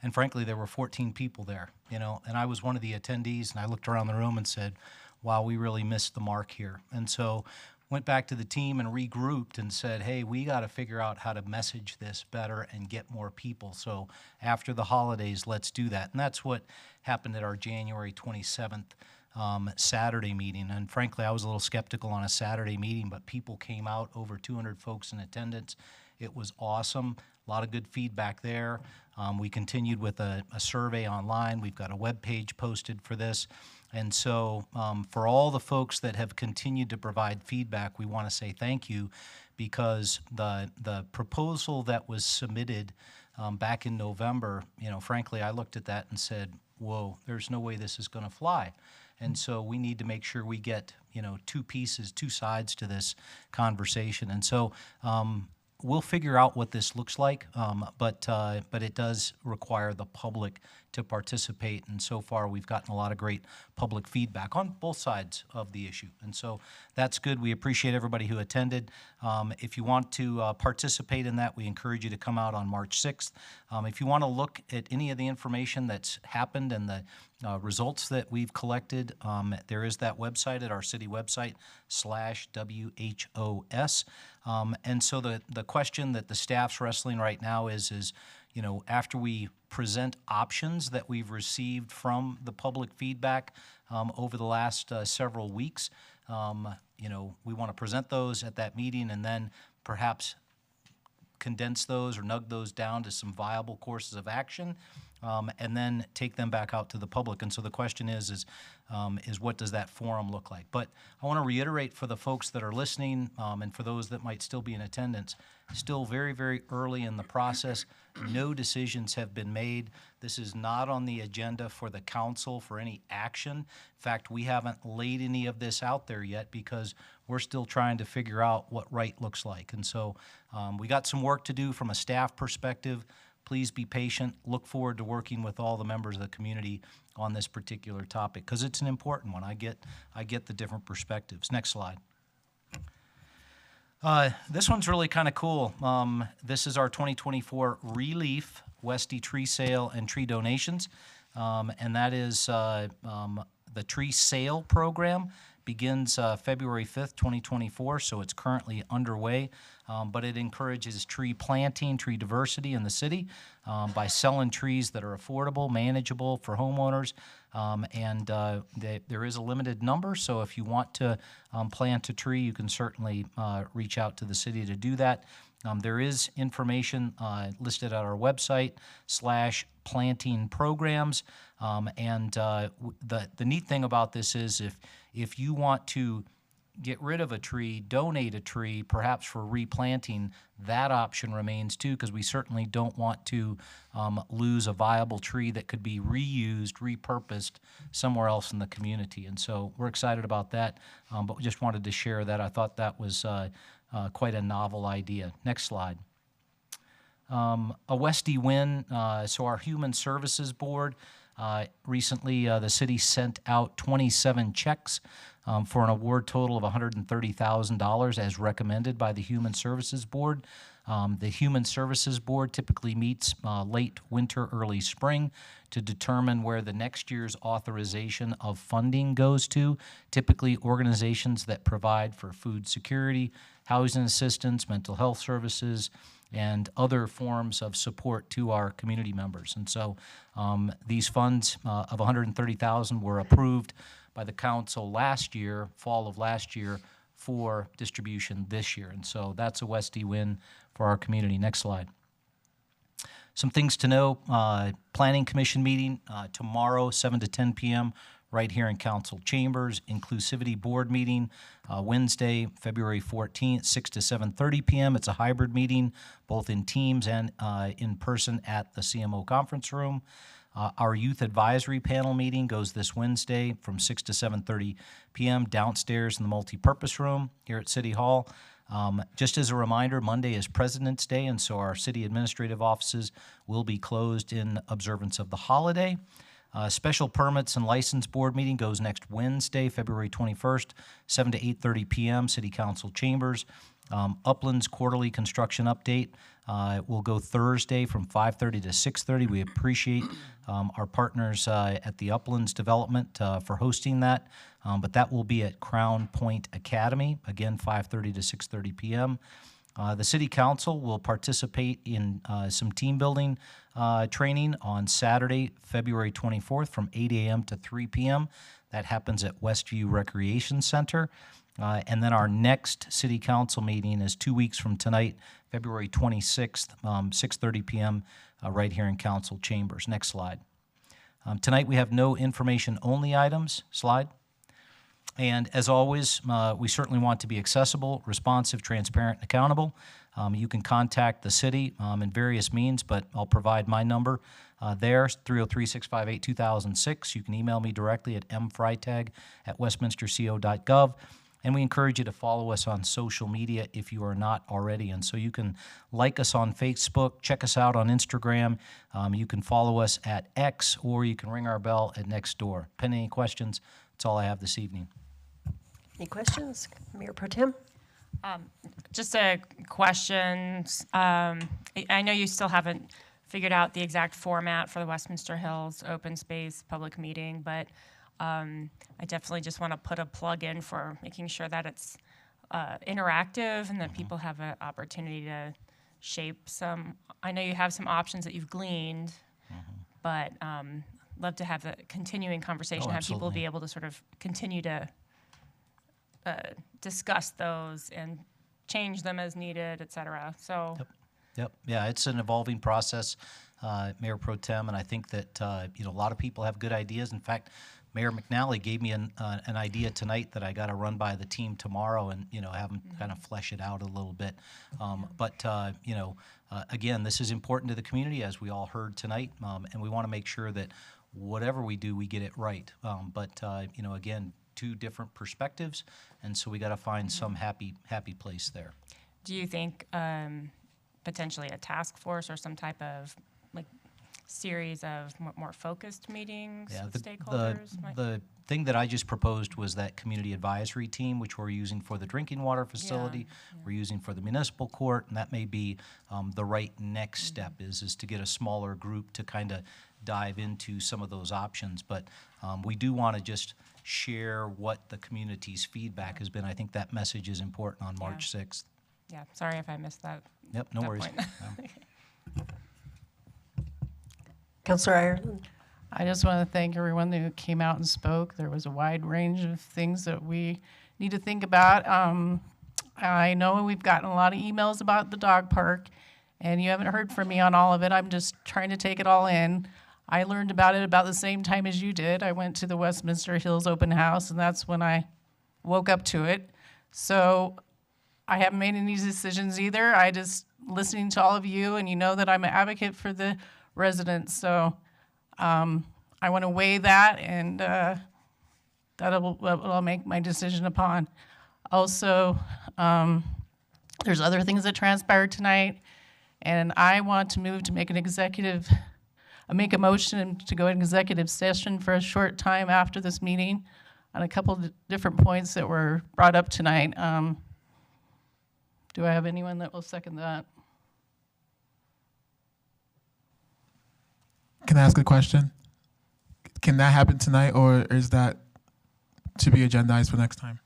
And frankly, there were 14 people there, and I was one of the attendees, and I looked around the room and said, wow, we really missed the mark here. And so went back to the team and regrouped and said, hey, we got to figure out how to message this better and get more people. So after the holidays, let's do that. And that's what happened at our January 27th Saturday meeting. And frankly, I was a little skeptical on a Saturday meeting, but people came out, over 200 folks in attendance. It was awesome. A lot of good feedback there. We continued with a survey online. We've got a web page posted for this. And so for all the folks that have continued to provide feedback, we want to say thank you, because the proposal that was submitted back in November, frankly, I looked at that and said, whoa, there's no way this is going to fly. And so we need to make sure we get, two sides to this conversation. And so we'll figure out what this looks like, but it does require the public to participate, and so far we've gotten a lot of great public feedback on both sides of the issue, and so that's good. We appreciate everybody who attended. If you want to participate in that, we encourage you to come out on March 6th. If you want to look at any of the information that's happened and the results that we've collected, there is that website at our city website, /WHOS. And so the question that the staff's wrestling right now is after we present options that we've received from the public feedback over the last several weeks, we want to present those at that meeting and then perhaps condense those or nug those down to some viable courses of action, and then take them back out to the public. And so the question is what does that forum look like? But I want to reiterate for the folks that are listening, and for those that might still be in attendance, still very, very early in the process. No decisions have been made. This is not on the agenda for the council for any action. In fact, we haven't laid any of this out there yet because we're still trying to figure out what right looks like. And so we got some work to do from a staff perspective. Please be patient. Look forward to working with all the members of the community on this particular topic because it's an important one. I get the different perspectives. Next slide. This one's really kind of cool. This is our 2024 Relief Westie Tree Sale and Tree Donations, and that is the tree sale program. Begins February 5th, 2024, so it's currently underway, but it encourages tree planting, tree diversity in the city by selling trees that are affordable, manageable for homeowners, and there is a limited number, so if you want to plant a tree, you can certainly reach out to the city to do that. There is information listed at our website /planting programs, and the neat thing about this is if you want to get rid of a tree, donate a tree, perhaps for replanting, that option remains too, because we certainly don't want to lose a viable tree that could be reused, repurposed somewhere else in the community. And so we're excited about that, but we just wanted to share that. I thought that was quite a novel idea. Next slide. A Westie win. So our Human Services Board, recently the city sent out 27 checks for an award total of $130,000 as recommended by the Human Services Board. The Human Services Board typically meets late winter, early spring to determine where the next year's authorization of funding goes to, typically organizations that provide for food security, housing assistance, mental health services, and other forms of support to our community members. And so these funds of $130,000 were approved by the council last year, fall of last year, for distribution this year. And so that's a Westie win for our community. Next slide. Some things to know, Planning Commission meeting tomorrow, 7 to 10 p.m., right here in Council Chambers. Inclusivity Board meeting Wednesday, February 14th, 6 to 7:30 p.m. It's a hybrid meeting, both in Teams and in person at the CMO conference room. Our Youth Advisory Panel meeting goes this Wednesday from 6 to 7:30 p.m. downstairs in the multipurpose room here at City Hall. Just as a reminder, Monday is President's Day, and so our city administrative offices will be closed in observance of the holiday. Special Permits and License Board meeting goes next Wednesday, February 21st, 7 to 8:30 p.m., City Council Chambers. Uplands Quarterly Construction Update will go Thursday from 5:30 to 6:30. We appreciate our partners at the Uplands Development for hosting that, but that will be at Crown Point Academy, again, 5:30 to 6:30 p.m. The City Council will participate in some team building training on Saturday, February 24th from 8 a.m. to 3 p.m. That happens at Westview Recreation Center. And then our next City Council meeting is 2 weeks from tonight, February 26th, 6:30 p.m., right here in Council Chambers. Next slide. Tonight we have no information-only items. Slide. And as always, we certainly want to be accessible, responsive, transparent, and accountable. You can contact the city in various means, but I'll provide my number there, 303-658-2006. You can email me directly at mfreitag@westminsterco.gov. And we encourage you to follow us on social media if you are not already. And so you can like us on Facebook, check us out on Instagram. You can follow us at X, or you can ring our bell at Nextdoor. Pending any questions, that's all I have this evening. Any questions? Mayor Pro Tem? Just a question. I know you still haven't figured out the exact format for the Westminster Hills open space public meeting, but I definitely just want to put a plug in for making sure that it's interactive and that people have an opportunity to shape some. I know you have some options that you've gleaned, but love to have the continuing conversation, have people be able to sort of continue to discuss those and change them as needed, et cetera. So. Yep. Yeah, it's an evolving process, Mayor Pro Tem, and I think that a lot of people have good ideas. In fact, Mayor McNally gave me an idea tonight that I got to run by the team tomorrow and have them kind of flesh it out a little bit. Again, this is important to the community, as we all heard tonight, and we want to make sure that whatever we do, we get it right. Again, two different perspectives, and so we got to find some happy place there. Do you think potentially a task force or some type of series of more focused meetings with stakeholders? The thing that I just proposed was that community advisory team, which we're using for the drinking water facility, we're using for the municipal court, and that may be the right next step is to get a smaller group to kind of dive into some of those options. But we do want to just share what the community's feedback has been. I think that message is important on March 6th. Yeah, sorry if I missed that. Yep, no worries. Councilor Ireland. I just want to thank everyone who came out and spoke. There was a wide range of things that we need to think about. I know we've gotten a lot of emails about the dog park, and you haven't heard from me on all of it. I'm just trying to take it all in. I learned about it about the same time as you did. I went to the Westminster Hills open house, and that's when I woke up to it. So I haven't made any decisions either. I just listening to all of you, and you know that I'm an advocate for the residents. So I want to weigh that, and that'll make my decision upon. Also, there's other things that transpired tonight, and I want to move to make a motion to go in executive session for a short time after this meeting on a couple of different points that were brought up tonight. Do I have anyone that will second that? Can I ask a question? Can that happen tonight, or is that to be agendized for next time?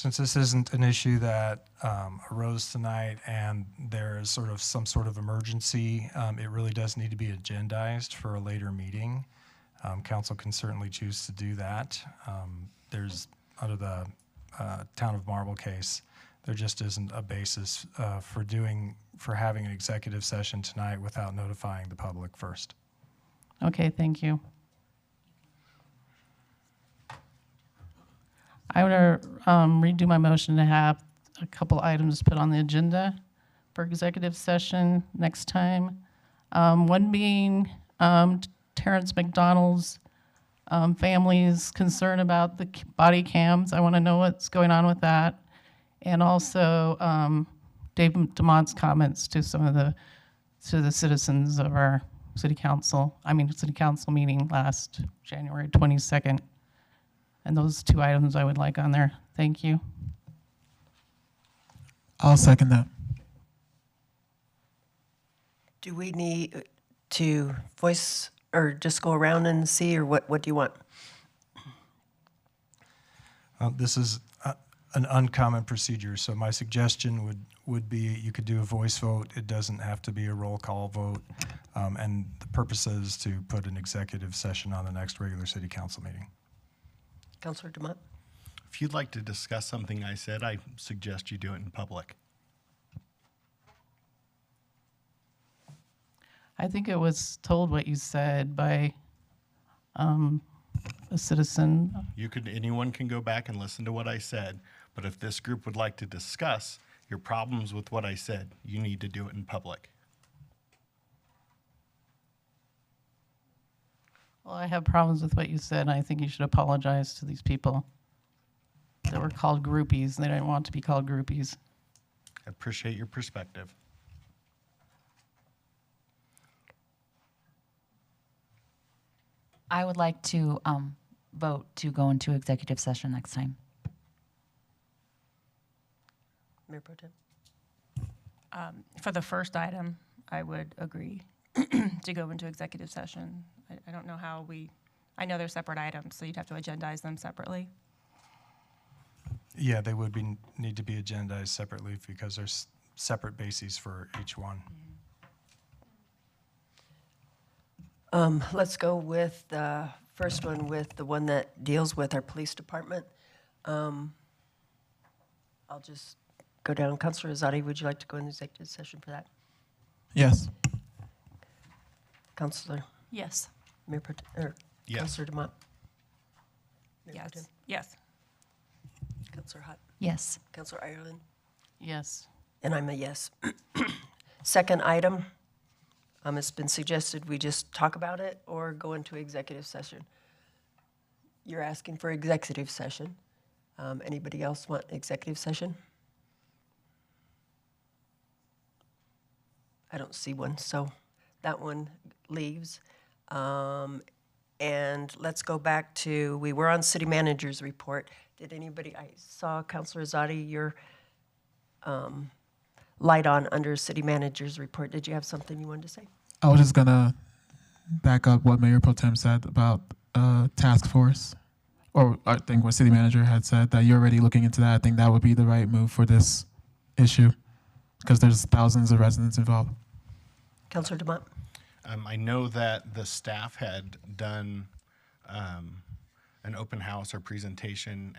Since this isn't an issue that arose tonight and there is sort of some sort of emergency, it really does need to be agendized for a later meeting. Council can certainly choose to do that. There's, under the Town of Marble case, there just isn't a basis for having an executive session tonight without notifying the public first. Okay, thank you. I want to redo my motion to have a couple items put on the agenda for executive session next time. One being Terrence McDonald's family's concern about the body cams. I want to know what's going on with that. And also Dave DeMont's comments to some of the citizens of our city council meeting last January 22nd. And those two items I would like on there. Thank you. I'll second that. Do we need to voice or just go around and see, or what do you want? This is an uncommon procedure, so my suggestion would be you could do a voice vote. It doesn't have to be a roll call vote. And the purpose is to put an executive session on the next regular city council meeting. Councilor DeMont? If you'd like to discuss something I said, I suggest you do it in public. I think it was told what you said by a citizen. Anyone can go back and listen to what I said, but if this group would like to discuss your problems with what I said, you need to do it in public. Well, I have problems with what you said, and I think you should apologize to these people that were called groupies. They didn't want to be called groupies. I appreciate your perspective. I would like to vote to go into executive session next time. Mayor Pro Tem? For the first item, I would agree to go into executive session. I don't know how I know they're separate items, so you'd have to agendize them separately. Yeah, they would need to be agendized separately because there's separate bases for each one. Let's go with the first one, with the one that deals with our police department. I'll just go down. Councilor Azadi, would you like to go into executive session for that? Yes. Councilor? Yes. Mayor Pro Tem, or Yes. Councilor DeMont? Mayor Pro Yes. Tem? Yes. Councilor Hutt? Yes. Councilor Ireland? Yes. And I'm a yes. Second item, it's been suggested we just talk about it or go into executive session. You're asking for executive session. Anybody else want executive session? I don't see one, so that one leaves. And let's go back to, we were on city manager's report. Did anybody, I saw Councilor Azadi, your light on under city manager's report. Did you have something you wanted to say? I was just gonna back up what Mayor Pro Tem said about task force, or I think what city manager had said, that you're already looking into that. I think that would be the right move for this issue because there's thousands of residents involved. Councilor DeMont? I know that the staff had done an open house or presentation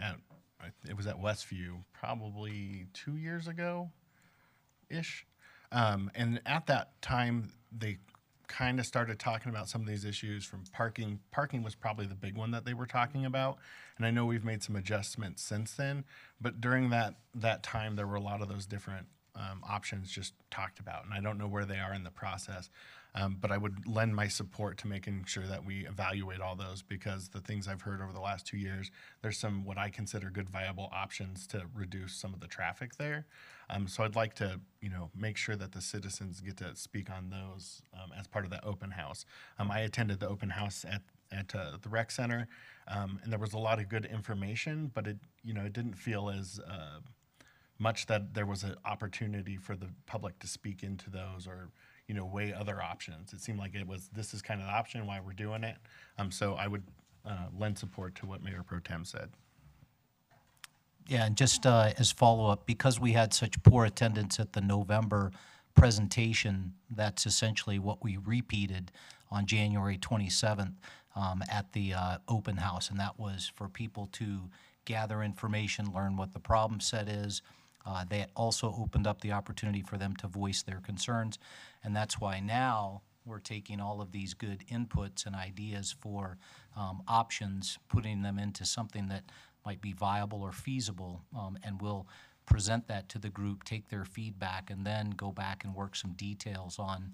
it was at Westview probably 2 years ago-ish. And at that time, they kind of started talking about some of these issues from parking. Parking was probably the big one that they were talking about. And I know we've made some adjustments since then, but during that time, there were a lot of those different options just talked about. And I don't know where they are in the process. But I would lend my support to making sure that we evaluate all those, because the things I've heard over the last 2 years, there's some what I consider good viable options to reduce some of the traffic there. So I'd like to, make sure that the citizens get to speak on those as part of the open house. I attended the open house at the rec center, and there was a lot of good information, but it didn't feel as much that there was an opportunity for the public to speak into those or weigh other options. It seemed like this is kind of the option why we're doing it. So I would lend support to what Mayor Pro Tem said. Yeah, and just as follow-up, because we had such poor attendance at the November presentation, that's essentially what we repeated on January 27th at the open house, and that was for people to gather information, learn what the problem set is. They also opened up the opportunity for them to voice their concerns, and that's why now we're taking all of these good inputs and ideas for options, putting them into something that might be viable or feasible, and we'll present that to the group, take their feedback, and then go back and work some details on,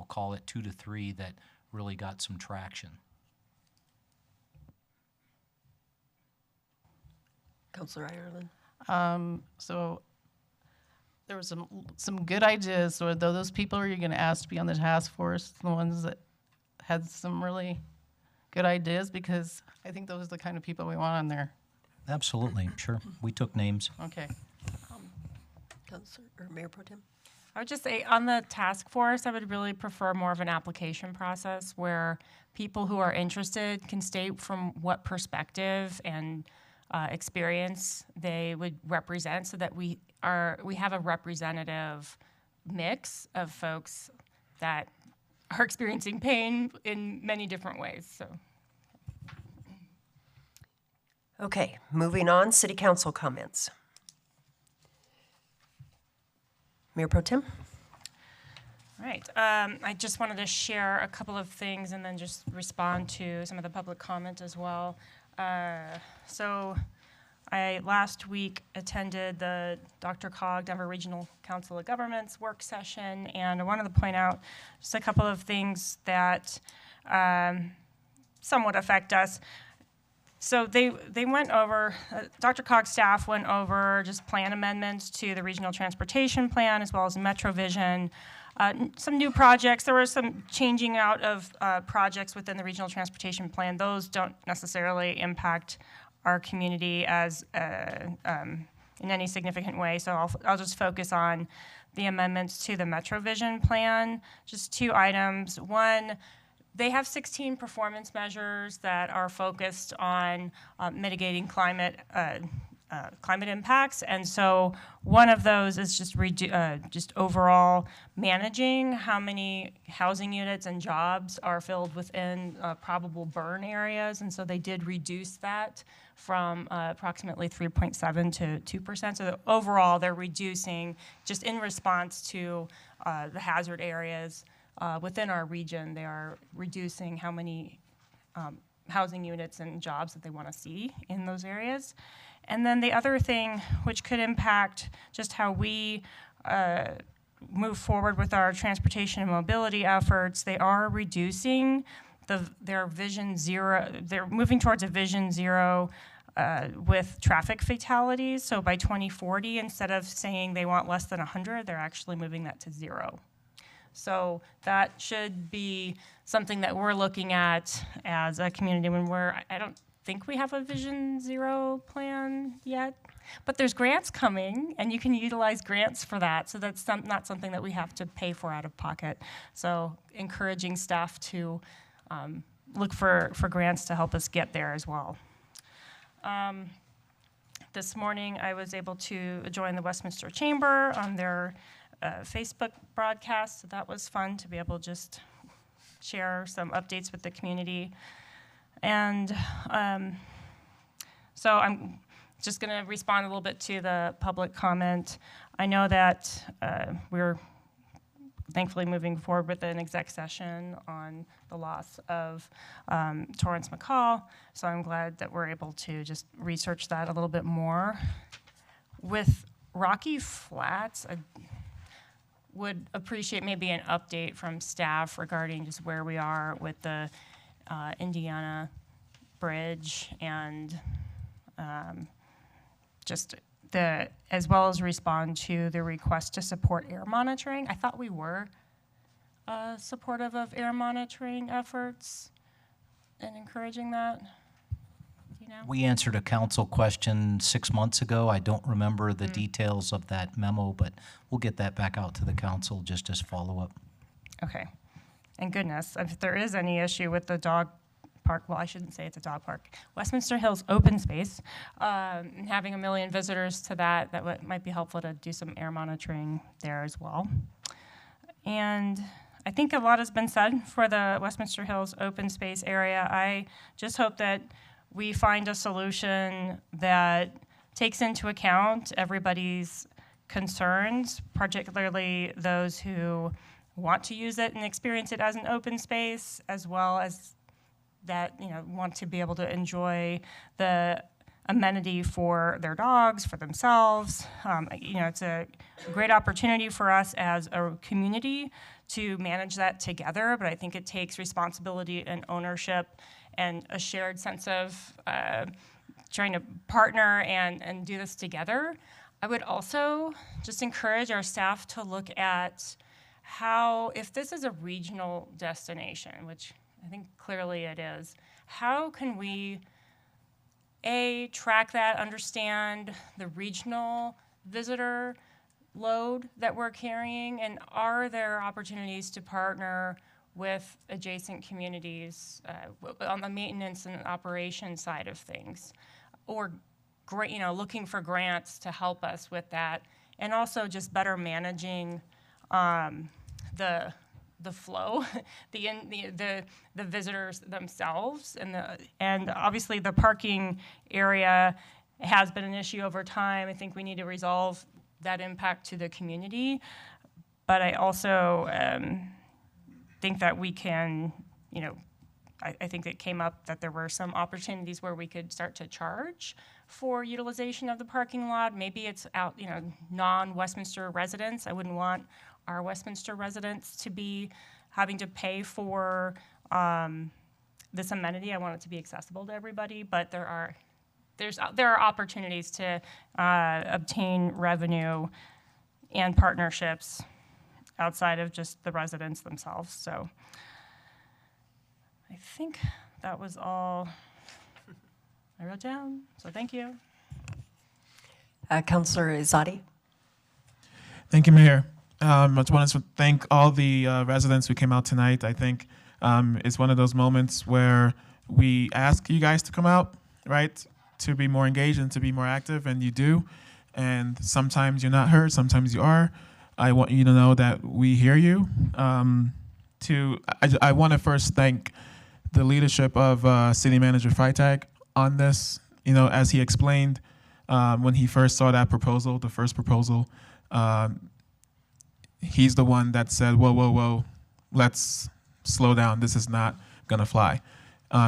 call it 2 to 3 that really got some traction. Councilor Ireland. So there was some good ideas. So those people are you going to ask to be on the task force, the ones that had some really good ideas? Because I think those are the kind of people we want on there. Absolutely, sure. We took names. Okay. Councilor or Mayor Pro Tem. I would just say on the task force, I would really prefer more of an application process where people who are interested can state from what perspective and experience they would represent, so that we have a representative mix of folks that are experiencing pain in many different ways. So. Okay, moving on, City Council comments. Mayor Pro Tem. All right. I just wanted to share a couple of things and then just respond to some of the public comment as well. So I last week attended the DRCOG, Denver Regional Council of Governments work session, and I wanted to point out just a couple of things that somewhat affect us. So they went over, DRCOG staff went over just plan amendments to the regional transportation plan as well as MetroVision. Some new projects. There was some changing out of projects within the regional transportation plan. Those don't necessarily impact our community as in any significant way. So I'll just focus on the amendments to the MetroVision plan. Just 2 items. One, they have 16 performance measures that are focused on mitigating climate impacts, and so one of those is just overall managing how many housing units and jobs are filled within probable burn areas, and so they did reduce that from approximately 3.7 to 2%. So overall, they're reducing just in response to the hazard areas within our region. They are reducing how many housing units and jobs that they want to see in those areas. And then the other thing which could impact just how we move forward with our transportation and mobility efforts, they are reducing their Vision Zero. They're moving towards a Vision Zero with traffic fatalities. So by 2040, instead of saying they want less than 100, they're actually moving that to 0. So that should be something that we're looking at as a community when I don't think we have a Vision Zero plan yet, but there's grants coming and you can utilize grants for that. So that's not something that we have to pay for out of pocket. So encouraging staff to look for grants to help us get there as well. This morning I was able to join the Westminster Chamber on their Facebook broadcast, so that was fun to be able to just share some updates with the community. And so I'm just going to respond a little bit to the public comment. I know that we're thankfully moving forward with an exec session on the loss of Torrance McCall, so I'm glad that we're able to just research that a little bit more. With Rocky Flats, I would appreciate maybe an update from staff regarding just where we are with the Indiana Bridge and as well as respond to the request to support air monitoring. I thought we were supportive of air monitoring efforts and encouraging that. We answered a council question 6 months ago. I don't remember the details of that memo, but we'll get that back out to the council just as follow-up. Okay. And goodness, if there is any issue with the dog park. Well, I shouldn't say it's a dog park. Westminster Hills open space, and having 1 million visitors to that, might be helpful to do some air monitoring there as well. And I think a lot has been said for the Westminster Hills open space area. I just hope that we find a solution that takes into account everybody's concerns, particularly those who want to use it and experience it as an open space, as well as that, want to be able to enjoy the amenity for their dogs, for themselves. It's a great opportunity for us as a community to manage that together, but I think it takes responsibility and ownership and a shared sense of trying to partner and do this together. I would also just encourage our staff to look at how, if this is a regional destination, which I think clearly it is, how can we, A, track that, understand the regional visitor load that we're carrying, and are there opportunities to partner with adjacent communities on the maintenance and operation side of things, or looking for grants to help us with that, and also just better managing the flow, the visitors themselves, and obviously the parking area has been an issue over time. I think we need to resolve that impact to the community, but I also think that we can, I think it came up that there were some opportunities where we could start to charge for utilization of the parking lot. Maybe it's out, non-Westminster residents. I wouldn't want our Westminster residents to be having to pay for this amenity. I want it to be accessible to everybody, but there are opportunities to obtain revenue and partnerships outside of just the residents themselves. So I think that was all I wrote down. So thank you. Councillor Izadi. Thank you, Mayor. I just wanted to thank all the residents who came out tonight. I think it's one of those moments where we ask you guys to come out, right, to be more engaged and to be more active, and you do. And sometimes you're not heard, sometimes you are. I want you to know that we hear you. I want to first thank the leadership of City Manager Freitag on this. As he explained when he first saw that proposal, the first proposal, he's the one that said, whoa, let's slow down. This is not going to fly.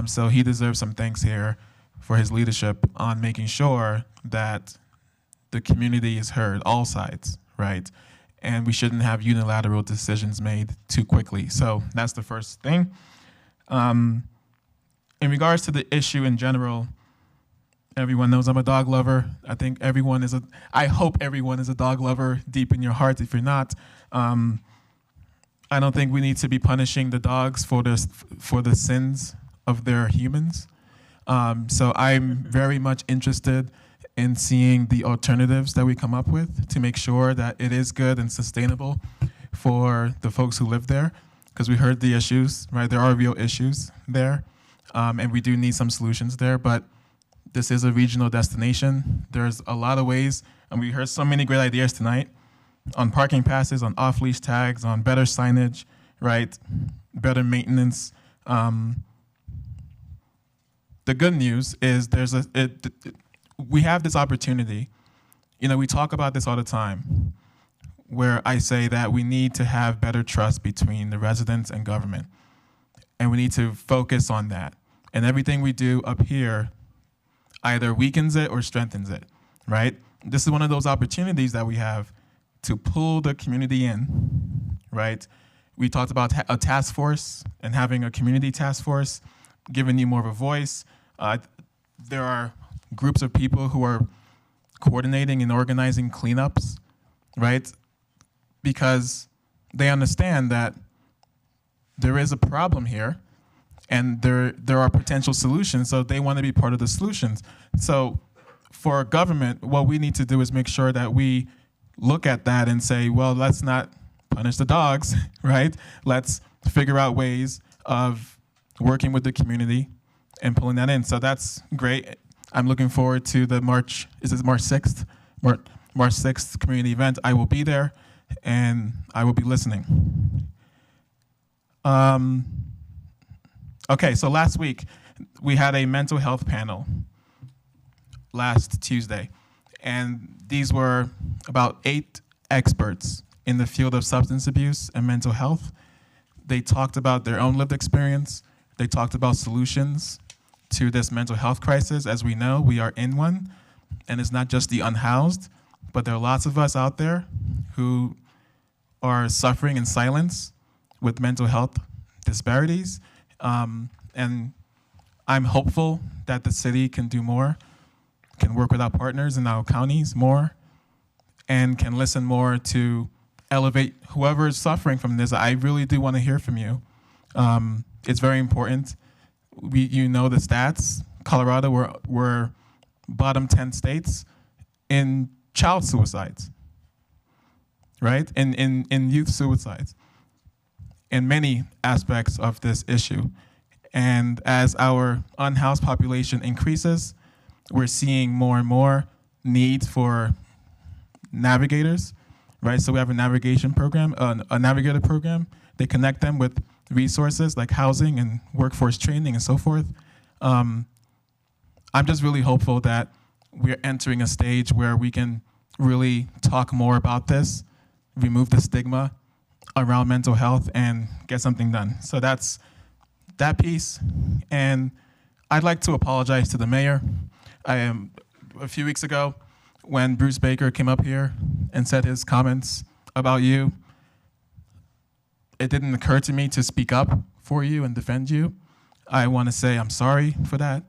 So he deserves some thanks here for his leadership on making sure that the community is heard, all sides, right? And we shouldn't have unilateral decisions made too quickly. So that's the first thing. In regards to the issue in general, everyone knows I'm a dog lover. I hope everyone is a dog lover deep in your heart. If you're not, I don't think we need to be punishing the dogs for the sins of their humans. So I'm very much interested in seeing the alternatives that we come up with to make sure that it is good and sustainable for the folks who live there, because we heard the issues, right? There are real issues there, and we do need some solutions there, but this is a regional destination. There's a lot of ways, and we heard so many great ideas tonight on parking passes, on off-leash tags, on better signage, right? Better maintenance. The good news is we have this opportunity. We talk about this all the time, where I say that we need to have better trust between the residents and government. And we need to focus on that. And everything we do up here either weakens it or strengthens it, right? This is one of those opportunities that we have to pull the community in, right? We talked about a task force and having a community task force, giving you more of a voice. There are groups of people who are coordinating and organizing cleanups, right? Because they understand that there is a problem here and there are potential solutions, so they want to be part of the solutions. So for government, what we need to do is make sure that we look at that and say, well, let's not punish the dogs, right? Let's figure out ways of working with the community and pulling that in. So that's great. I'm looking forward to the March, is it March 6th? March 6th community event. I will be there, and I will be listening. Okay, so last week, we had a mental health panel last Tuesday, and these were about 8 experts in the field of substance abuse and mental health. They talked about their own lived experience. They talked about solutions to this mental health crisis. As we know, we are in one, and it's not just the unhoused, but there are lots of us out there who are suffering in silence with mental health disparities. And I'm hopeful that the city can do more, can work with our partners in our counties more, and can listen more to elevate whoever is suffering from this. I really do want to hear from you. It's very important. You know the stats. Colorado, we're bottom 10 states in child suicides, right? In youth suicides, in many aspects of this issue. And as our unhoused population increases, we're seeing more and more need for navigators, right? So we have a navigation program, a navigator program. They connect them with resources like housing and workforce training and so forth. I'm just really hopeful that we're entering a stage where we can really talk more about this, remove the stigma around mental health, and get something done. So that's that piece. And I'd like to apologize to the mayor. A few weeks ago, when Bruce Baker came up here and said his comments about you, it didn't occur to me to speak up for you and defend you. I want to say I'm sorry for that.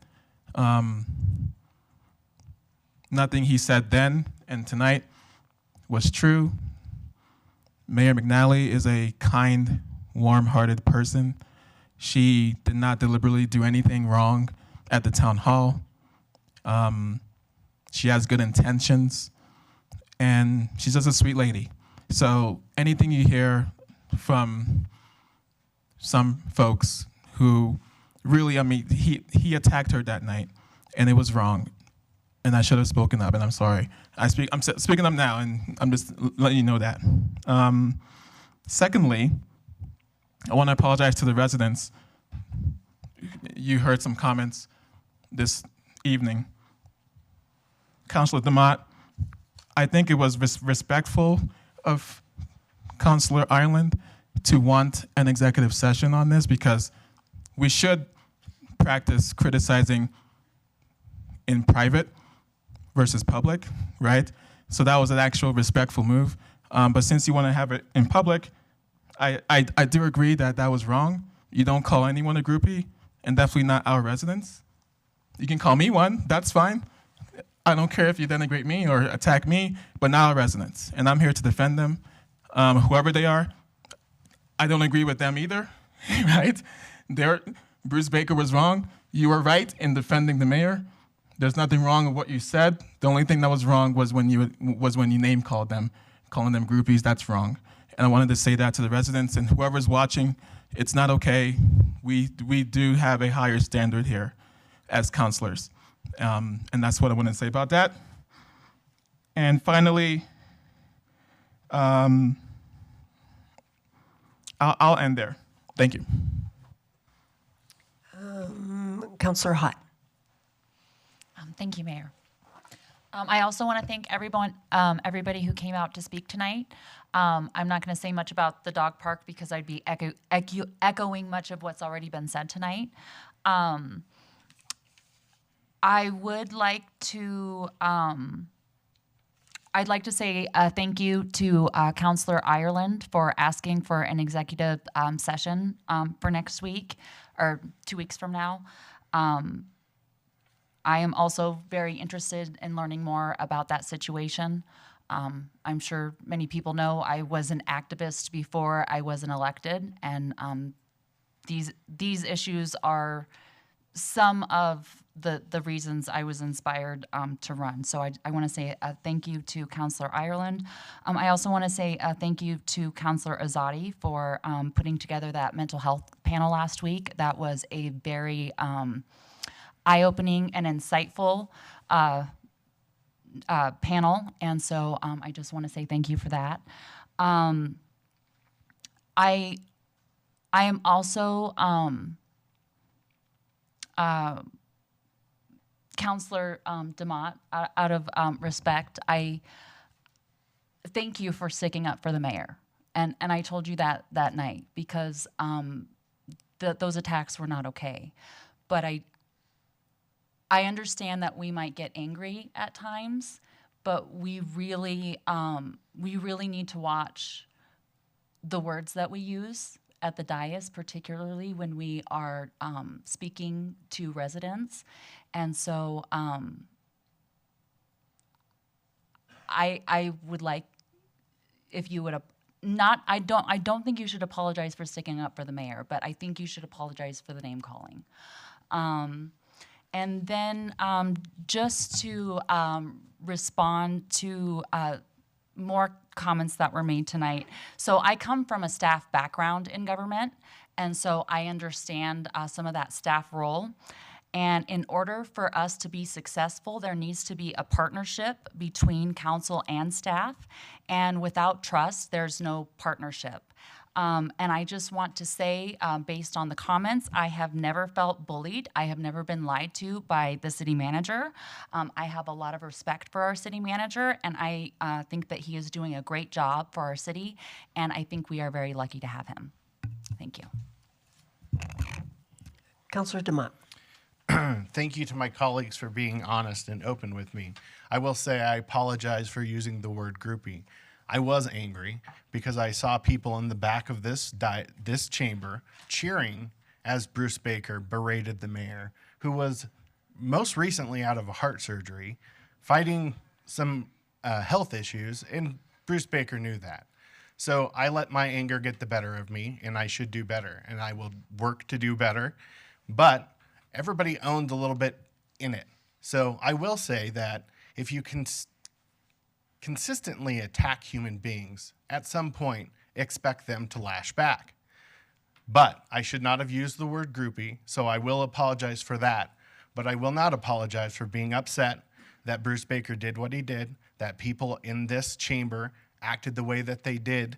Nothing he said then and tonight was true. Mayor McNally is a kind, warm-hearted person. She did not deliberately do anything wrong at the town hall. She has good intentions, and she's just a sweet lady. So anything you hear from some folks who really, I mean, he attacked her that night, and it was wrong, and I should have spoken up, and I'm sorry. I'm speaking up now, and I'm just letting you know that. Secondly, I want to apologize to the residents. You heard some comments this evening. Councilor DeMott, I think it was respectful of Councilor Ireland to want an executive session on this, because we should practice criticizing in private versus public, right? So that was an actual respectful move. But since you want to have it in public, I do agree that that was wrong. You don't call anyone a groupie, and definitely not our residents. You can call me one, that's fine. I don't care if you denigrate me or attack me, but not our residents. And I'm here to defend them, whoever they are. I don't agree with them either, right? Bruce Baker was wrong. You were right in defending the mayor. There's nothing wrong with what you said. The only thing that was wrong was when you name called them, calling them groupies. That's wrong. And I wanted to say that to the residents and whoever's watching. It's not okay. We do have a higher standard here as counselors. And that's what I want to say about that. And finally, I'll end there. Thank you. Councilor Hott. Thank you, Mayor. I also want to thank everyone, everybody who came out to speak tonight. I'm not going to say much about the dog park because I'd be echoing much of what's already been said tonight. I would like to, I'd like to say thank you to Councilor Ireland for asking for an executive session for next week or 2 weeks from now. I am also very interested in learning more about that situation. I'm sure many people know I was an activist before I wasn't elected, and these issues are some of the reasons I was inspired to run. So I want to say thank you to Councilor Ireland. I also want to say thank you to Councilor Azadi for putting together that mental health panel last week. That was a very eye-opening and insightful panel, and so I just want to say thank you for that. I am also Counselor DeMott, out of respect, I thank you for sticking up for the mayor. And I told you that night because those attacks were not okay. But I understand that we might get angry at times, but we really need to watch the words that we use at the dais, particularly when we are speaking to residents. And so I would like if you would I don't think you should apologize for sticking up for the mayor, but I think you should apologize for the name calling. And then just to respond to more comments that were made tonight. So I come from a staff background in government, and so I understand some of that staff role. And in order for us to be successful, there needs to be a partnership between council and staff. And without trust, there's no partnership. And I just want to say, based on the comments, I have never felt bullied. I have never been lied to by the city manager. I have a lot of respect for our city manager, and I think that he is doing a great job for our city, and I think we are very lucky to have him. Thank you. Councilor DeMott. Thank you to my colleagues for being honest and open with me. I will say I apologize for using the word groupie. I was angry because I saw people in the back of this chamber cheering as Bruce Baker berated the mayor, who was most recently out of a heart surgery, fighting some health issues, and Bruce Baker knew that. So I let my anger get the better of me, and I should do better, and I will work to do better. But everybody owned a little bit in it. So I will say that if you can consistently attack human beings, at some point expect them to lash back. But I should not have used the word groupie, so I will apologize for that. But I will not apologize for being upset that Bruce Baker did what he did, that people in this chamber acted the way that they did,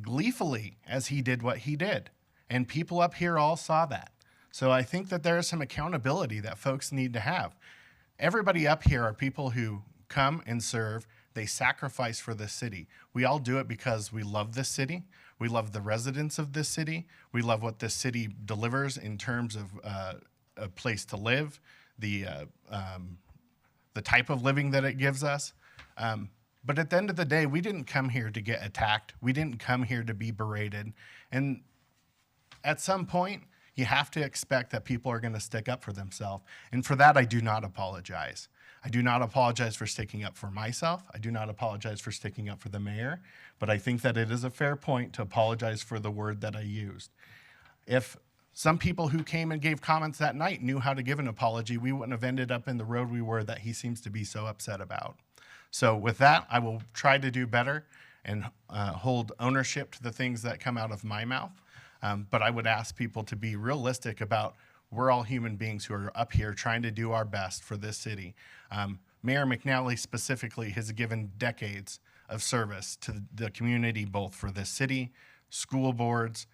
gleefully as he did what he did. And people up here all saw that. So I think that there is some accountability that folks need to have. Everybody up here are people who come and serve. They sacrifice for the city. We all do it because we love this city. We love the residents of this city. We love what this city delivers in terms of a place to live, the type of living that it gives us. But at the end of the day, we didn't come here to get attacked. We didn't come here to be berated. And at some point, you have to expect that people are going to stick up for themselves. And for that, I do not apologize. I do not apologize for sticking up for myself. I do not apologize for sticking up for the mayor. But I think that it is a fair point to apologize for the word that I used. If some people who came and gave comments that night knew how to give an apology, we wouldn't have ended up in the road we were that he seems to be so upset about. So with that, I will try to do better and hold ownership to the things that come out of my mouth. But I would ask people to be realistic about we're all human beings who are up here trying to do our best for this city. Mayor McNally specifically has given decades of service to the community, both for this city, school boards,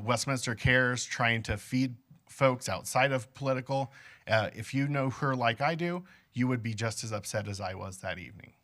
Westminster Cares, trying to feed folks outside of political. If you know her like I do, you would be just as upset as I was that evening.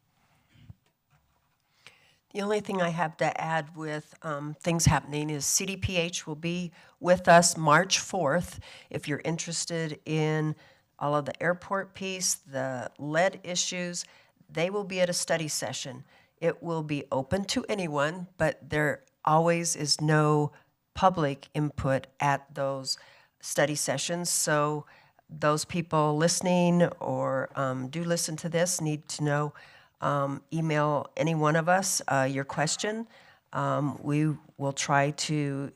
The only thing I have to add with things happening is CDPH will be with us March 4th. If you're interested in all of the airport piece, the lead issues, they will be at a study session. It will be open to anyone, but there always is no public input at those study sessions. So those people listening or do listen to this need to know. Email any one of us your question. We will try to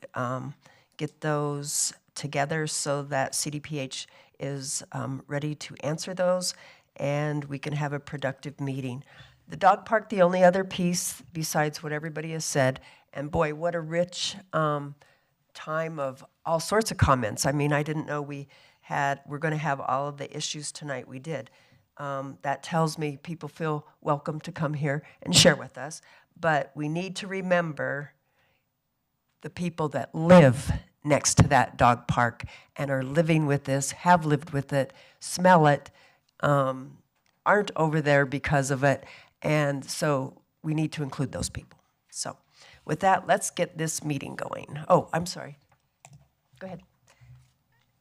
get those together so that CDPH is ready to answer those and we can have a productive meeting. The dog park, the only other piece besides what everybody has said, and boy, what a rich time of all sorts of comments. I mean, I didn't know we we're going to have all of the issues tonight. We did. That tells me people feel welcome to come here and share with us. But we need to remember the people that live next to that dog park and are living with this, have lived with it, smell it, aren't over there because of it. And so we need to include those people. So with that, let's get this meeting going. Oh, I'm sorry. Go ahead.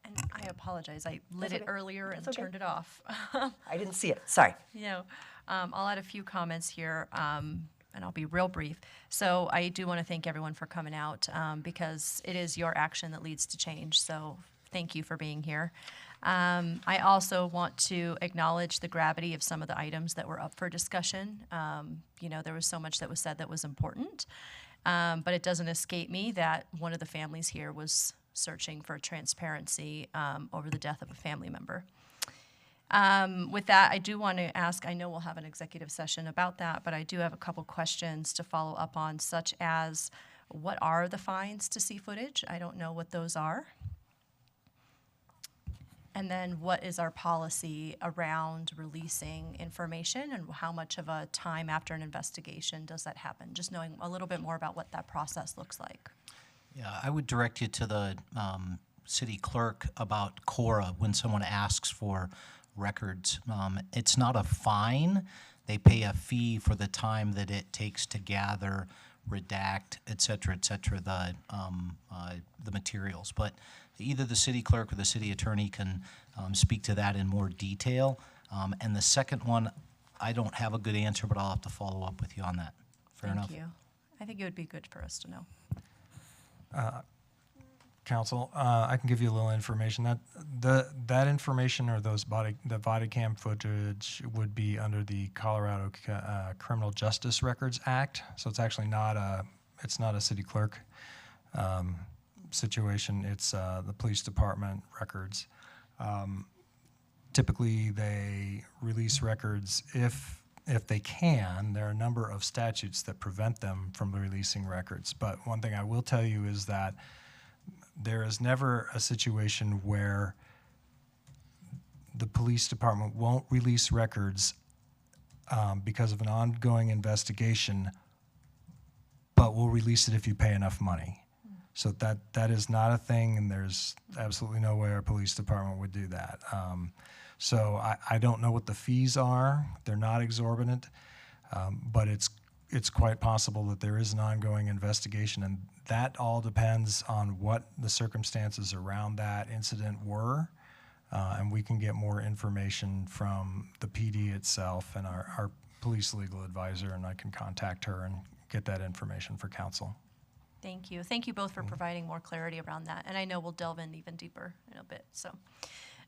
And I apologize. I lit That's it okay. earlier and That's okay. turned it off. I didn't see it. Sorry. I'll add a few comments here, and I'll be real brief. So I do want to thank everyone for coming out because it is your action that leads to change. So thank you for being here. I also want to acknowledge the gravity of some of the items that were up for discussion. There was so much that was said that was important, but it doesn't escape me that one of the families here was searching for transparency over the death of a family member. With that, I do want to ask, I know we'll have an executive session about that, but I do have a couple questions to follow up on, such as what are the fines to see footage? I don't know what those are. And then what is our policy around releasing information and how much of a time after an investigation does that happen? Just knowing a little bit more about what that process looks like. Yeah, I would direct you to the city clerk about Cora when someone asks for records. It's not a fine. They pay a fee for the time that it takes to gather, redact, et cetera, the materials. But either the city clerk or the city attorney can speak to that in more detail. And the second one, I don't have a good answer, but I'll have to follow up with you on that. Fair enough? Thank you. I think it would be good for us to know. Council, I can give you a little information. That information or the body cam footage would be under the Colorado Criminal Justice Records Act. So it's actually not a city clerk situation. It's the police department records. Typically, they release records if they can. There are a number of statutes that prevent them from releasing records. But one thing I will tell you is that there is never a situation where the police department won't release records because of an ongoing investigation, but will release it if you pay enough money. So that is not a thing, and there's absolutely no way our police department would do that. So I don't know what the fees are. They're not exorbitant, but it's quite possible that there is an ongoing investigation, and that all depends on what the circumstances around that incident were, and we can get more information from the PD itself and our police legal advisor, and I can contact her and get that information for council. Thank you. Thank you both for providing more clarity around that. And I know we'll delve in even deeper in a bit. So,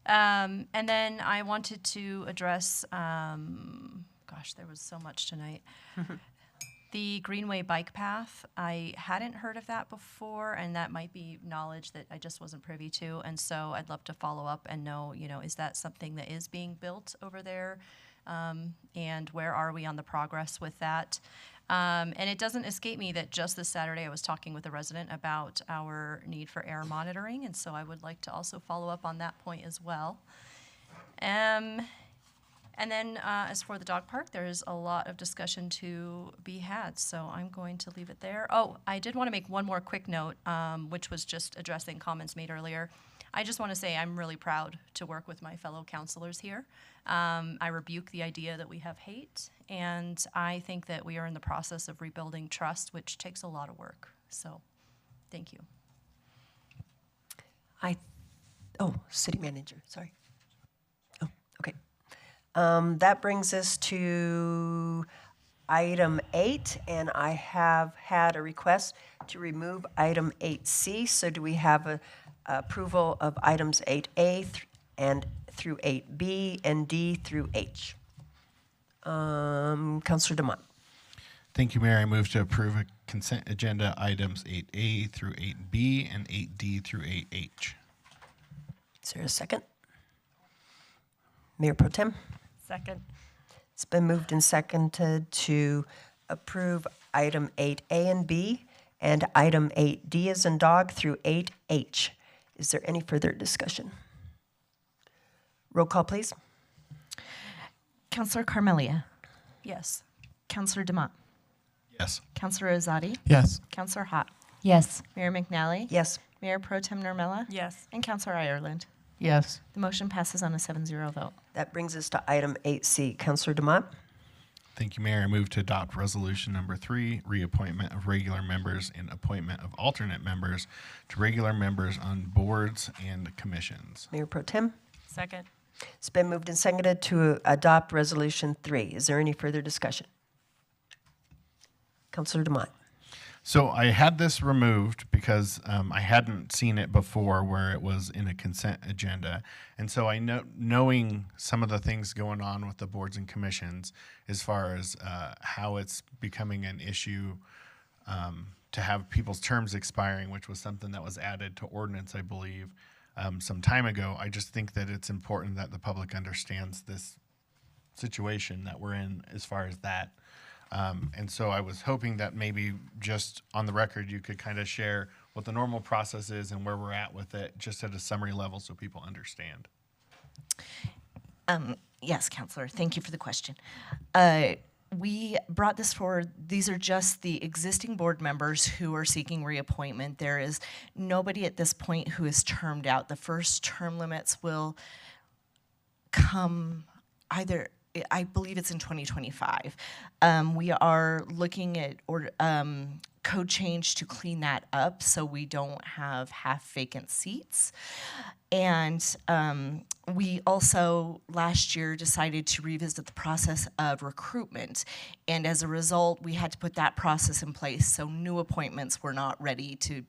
and then I wanted to address, gosh, there was so much tonight. The Greenway bike path, I hadn't heard of that before, and that might be knowledge that I just wasn't privy to. And so I'd love to follow up and know, is that something that is being built over there? And where are we on the progress with that? And it doesn't escape me that just this Saturday I was talking with a resident about our need for air monitoring, and so I would like to also follow up on that point as well. And then as for the dog park, there's a lot of discussion to be had, so I'm going to leave it there. Oh, I did want to make one more quick note, which was just addressing comments made earlier. I just want to say I'm really proud to work with my fellow counselors here. I rebuke the idea that we have hate, and I think that we are in the process of rebuilding trust, which takes a lot of work. So, thank you. City manager, sorry. Oh, okay. That brings us to item 8, and I have had a request to remove item 8C. So do we have a approval of items 8A and through 8B and D through H? Councilor DeMont. Thank you, Mayor. I move to approve a consent agenda items 8A through 8B and 8D through 8H. Is there a second? Mayor Pro Tem? Second. It's been moved and seconded to approve item 8A and B and item 8D as in dog through 8H. Is there any further discussion? Roll call, please. Counselor Carmelia. Yes. Counselor Demott. Yes. Counselor Azadi. Yes. Counselor Hott. Yes. Mayor McNally. Yes. Mayor Pro Tem Nurmela. Yes. And Counselor Ireland. Yes. The motion passes on a 7-0 vote. That brings us to item 8C. Counselor Demott? Thank you, Mayor. I move to adopt resolution number 3, reappointment of regular members and appointment of alternate members to regular members on boards and commissions. Mayor Pro Tem? Second. It's been moved and seconded to adopt Resolution 3. Is there any further discussion? Counselor Demott? So I had this removed because I hadn't seen it before where it was in a consent agenda. And so I know, knowing some of the things going on with the boards and commissions as far as how it's becoming an issue to have people's terms expiring, which was something that was added to ordinance, I believe, some time ago. I just think that it's important that the public understands this situation that we're in as far as that. And so I was hoping that maybe just on the record, you could kind of share what the normal process is and where we're at with it, just at a summary level so people understand. Yes, Counselor, thank you for the question. We brought this forward. These are just the existing board members who are seeking reappointment. There is nobody at this point who is termed out. The first term limits will come either, I believe it's in 2025. We are looking at code change to clean that up so we don't have half vacant seats. And we also last year decided to revisit the process of recruitment. And as a result, we had to put that process in place so new appointments were not ready to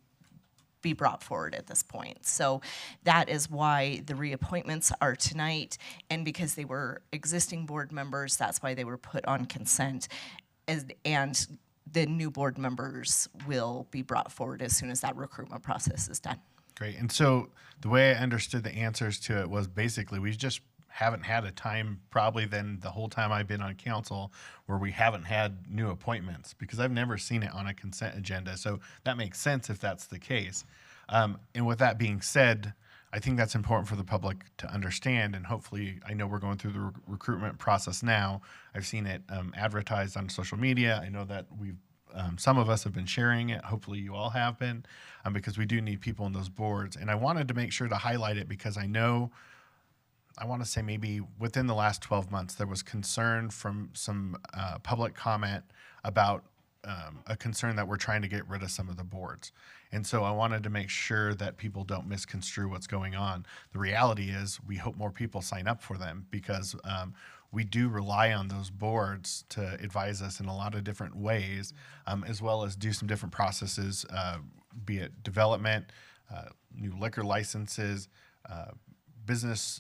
be brought forward at this point. So that is why the reappointments are tonight, and because they were existing board members, that's why they were put on consent. And the new board members will be brought forward as soon as that recruitment process is done. Great. And so the way I understood the answers to it was basically we just haven't had a time, probably then the whole time I've been on council, where we haven't had new appointments, because I've never seen it on a consent agenda. So that makes sense if that's the case. And with that being said, I think that's important for the public to understand, and hopefully, I know we're going through the recruitment process now. I've seen it advertised on social media. I know that we've some of us have been sharing it. Hopefully you all have been, because we do need people in those boards. And I wanted to make sure to highlight it because I know, I want to say maybe within the last 12 months, there was concern from some public comment about a concern that we're trying to get rid of some of the boards. And so I wanted to make sure that people don't misconstrue what's going on. The reality is we hope more people sign up for them because we do rely on those boards to advise us in a lot of different ways, as well as do some different processes, be it development, new liquor licenses, business,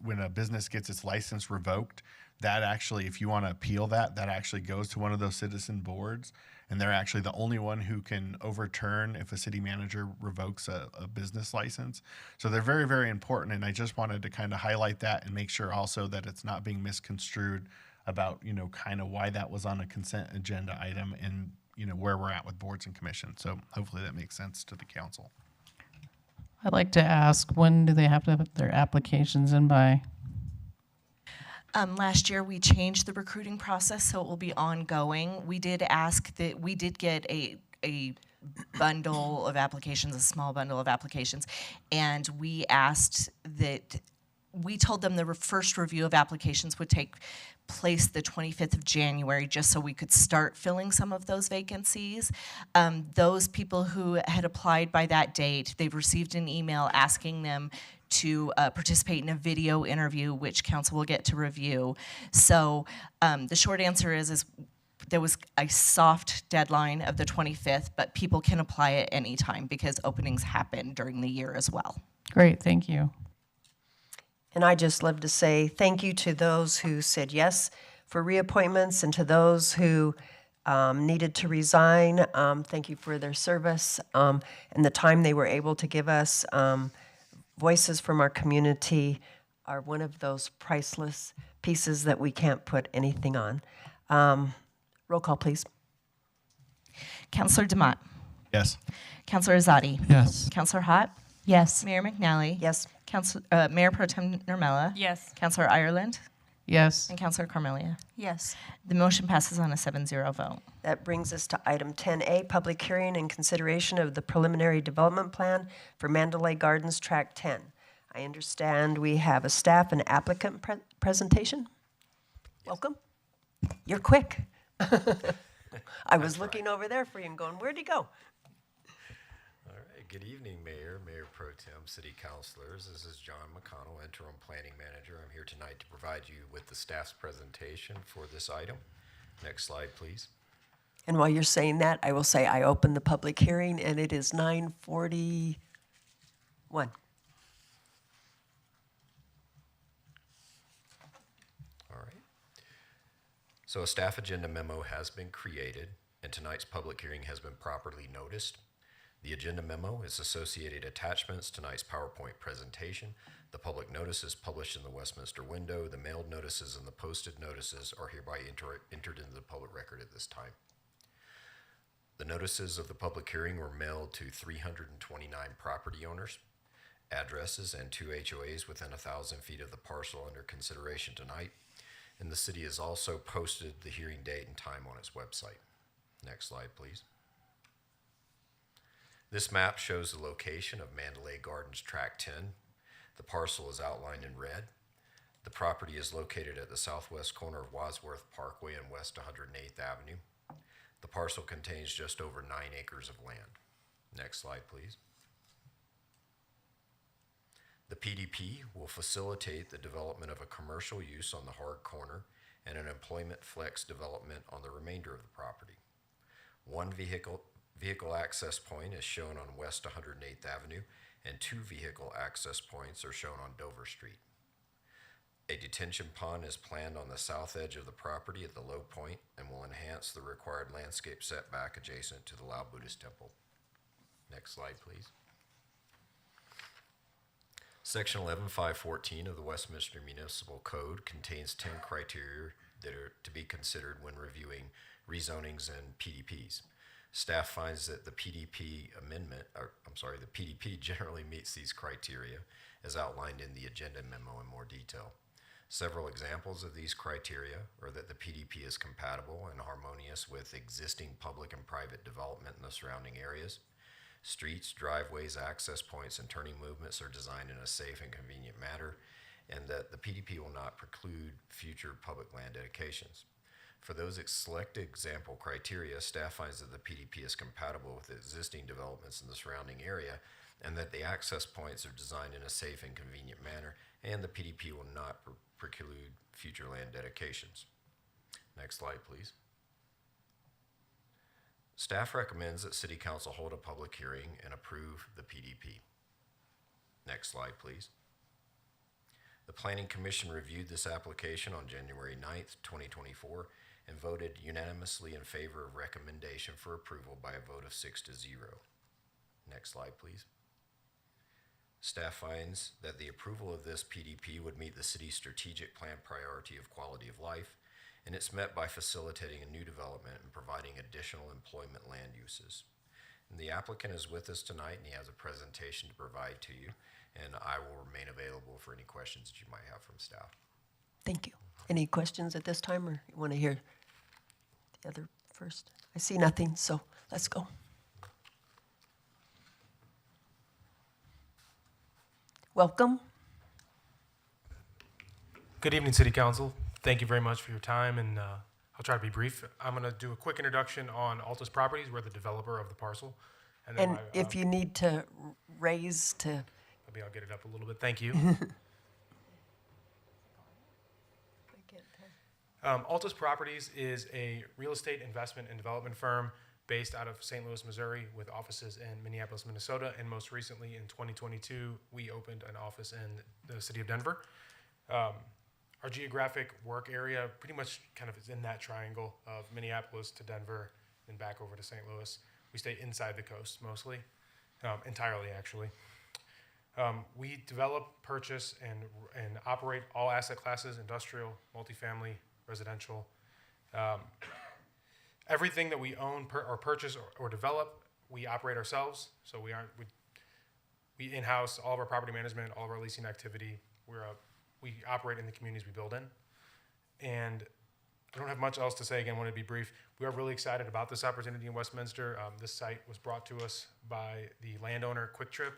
when a business gets its license revoked, that actually, if you want to appeal that, that actually goes to one of those citizen boards. And they're actually the only one who can overturn if a city manager revokes a business license. So they're very, very important. And I just wanted to kind of highlight that and make sure also that it's not being misconstrued about, kind of why that was on a consent agenda item and, where we're at with boards and commissions. So hopefully that makes sense to the council. I'd like to ask, when do they have to put their applications in by? Last year, we changed the recruiting process, so it will be ongoing. We did ask that we did get a bundle of applications, a small bundle of applications, and we asked that, we told them the first review of applications would take place the 25th of January, just so we could start filling some of those vacancies. Those people who had applied by that date, they've received an email asking them to participate in a video interview, which council will get to review. So the short answer is there was a soft deadline of the 25th, but people can apply at any time because openings happen during the year as well. Great, thank you. And I just love to say thank you to those who said yes for reappointments and to those who needed to resign. Thank you for their service and the time they were able to give us. Voices from our community are one of those priceless pieces that we can't put anything on. Roll call, please. Counselor Demott. Yes. Counselor Azadi. Yes. Counselor Hott. Yes. Mayor McNally. Yes. Mayor Pro Tem Nurmela. Yes. Councilor Ireland. Yes. And Councilor Carmelia. Yes. The motion passes on a 7-0 vote. That brings us to item 10A, public hearing and consideration of the preliminary development plan for Mandalay Gardens Tract 10. I understand we have a staff and applicant presentation. Welcome. You're quick. I was looking over there for you and going, where'd he go? All right. Good evening, Mayor, Mayor Pro Tem, City Councilors. This is John McConnell, Interim Planning Manager. I'm here tonight to provide you with the staff's presentation for this item. Next slide, please. And while you're saying that, I will say I opened the public hearing and it is 9:41. All right. So a staff agenda memo has been created, and tonight's public hearing has been properly noticed. The agenda memo, its associated attachments, tonight's PowerPoint presentation, the public notices published in the Westminster window, the mailed notices, and the posted notices are hereby entered into the public record at this time. The notices of the public hearing were mailed to 329 property owners, addresses, and 2 HOAs within 1,000 feet of the parcel under consideration tonight, and the city has also posted the hearing date and time on its website. Next slide, please. This map shows the location of Mandalay Gardens Tract 10. The parcel is outlined in red. The property is located at the southwest corner of Wadsworth Parkway and West 108th Avenue. The parcel contains just over 9 acres of land. Next slide, please. The PDP will facilitate the development of a commercial use on the hard corner and an employment flex development on the remainder of the property. One vehicle access point is shown on West 108th Avenue, and 2 vehicle access points are shown on Dover Street. A detention pond is planned on the south edge of the property at the low point and will enhance the required landscape setback adjacent to the Lao Buddhist temple. Next slide, please. Section 11.514 of the Westminster Municipal Code contains 10 criteria that are to be considered when reviewing rezonings and PDPs. Staff finds that the PDP generally meets these criteria as outlined in the agenda memo in more detail. Several examples of these criteria are that the PDP is compatible and harmonious with existing public and private development in the surrounding areas. Streets, driveways, access points, and turning movements are designed in a safe and convenient manner, and that the PDP will not preclude future public land dedications. For those selected example criteria, staff finds that the PDP is compatible with existing developments in the surrounding area, and that the access points are designed in a safe and convenient manner, and the PDP will not preclude future land dedications. Next slide, please. Staff recommends that City Council hold a public hearing and approve the PDP. Next slide, please. The Planning Commission reviewed this application on January 9th, 2024, and voted unanimously in favor of recommendation for approval by a vote of 6-0. Next slide, please. Staff finds that the approval of this PDP would meet the city's strategic plan priority of quality of life, and it's met by facilitating a new development and providing additional employment land uses. And the applicant is with us tonight, and he has a presentation to provide to you, and I will remain available for any questions that you might have from staff. Thank you. Any questions at this time, or you want to hear the other first? I see nothing, so let's go. Welcome. Good evening, City Council. Thank you very much for your time, and I'll try to be brief. I'm going to do a quick introduction on Altus Properties. We're the developer of the parcel. And if you need to raise to... Maybe I'll get it up a little bit. Thank you. Altus Properties is a real estate investment and development firm based out of St. Louis, Missouri, with offices in Minneapolis, Minnesota, and most recently in 2022, we opened an office in the city of Denver. Our geographic work area pretty much kind of is in that triangle of Minneapolis to Denver and back over to St. Louis. We stay inside the coast mostly, entirely actually. We develop, purchase, and operate all asset classes: industrial, multifamily, residential. Everything that we own or purchase or develop, we operate ourselves. So we in-house all of our property management, all of our leasing activity. We operate in the communities we build in. And I don't have much else to say. Again, I want to be brief. We are really excited about this opportunity in Westminster. This site was brought to us by the landowner Quick Trip.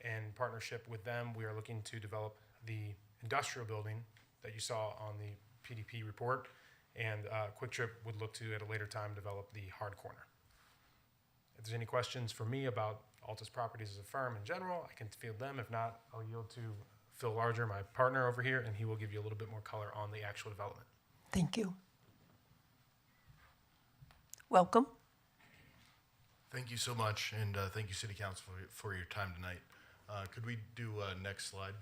In partnership with them, we are looking to develop the industrial building that you saw on the PDP report. And Quick Trip would look to, at a later time, develop the hard corner. If there's any questions for me about Altus Properties as a firm in general, I can field them. If not, I'll yield to Phil Larger, my partner over here, and he will give you a little bit more color on the actual development. Thank you. Welcome. Thank you so much, and thank you, City Council, for your time tonight. Could we do next slide?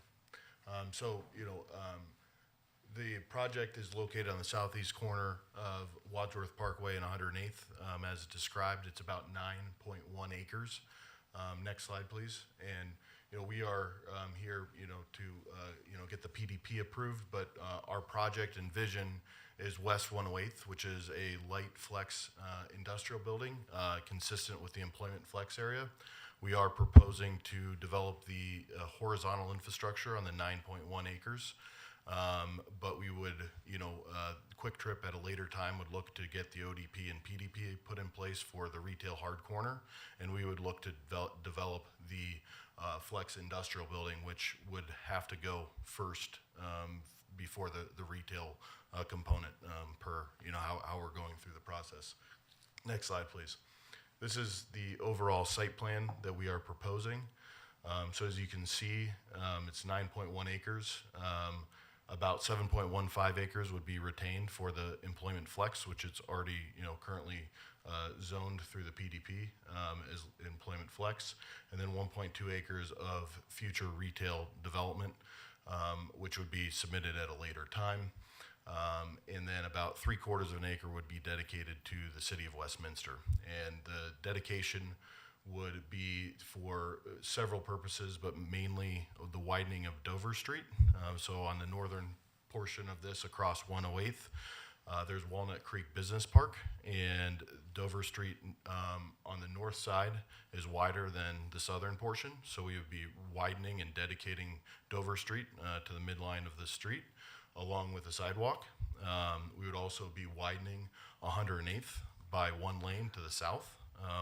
The project is located on the southeast corner of Wadsworth Parkway and 108th. As described, it's about 9.1 acres. Next slide, please. And we are here, to get the PDP approved, but our project and vision is West 108th, which is a light flex industrial building consistent with the employment flex area. We are proposing to develop the horizontal infrastructure on the 9.1 acres. But we would, Quick Trip at a later time would look to get the ODP and PDP put in place for the retail hard corner, and we would look to develop the flex industrial building, which would have to go first before the retail component per how we're going through the process. Next slide, please. This is the overall site plan that we are proposing. So as you can see, it's 9.1 acres. About 7.15 acres would be retained for the employment flex, which it's already currently zoned through the PDP as employment flex, and then 1.2 acres of future retail development, which would be submitted at a later time. And then about 3/4 of an acre would be dedicated to the City of Westminster. And the dedication would be for several purposes, but mainly the widening of Dover Street. So on the northern portion of this across 108th, there's Walnut Creek Business Park, and Dover Street on the north side is wider than the southern portion. So we would be widening and dedicating Dover Street to the midline of the street, along with the sidewalk. We would also be widening 108th by 1 lane to the south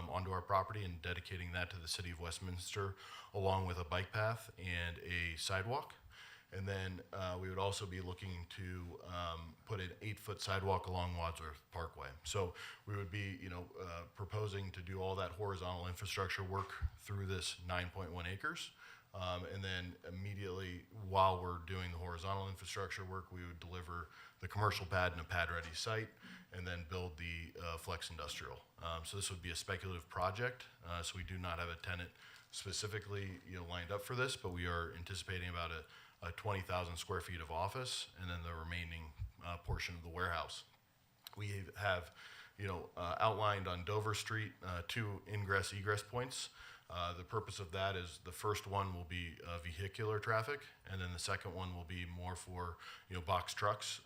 onto our property and dedicating that to the City of Westminster, along with a bike path and a sidewalk. And then we would also be looking to put an 8-foot sidewalk along Wadsworth Parkway. So we would be, proposing to do all that horizontal infrastructure work through this 9.1 acres. And then immediately while we're doing the horizontal infrastructure work, we would deliver the commercial pad and a pad-ready site, and then build the flex industrial. So this would be a speculative project. So we do not have a tenant specifically lined up for this, but we are anticipating about a 20,000 square feet of office, and then the remaining portion of the warehouse. We have outlined on Dover Street 2 ingress-egress points. The purpose of that is the first one will be vehicular traffic, and then the second one will be more for box trucks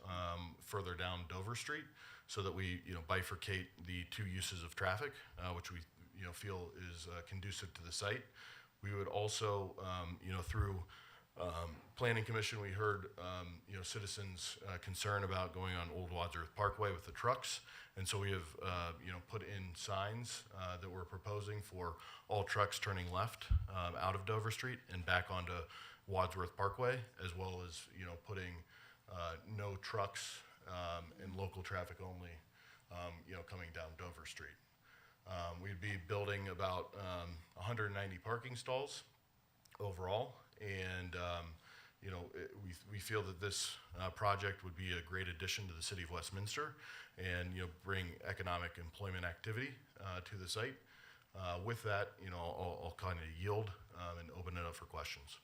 further down Dover Street, so that we bifurcate the 2 uses of traffic, which we feel is conducive to the site. We would also through Planning Commission, we heard citizens' concern about going on Old Wadsworth Parkway with the trucks, and so we have put in signs that we're proposing for all trucks turning left out of Dover Street and back onto Wadsworth Parkway, as well as putting no trucks and local traffic only coming down Dover Street. We'd be building about 190 parking stalls overall, and we feel that this project would be a great addition to the City of Westminster, and bring economic employment activity to the site. With that, I'll kind of yield and open it up for questions.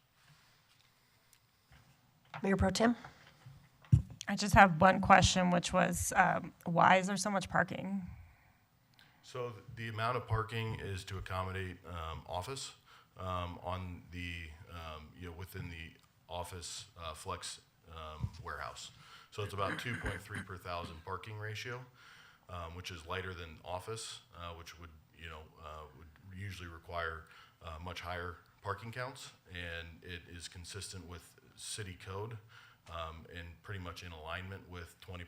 Mayor Pro Tem? I just have one question, which was, why is there so much parking? So the amount of parking is to accommodate office on the within the office flex warehouse. So it's about 2.3 per thousand parking ratio, which is lighter than office, which would would usually require much higher parking counts, and it is consistent with city code, and pretty much in alignment with 20%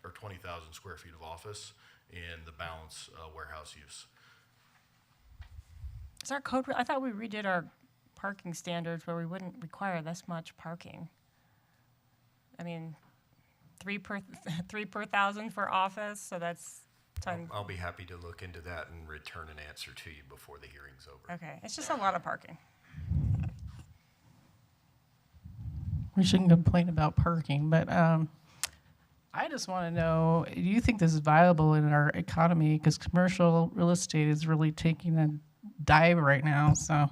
or 20,000 square feet of office and the balance warehouse use. Is our code, I thought we redid our parking standards where we wouldn't require this much parking. I mean, three per 1,000 for office, so that's time. I'll be happy to look into that and return an answer to you before the hearing's over. Okay, it's just a lot of parking. We shouldn't complain about parking, but I just want to know, do you think this is viable in our economy? Because commercial real estate is really taking a dive right now. So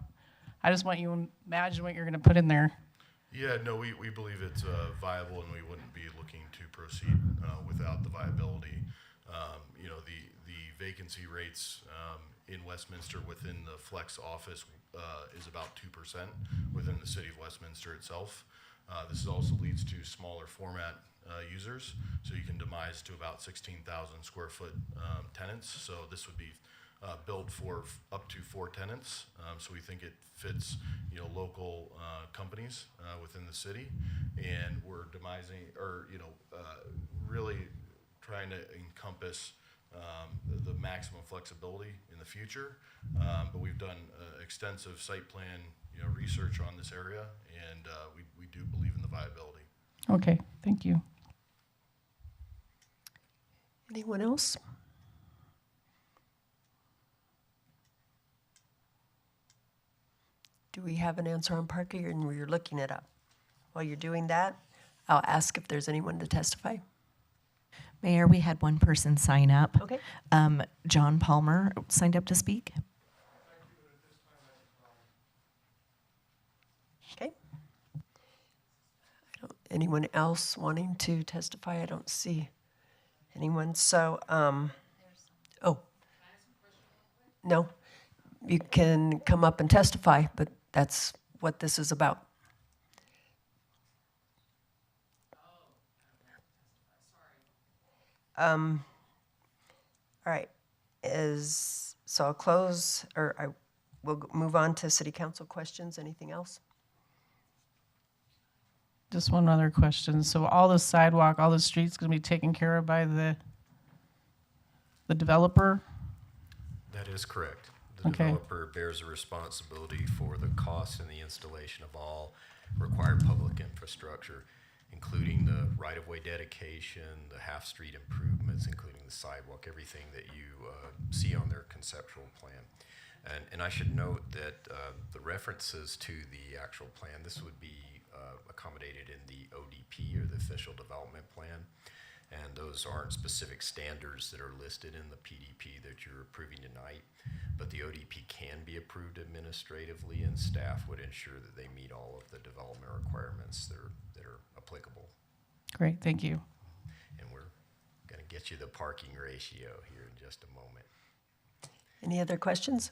I just want you to imagine what you're going to put in there. Yeah, no, we believe it's viable, and we wouldn't be looking to proceed without the viability. You know, the vacancy rates in Westminster within the flex office is about 2% within the city of Westminster itself. This also leads to smaller format users, so you can demise to about 16,000 square foot tenants. So this would be built for up to 4 tenants. So we think it fits, you know, local companies within the city, and we're demising, or really trying to encompass the maximum flexibility in the future. But we've done extensive site plan, research on this area, and we do believe in the viability. Okay, thank you. Anyone else? Do we have an answer on parking, and we're looking it up? While you're doing that, I'll ask if there's anyone to testify. Mayor, we had one person sign up. Okay. John Palmer signed up to speak. Okay. Anyone else wanting to testify? I don't see anyone. So, oh, no, you can come up and testify, but that's what this is about. All right. So I'll close, or I will move on to city council questions. Anything else? Just one other question. So all the sidewalk, all the streets going to be taken care of by the developer? That is correct. The developer bears a responsibility for the cost and the installation of all required public infrastructure, including the right-of-way dedication, the half-street improvements, including the sidewalk, everything that you see on their conceptual plan. And I should note that the references to the actual plan, this would be accommodated in the ODP, or the official development plan. And those aren't specific standards that are listed in the PDP that you're approving tonight. But the ODP can be approved administratively, and staff would ensure that they meet all of the development requirements that are applicable. Great, thank you. And we're going to get you the parking ratio here in just a moment. Any other questions?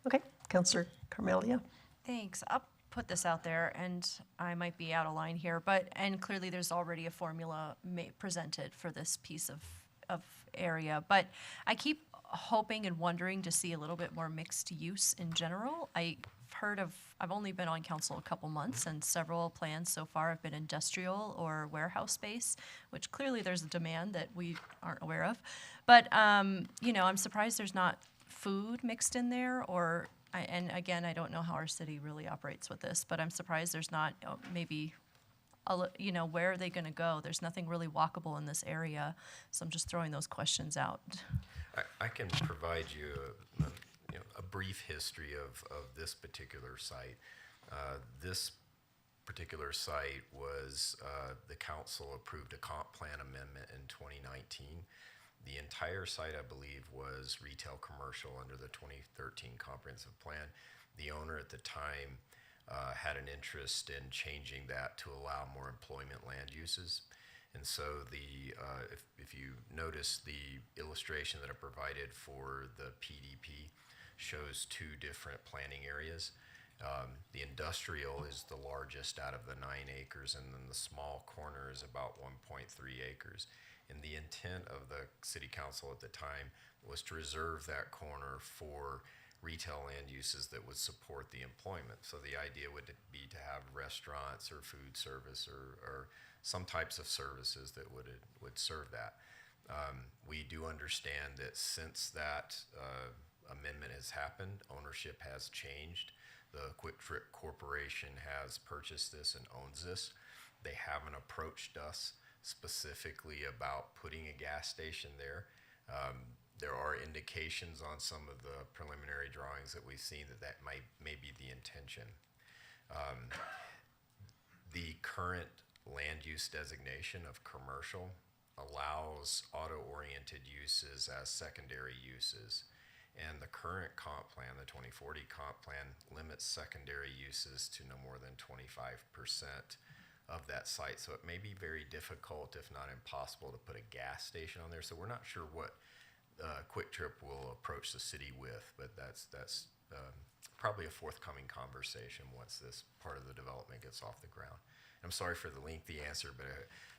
Okay, Councilor Carmelia. Thanks. I'll put this out there, and I might be out of line here, and clearly there's already a formula presented for this piece of area, but I keep hoping and wondering to see a little bit more mixed use in general. I've only been on council a couple months, and several plans so far have been industrial or warehouse space, which clearly there's a demand that we aren't aware of. But, I'm surprised there's not food mixed in there, and again, I don't know how our city really operates with this, but I'm surprised there's not where are they going to go? There's nothing really walkable in this area, so I'm just throwing those questions out. I can provide you a brief history of this particular site. This particular site was, the council approved a comp plan amendment in 2019. The entire site, I believe, was retail commercial under the 2013 comprehensive plan. The owner at the time had an interest in changing that to allow more employment land uses. And so if you notice the illustration that I provided for the PDP shows 2 different planning areas. The industrial is the largest out of the 9 acres, and then the small corner is about 1.3 acres. And the intent of the city council at the time was to reserve that corner for retail land uses that would support the employment. So the idea would be to have restaurants or food service or some types of services that would serve that. We do understand that since that amendment has happened, ownership has changed. The Quick Trip Corporation has purchased this and owns this. They haven't approached us specifically about putting a gas station there. There are indications on some of the preliminary drawings that we've seen that may be the intention. The current land use designation of commercial allows auto-oriented uses as secondary uses. And the current comp plan, the 2040 comp plan, limits secondary uses to no more than 25% of that site. So it may be very difficult, if not impossible, to put a gas station on there. So we're not sure what Quick Trip will approach the city with, but that's probably a forthcoming conversation once this part of the development gets off the ground. I'm sorry for the lengthy answer, but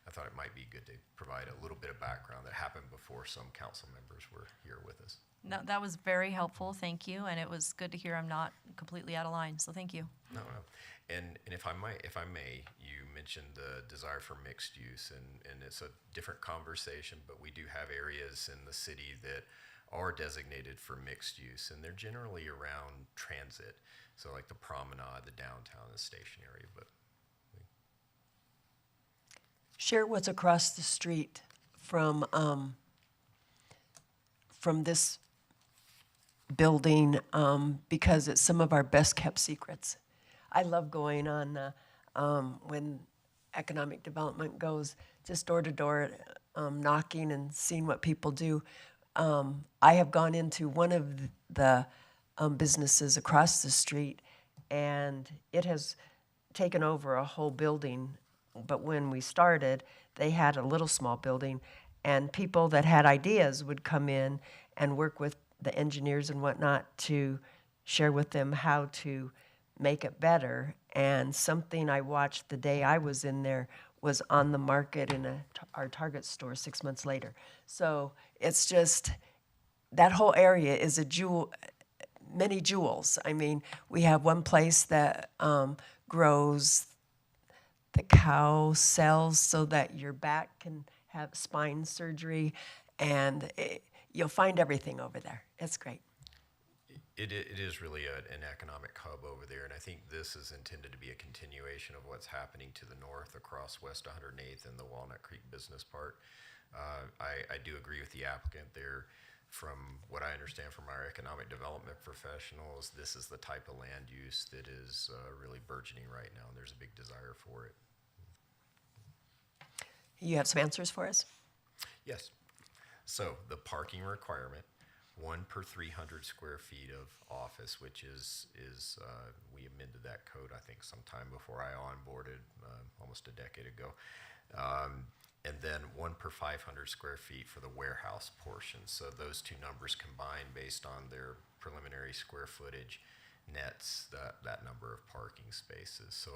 I thought it might be good to provide a little bit of background that happened before some council members were here with us. No, that was very helpful, thank you, and it was good to hear I'm not completely out of line, so thank you. No. And if I may, you mentioned the desire for mixed use, and it's a different conversation, but we do have areas in the city that are designated for mixed use, and they're generally around transit, so like the promenade, the downtown, the station area, but Share what's across the street from this building, because it's some of our best kept secrets. I love going on when economic development goes just door to door, knocking and seeing what people do. I have gone into one of the businesses across the street, and it has taken over a whole building. But when we started, they had a little small building, and people that had ideas would come in and work with the engineers and whatnot to share with them how to make it better. And something I watched the day I was in there was on the market in our Target store 6 months later. So it's just, that whole area is a jewel, many jewels. I mean, we have one place that grows the cow cells so that your back can have spine surgery, and you'll find everything over there. It's great. It is really an economic hub over there, and I think this is intended to be a continuation of what's happening to the north across West 108th and the Walnut Creek Business Park. I do agree with the applicant there. From what I understand from our economic development professionals, this is the type of land use that is really burgeoning right now, and there's a big desire for it. You have some answers for us? Yes. So the parking requirement, 1 per 300 square feet of office, which is we amended that code, I think, sometime before I onboarded, almost a decade ago. And then 1 per 500 square feet for the warehouse portion. So those two numbers combined based on their preliminary square footage nets that number of parking spaces. So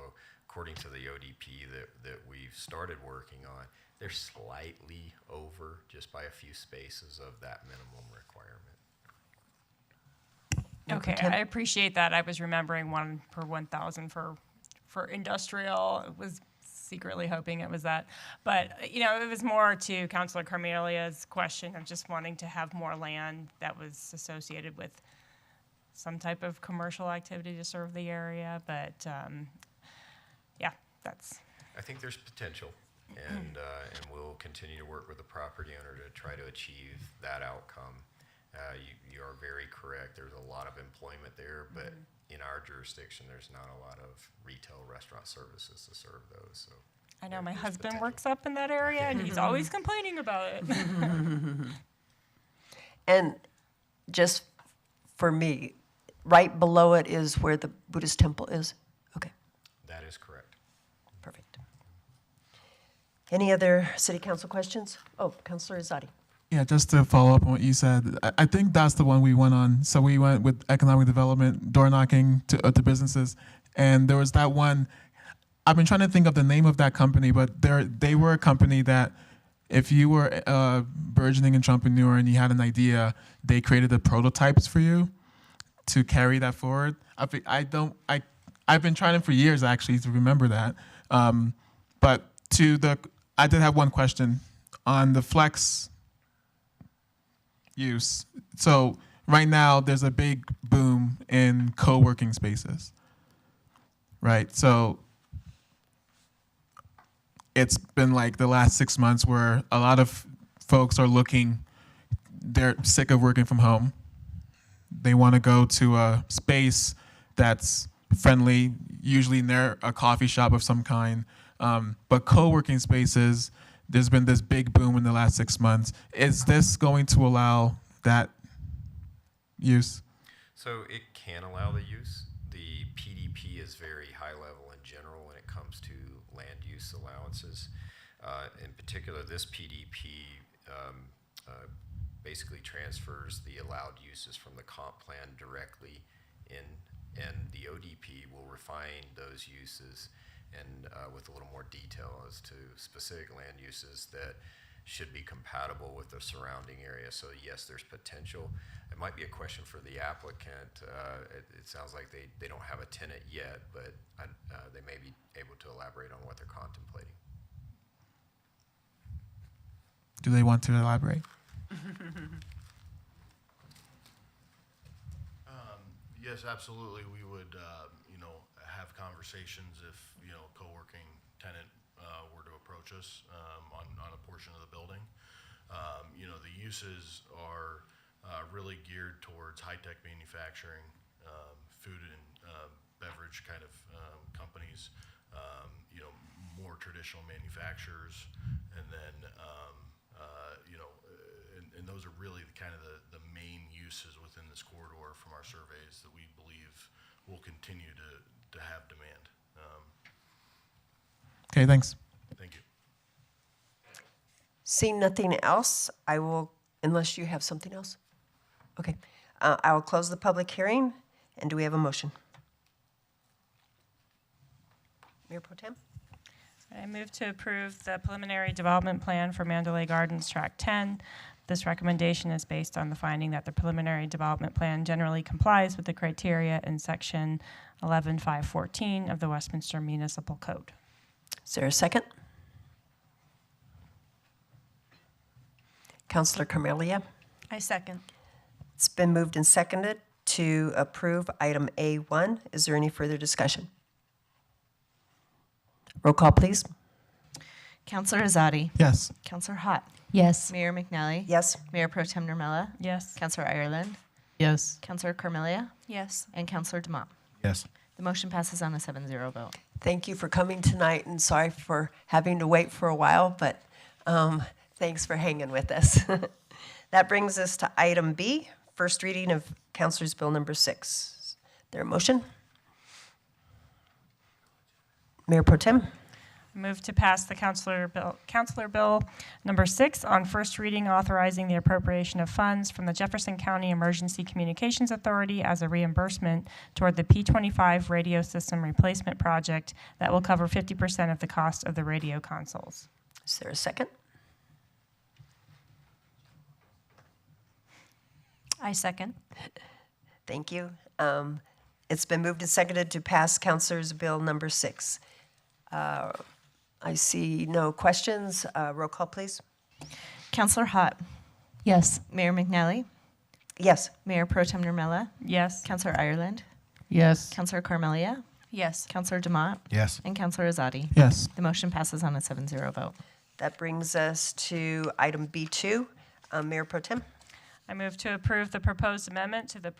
according to the ODP that we've started working on, they're slightly over just by a few spaces of that minimum requirement. Okay, I appreciate that. I was remembering 1 per 1,000 for industrial. It was secretly hoping it was that. But, it was more to Councilor Carmelia's question of just wanting to have more land that was associated with some type of commercial activity to serve the area. But, that's... I think there's potential, and we'll continue to work with the property owner to try to achieve that outcome. You are very correct. There's a lot of employment there, but in our jurisdiction, there's not a lot of retail restaurant services to serve those. So I know my husband works up in that area, and he's always complaining about it. And just for me, right below it is where the Buddhist temple is? Okay. That is correct. Perfect. Any other city council questions? Oh, Councilor Azadi. Yeah, just to follow up on what you said, I think that's the one we went on. So we went with economic development, door knocking to businesses, and there was that one. I've been trying to think of the name of that company, but they were a company that if you were a burgeoning entrepreneur and you had an idea, they created the prototypes for you. to carry that forward. I've been trying for years actually to remember that. But I did have one question on the flex use. So right now there's a big boom in co-working spaces, right? So it's been like the last 6 months where a lot of folks are they're sick of working from home. They want to go to a space that's friendly, usually near a coffee shop of some kind. But co-working spaces, there's been this big boom in the last 6 months. Is this going to allow that use? So it can allow the use. The PDP is very high level in general when it comes to land use allowances. In particular, this PDP basically transfers the allowed uses from the comp plan directly in, and the ODP will refine those uses and with a little more detail as to specific land uses that should be compatible with the surrounding area. So yes, there's potential. It might be a question for the applicant. It sounds like they don't have a tenant yet, but they may be able to elaborate on what they're contemplating. Do they want to elaborate? Yes, absolutely. We would, have conversations if, co-working tenant were to approach us on a portion of the building. The uses are really geared towards high-tech manufacturing, food and beverage kind of companies, more traditional manufacturers, and then, and those are really the main uses within this corridor from our surveys that we believe will continue to have demand. Okay, thanks. Thank you. Seeing nothing else, I will, unless you have something else? Okay, I will close the public hearing, and do we have a motion? Mayor Pro Tem? I move to approve the preliminary development plan for Mandalay Gardens Track 10. This recommendation is based on the finding that the preliminary development plan generally complies with the criteria in section 11.514 of the Westminster Municipal Code. Is there a second? Councilor Carmelia? I second. It's been moved and seconded to approve item A1. Is there any further discussion? Roll call, please. Counselor Azadi. Yes. Counselor Hott. Yes. Mayor McNally. Yes. Mayor Pro Tem Nurmela. Yes. Counselor Ireland. Yes. Counselor Carmelia. Yes. And Counselor Demott. Yes. The motion passes on a 7-0 vote. Thank you for coming tonight, and sorry for having to wait for a while, but thanks for hanging with us. That brings us to item B, first reading of Councilor's Bill number 6. Is there a motion? Mayor Pro Tem? Move to pass the Councilor Bill number 6 on first reading, authorizing the appropriation of funds from the Jefferson County Emergency Communications Authority as a reimbursement toward the P25 radio system replacement project that will cover 50% of the cost of the radio consoles. Is there a second? I second. Thank you. It's been moved and seconded to pass Councilor's Bill number 6. I see no questions. Roll call, please. Counselor Hott. Yes. Mayor McNally. Yes. Mayor Pro Tem Nurmela. Yes. Counselor Ireland. Yes. Counselor Carmelia. Yes. Counselor Demott. Yes. And Counselor Azadi. Yes. The motion passes on a 7-0 vote. That brings us to item B2. Mayor Pro Tem? I move to approve the proposed amendment to the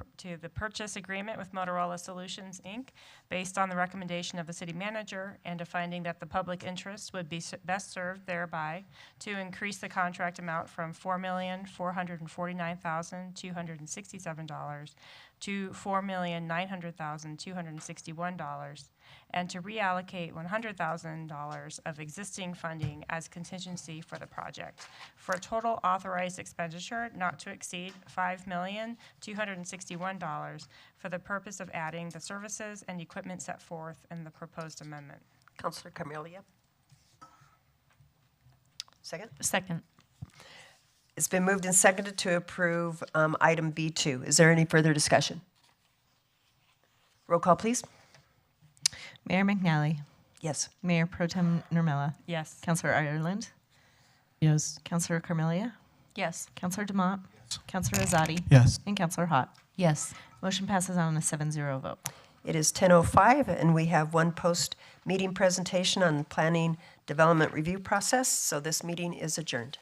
purchase agreement with Motorola Solutions, Inc., based on the recommendation of the city manager and a finding that the public interest would be best served thereby to increase the contract amount from $4,449,267 to $4,900,261, and to reallocate $100,000 of existing funding as contingency for the project, for a total authorized expenditure not to exceed $5,261 for the purpose of adding the services and equipment set forth in the proposed amendment. Councilor Carmelia? Second? Second. It's been moved and seconded to approve item B2. Is there any further discussion? Roll call, please. Mayor McNally. Yes. Mayor Pro Tem Nurmela. Yes. Councillor Ireland. Yes. Councillor Carmelia. Yes. Councillor Demott. Councillor Azadi. Yes. And Councillor Hott. Yes. Motion passes on a 7-0 vote. It is 10:05, and we have one post-meeting presentation on planning development review process, so this meeting is adjourned.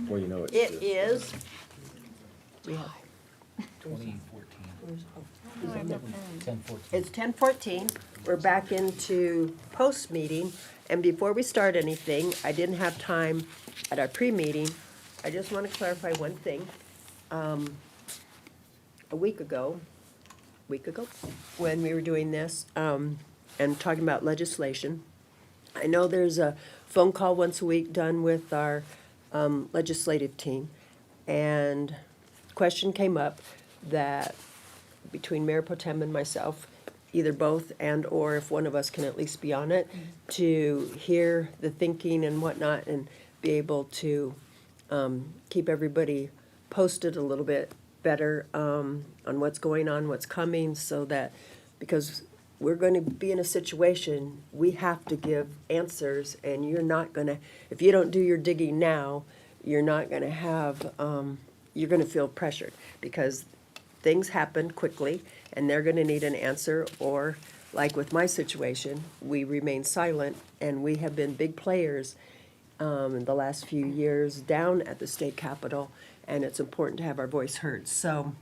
Well, you know, it's It just, is. We have. 10:14. It's 10:14. We're back into post meeting, and before we start anything, I didn't have time at our pre-meeting. I just want to clarify one thing. A week ago, when we were doing this, and talking about legislation, I know there's a phone call once a week done with our legislative team, and question came up that between Mayor Pro Tem and myself, either both and/or if one of us can at least be on it, to hear the thinking and whatnot and be able to keep everybody posted a little bit better on what's going on, what's coming, so that, because we're going to be in a situation, we have to give answers, and you're not going to, if you don't do your digging now, you're not going to have, you're going to feel pressured, because things happen quickly, and they're going to need an answer, or, like with my situation, we remain silent, and we have been big players in the last few years down at the state capitol, and it's important to have our voice heard. So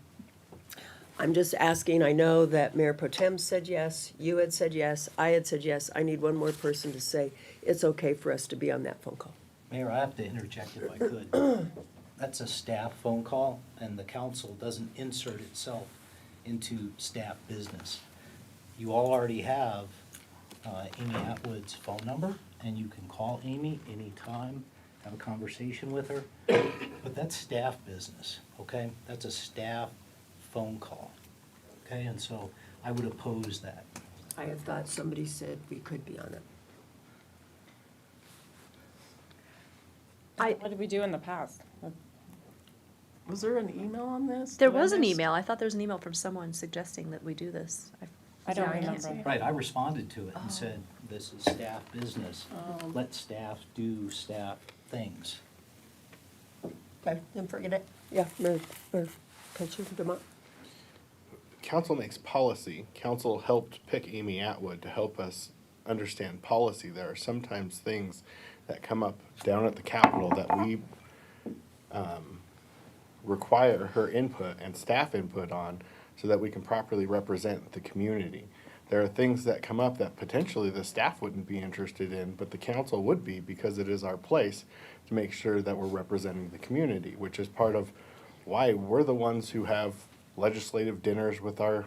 I'm just asking, I know that Mayor Pro Tem said yes, you had said yes, I had said yes. I need one more person to say it's okay for us to be on that phone call. Mayor, I have to interject if I could. That's a staff phone call, and the council doesn't insert itself into staff business. You all already have Amy Atwood's phone number, and you can call Amy anytime, have a conversation with her. But that's staff business, okay? That's a staff phone call, okay? And so I would oppose that. I had thought somebody said we could be on it. What did we do in the past? Was there an email on this? There that I was an missed? email. I thought there was an email from someone suggesting that we do this. I don't Yeah, can't remember. see it. Right, I responded to it and said, this is staff business. Let staff do staff things. Okay, then forget it. Yeah, Mayor Councilor Dumont. Council makes policy. Council helped pick Amy Atwood to help us understand policy. There are sometimes things that come up down at the Capitol that we require her input and staff input on so that we can properly represent the community. There are things that come up that potentially the staff wouldn't be interested in, but the council would be, because it is our place to make sure that we're representing the community, which is part of why we're the ones who have legislative dinners with our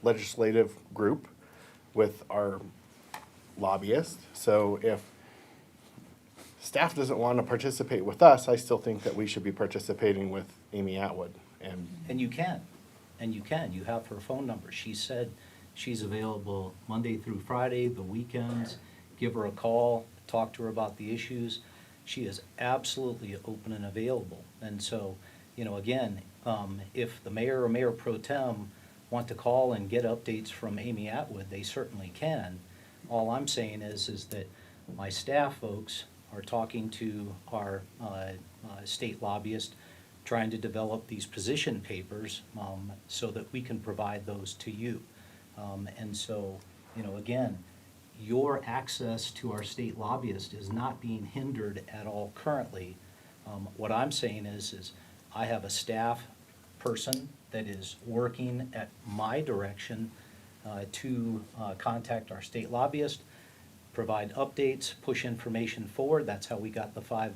legislative group, with our lobbyists. So if staff doesn't want to participate with us, I still think that we should be participating with Amy Atwood. And you can, you have her phone number. She said she's available Monday through Friday, the weekends. Give her a call, talk to her about the issues. She is absolutely open and available. And so, again, if the mayor or mayor pro tem want to call and get updates from Amy Atwood, they certainly can. All I'm saying is that my staff folks are talking to our state lobbyist, trying to develop these position papers so that we can provide those to you. And so, again, your access to our state lobbyist is not being hindered at all currently. What I'm saying is I have a staff person that is working at my direction to contact our state lobbyist, provide updates, push information forward. That's how we got the 5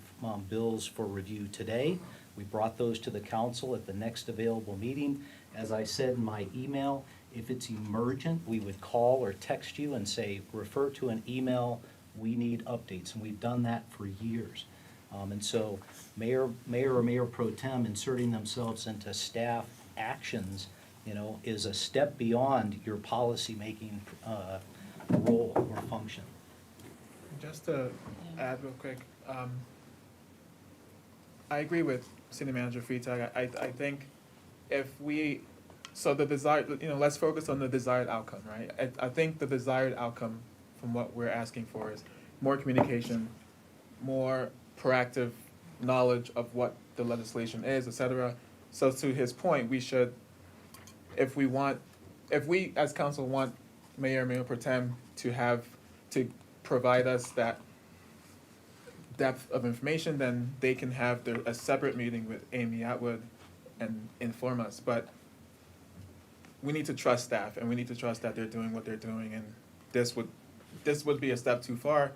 bills for review today. We brought those to the council at the next available meeting. As I said in my email, if it's emergent, we would call or text you and say, refer to an email, we need updates. And we've done that for years. And so mayor or mayor pro tem inserting themselves into staff actions, is a step beyond your policy-making role or function. Just to add real quick, I agree with City Manager Freitag. I think if we, so the desired, let's focus on the desired outcome, right? I think the desired outcome from what we're asking for is more communication, more proactive knowledge of what the legislation is, et cetera. So to his point, we should, if we as council want Mayor Pro Tem to provide us that depth of information, then they can have a separate meeting with Amy Atwood and inform us. But we need to trust staff, and we need to trust that they're doing what they're doing. And this would be a step too far,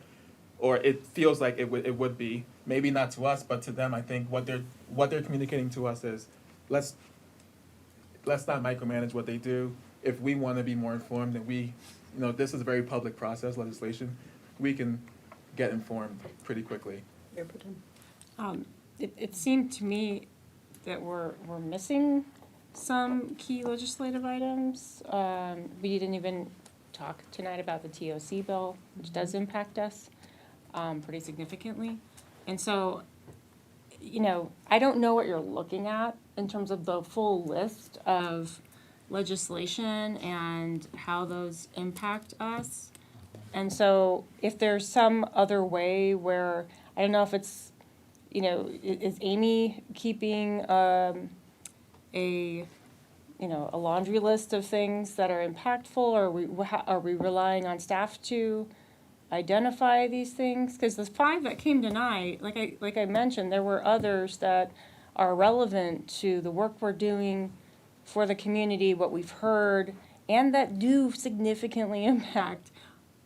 or it feels like it would be. Maybe not to us, but to them, I think what they're communicating to us is, let's not micromanage what they do. If we want to be more informed, then this is a very public process, legislation. We can get informed pretty quickly. Mayor Pro Tem. It seemed to me that we're missing some key legislative items. We didn't even talk tonight about the TOC bill, which does impact us pretty significantly. And so, I don't know what you're looking at in terms of the full list of legislation and how those impact us. And so if there's some other way where, I don't know if it's, is Amy keeping a laundry list of things that are impactful, or are we relying on staff to identify these things? Because the 5 that came tonight, like I mentioned, there were others that are relevant to the work we're doing for the community, what we've heard, and that do significantly impact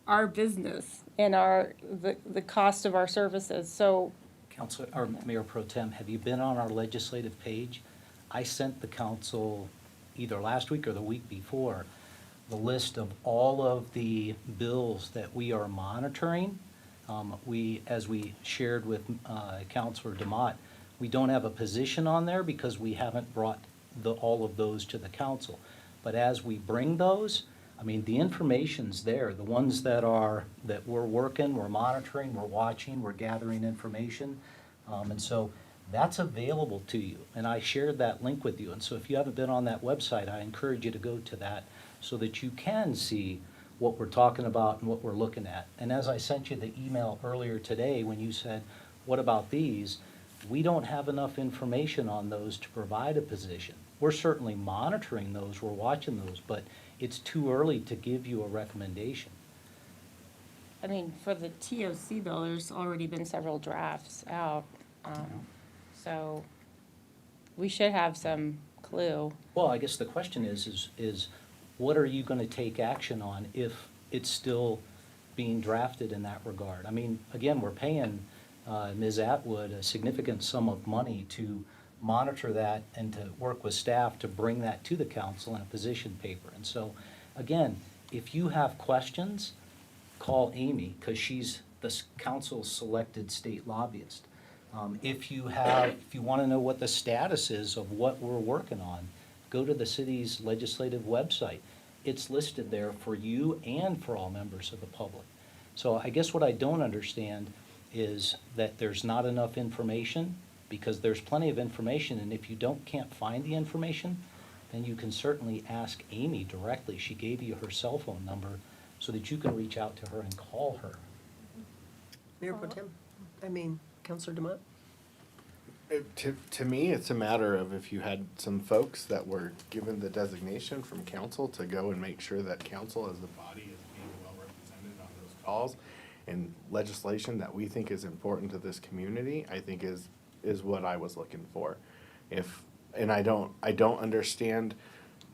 our business and the cost of our services. So, Council, or Mayor Pro Tem, have you been on our legislative page? I sent the council either last week or the week before the list of all of the bills that we are monitoring. As we shared with Councilor DeMott, we don't have a position on there because we haven't brought all of those to the council. But as we bring those, the information's there. The ones that we're working, we're monitoring, we're watching, we're gathering information. And so that's available to you. And I shared that link with you. And so if you haven't been on that website, I encourage you to go to that so that you can see what we're talking about and what we're looking at. And as I sent you the email earlier today when you said, what about these? We don't have enough information on those to provide a position. We're certainly monitoring those, we're watching those, but it's too early to give you a recommendation. for the TOC bill, there's already been several drafts out. So we should have some clue. Well, I guess the question is what are you going to take action on if it's still being drafted in that regard? Again, we're paying Ms. Atwood a significant sum of money to monitor that and to work with staff to bring that to the council in a position paper. And so, again, if you have questions, call Amy, because she's the council's selected state lobbyist. If you want to know what the status is of what we're working on, go to the city's legislative website. It's listed there for you and for all members of the public. So I guess what I don't understand is that there's not enough information, because there's plenty of information, and if you can't find the information, then you can certainly ask Amy directly. She gave you her cell phone number so that you can reach out to her and call her. Mayor Pro Tem, Councilor DeMott. To me, it's a matter of if you had some folks that were given the designation from council to go and make sure that council as a body is being well represented on those calls, and legislation that we think is important to this community, I think is what I was looking for. I don't understand,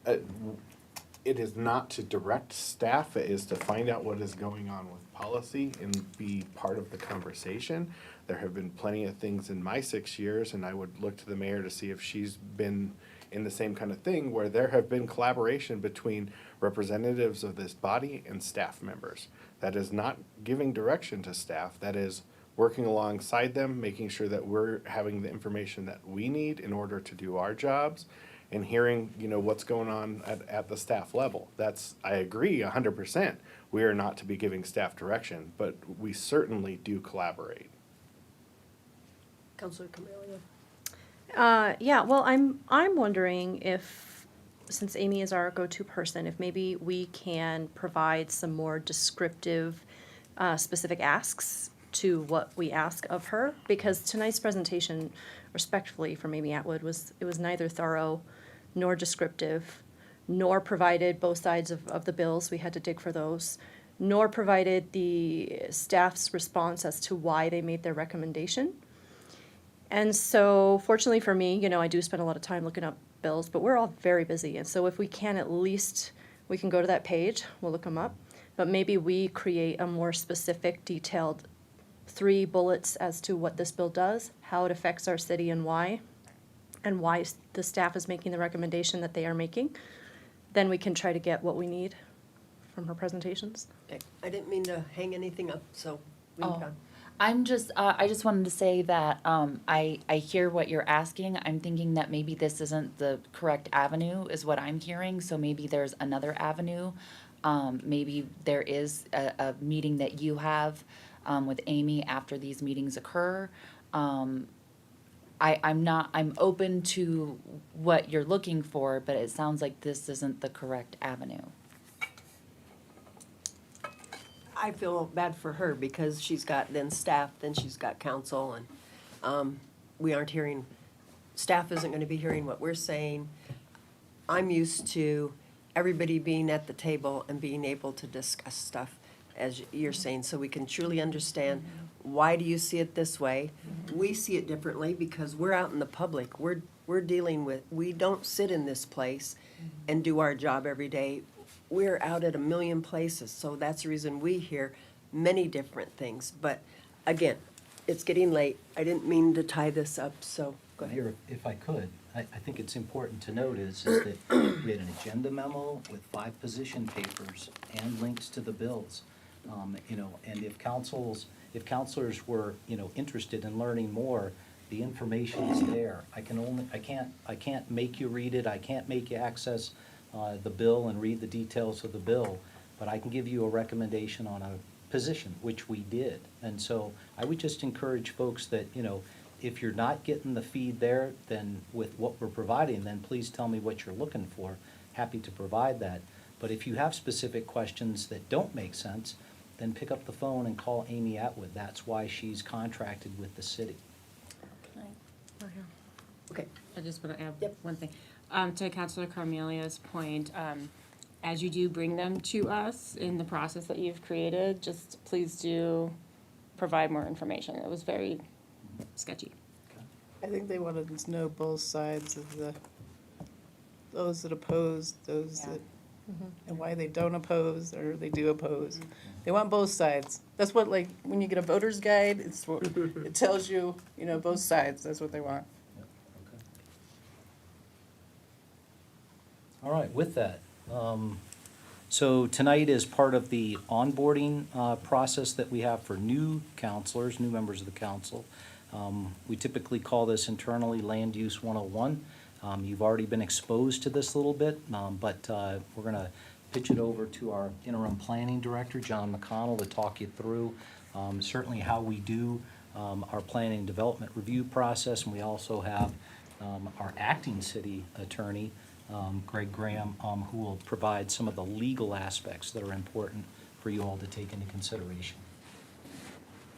it is not to direct staff, it is to find out what is going on with policy and be part of the conversation. There have been plenty of things in my 6 years, and I would look to the mayor to see if she's been in the same kind of thing, where there have been collaboration between representatives of this body and staff members. That is not giving direction to staff, that is working alongside them, making sure that we're having the information that we need in order to do our jobs, and hearing, what's going on at the staff level. I agree 100%. We are not to be giving staff direction, but we certainly do collaborate. Councilor Camelia. I'm wondering if, since Amy is our go-to person, if maybe we can provide some more descriptive, specific asks to what we ask of her, because tonight's presentation, respectfully from Amy Atwood, was neither thorough nor descriptive, nor provided both sides of the bills. We had to dig for those, nor provided the staff's response as to why they made their recommendation. And so fortunately for me, you know, I do spend a lot of time looking up bills, but we're all very busy. And so if we can, at least we can go to that page, we'll look them up. But maybe we create a more specific, detailed 3 bullets as to what this bill does, how it affects our city and why the staff is making the recommendation that they are making. Then we can try to get what we need from her presentations. Okay. I didn't mean to hang anything up, so we Oh. can. I just wanted to say that I hear what you're asking. I'm thinking that maybe this isn't the correct avenue, is what I'm hearing. So maybe there's another avenue. Maybe there is a meeting that you have with Amy after these meetings occur. I'm open to what you're looking for, but it sounds like this isn't the correct avenue. I feel bad for her because she's got then staff, then she's got council, and we aren't hearing, staff isn't gonna be hearing what we're saying. I'm used to everybody being at the table and being able to discuss stuff, as you're saying, so we can truly understand, why do you see it this way? We see it differently because we're out in the public. We're dealing with, we don't sit in this place and do our job every day. We're out at a million places, so that's the reason we hear many different things. But again, it's getting late. I didn't mean to tie this up, so go ahead. Mayor, if I could, I think it's important to note is that we had an agenda memo with 5 position papers and links to the bills. You know, and if counselors were, you know, interested in learning more, the information is there. I can't make you read it. I can't make you access the bill and read the details of the bill, but I can give you a recommendation on a position, which we did. And so I would just encourage folks that, you know, if you're not getting the feed there, then with what we're providing, then please tell me what you're looking for. Happy to provide that. But if you have specific questions that don't make sense, then pick up the phone and call Amy Atwood. That's why she's contracted with the city. Okay. I just want to add one thing. To Councilor Carmelia's point, as you do bring them to us in the process that you've created, just please do provide more information. It was very sketchy. I think they wanted to know both sides of those that oppose, those that, and why they don't oppose or they do oppose. They want both sides. That's what, like, when you get a voter's guide, it tells you, you know, both sides. That's what they want. All right, with that, so tonight is part of the onboarding process that we have for new counselors, new members of the council. We typically call this internally Land Use 101. You've already been exposed to this a little bit, but we're going to pitch it over to our interim planning director, John McConnell, to talk you through certainly how we do our planning and development review process. And we also have our acting city attorney, Greg Graham, who will provide some of the legal aspects that are important for you all to take into consideration.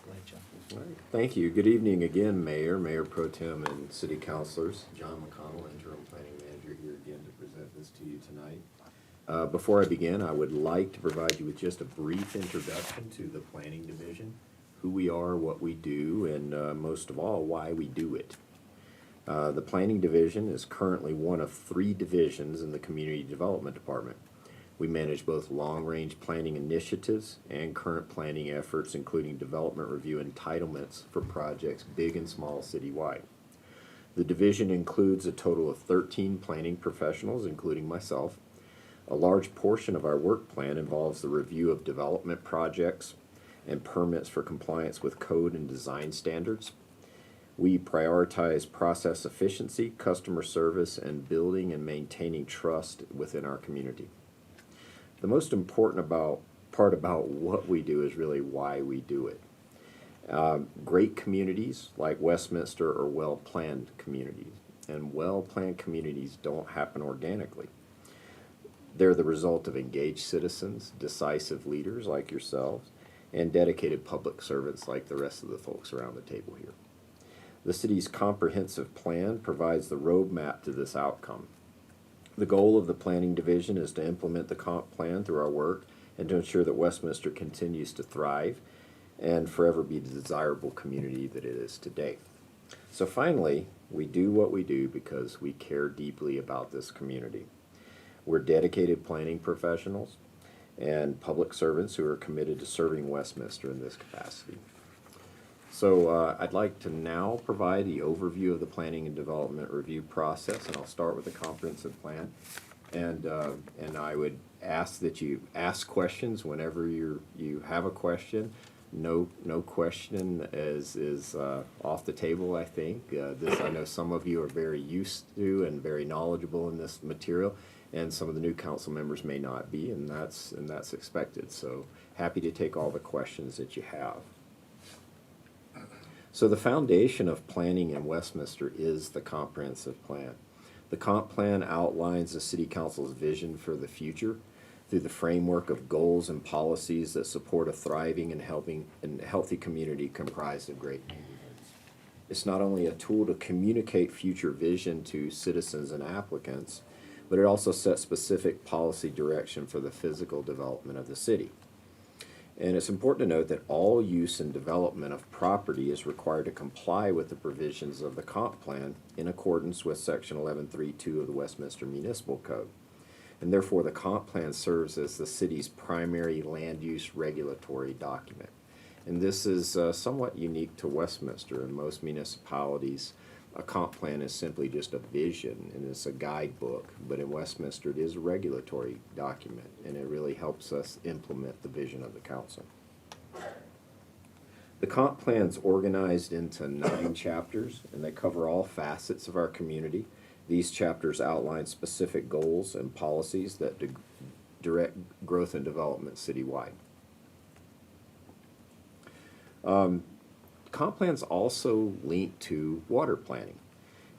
Go ahead, John. All right. Thank you. Good evening again, Mayor, Mayor Pro Tem, and City Councilors. John McConnell, Interim Planning Manager, here again to present this to you tonight. Before I begin, I would like to provide you with just a brief introduction to the Planning Division, who we are, what we do, and most of all, why we do it. The Planning Division is currently one of 3 divisions in the Community Development Department. We manage both long-range planning initiatives and current planning efforts, including development review entitlements for projects big and small citywide. The division includes a total of 13 planning professionals, including myself. A large portion of our work plan involves the review of development projects and permits for compliance with code and design standards. We prioritize process efficiency, customer service, and building and maintaining trust within our community. The most important part about what we do is really why we do it. Great communities like Westminster are well-planned communities, and well-planned communities don't happen organically. They're the result of engaged citizens, decisive leaders like yourselves, and dedicated public servants like the rest of the folks around the table here. The city's comprehensive plan provides the roadmap to this outcome. The goal of the Planning Division is to implement the comp plan through our work and to ensure that Westminster continues to thrive and forever be the desirable community that it is today. So finally, we do what we do because we care deeply about this community. We're dedicated planning professionals and public servants who are committed to serving Westminster in this capacity. So I'd like to now provide the overview of the planning and development review process, and I'll start with the comprehensive plan. And I would ask that you ask questions whenever you have a question. No question is off the table, I think. This I know some of you are very used to and very knowledgeable in this material, and some of the new council members may not be, and that's expected. So happy to take all the questions that you have. So the foundation of planning in Westminster is the comprehensive plan. The comp plan outlines the City Council's vision for the future through the framework of goals and policies that support a thriving and healthy community comprised of great neighborhoods. It's not only a tool to communicate future vision to citizens and applicants, but it also sets specific policy direction for the physical development of the city. And it's important to note that all use and development of property is required to comply with the provisions of the comp plan in accordance with Section 1132 of the Westminster Municipal Code. And therefore, the comp plan serves as the city's primary land use regulatory document. And this is somewhat unique to Westminster. In most municipalities, a comp plan is simply just a vision and it's a guidebook, but in Westminster it is a regulatory document and it really helps us implement the vision of the council. The comp plan's organized into 9 chapters and they cover all facets of our community. These chapters outline specific goals and policies that direct growth and development citywide. Comp plans also link to water planning.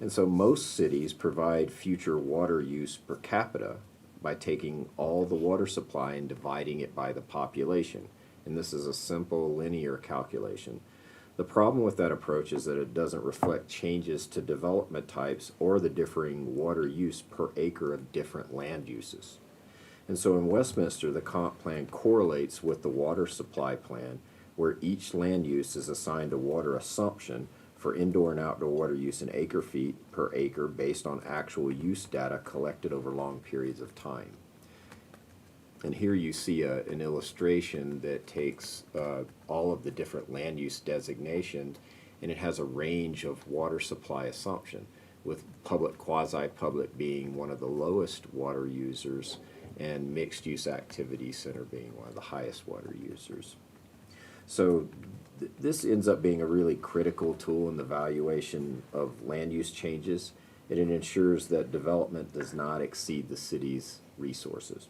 And so most cities provide future water use per capita by taking all the water supply and dividing it by the population. And this is a simple linear calculation. The problem with that approach is that it doesn't reflect changes to development types or the differing water use per acre of different land uses. And so in Westminster, the comp plan correlates with the water supply plan, where each land use is assigned a water assumption for indoor and outdoor water use in acre feet per acre based on actual use data collected over long periods of time. And here you see an illustration that takes all of the different land use designations, and it has a range of water supply assumption, with public, quasi-public being one of the lowest water users and mixed-use activity center being one of the highest water users. So this ends up being a really critical tool in the valuation of land use changes, and it ensures that development does not exceed the city's resources.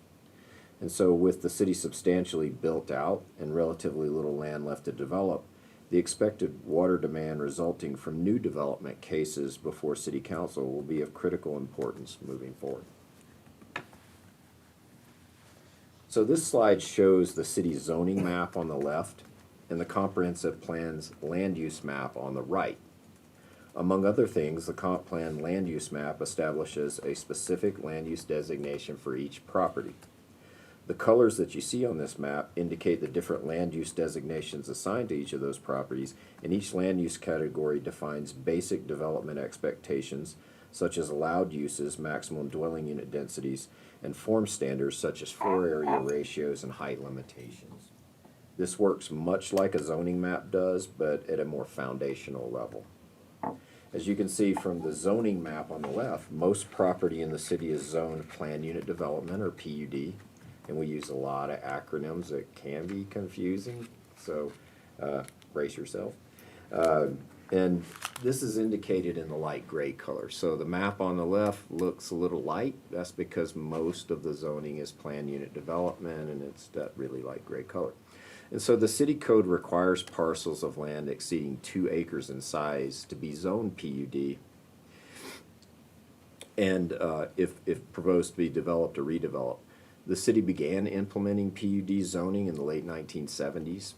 And so with the city substantially built out and relatively little land left to develop, the expected water demand resulting from new development cases before City Council will be of critical importance moving forward. So this slide shows the city zoning map on the left and the comprehensive plan's land use map on the right. Among other things, the comp plan land use map establishes a specific land use designation for each property. The colors that you see on this map indicate the different land use designations assigned to each of those properties, and each land use category defines basic development expectations, such as allowed uses, maximum dwelling unit densities, and form standards such as floor area ratios and height limitations. This works much like a zoning map does, but at a more foundational level. As you can see from the zoning map on the left, most property in the city is zoned planned unit development, or PUD, and we use a lot of acronyms that can be confusing, so brace yourself. And this is indicated in the light gray color. So the map on the left looks a little light. That's because most of the zoning is planned unit development, and it's that really light gray color. And so the city code requires parcels of land exceeding 2 acres in size to be zoned PUD, and if proposed to be developed or redeveloped. The city began implementing PUD zoning in the late 1970s.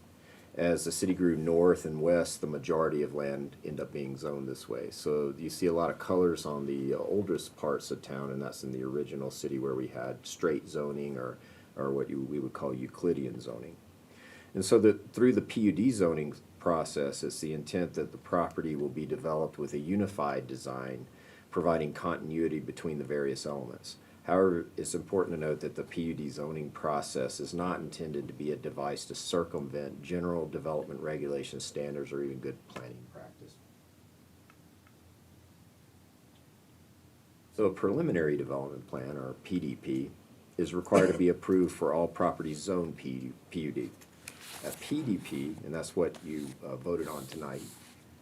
As the city grew north and west, the majority of land ended up being zoned this way. So you see a lot of colors on the oldest parts of town, and that's in the original city where we had straight zoning or or what we would call Euclidean zoning. And so through the PUD zoning process, it's the intent that the property will be developed with a unified design, providing continuity between the various elements. However, it's important to note that the PUD zoning process is not intended to be a device to circumvent general development regulation standards or even good planning practice. So a preliminary development plan, or PDP, is required to be approved for all properties zoned PUD. A PDP, and that's what you voted on tonight,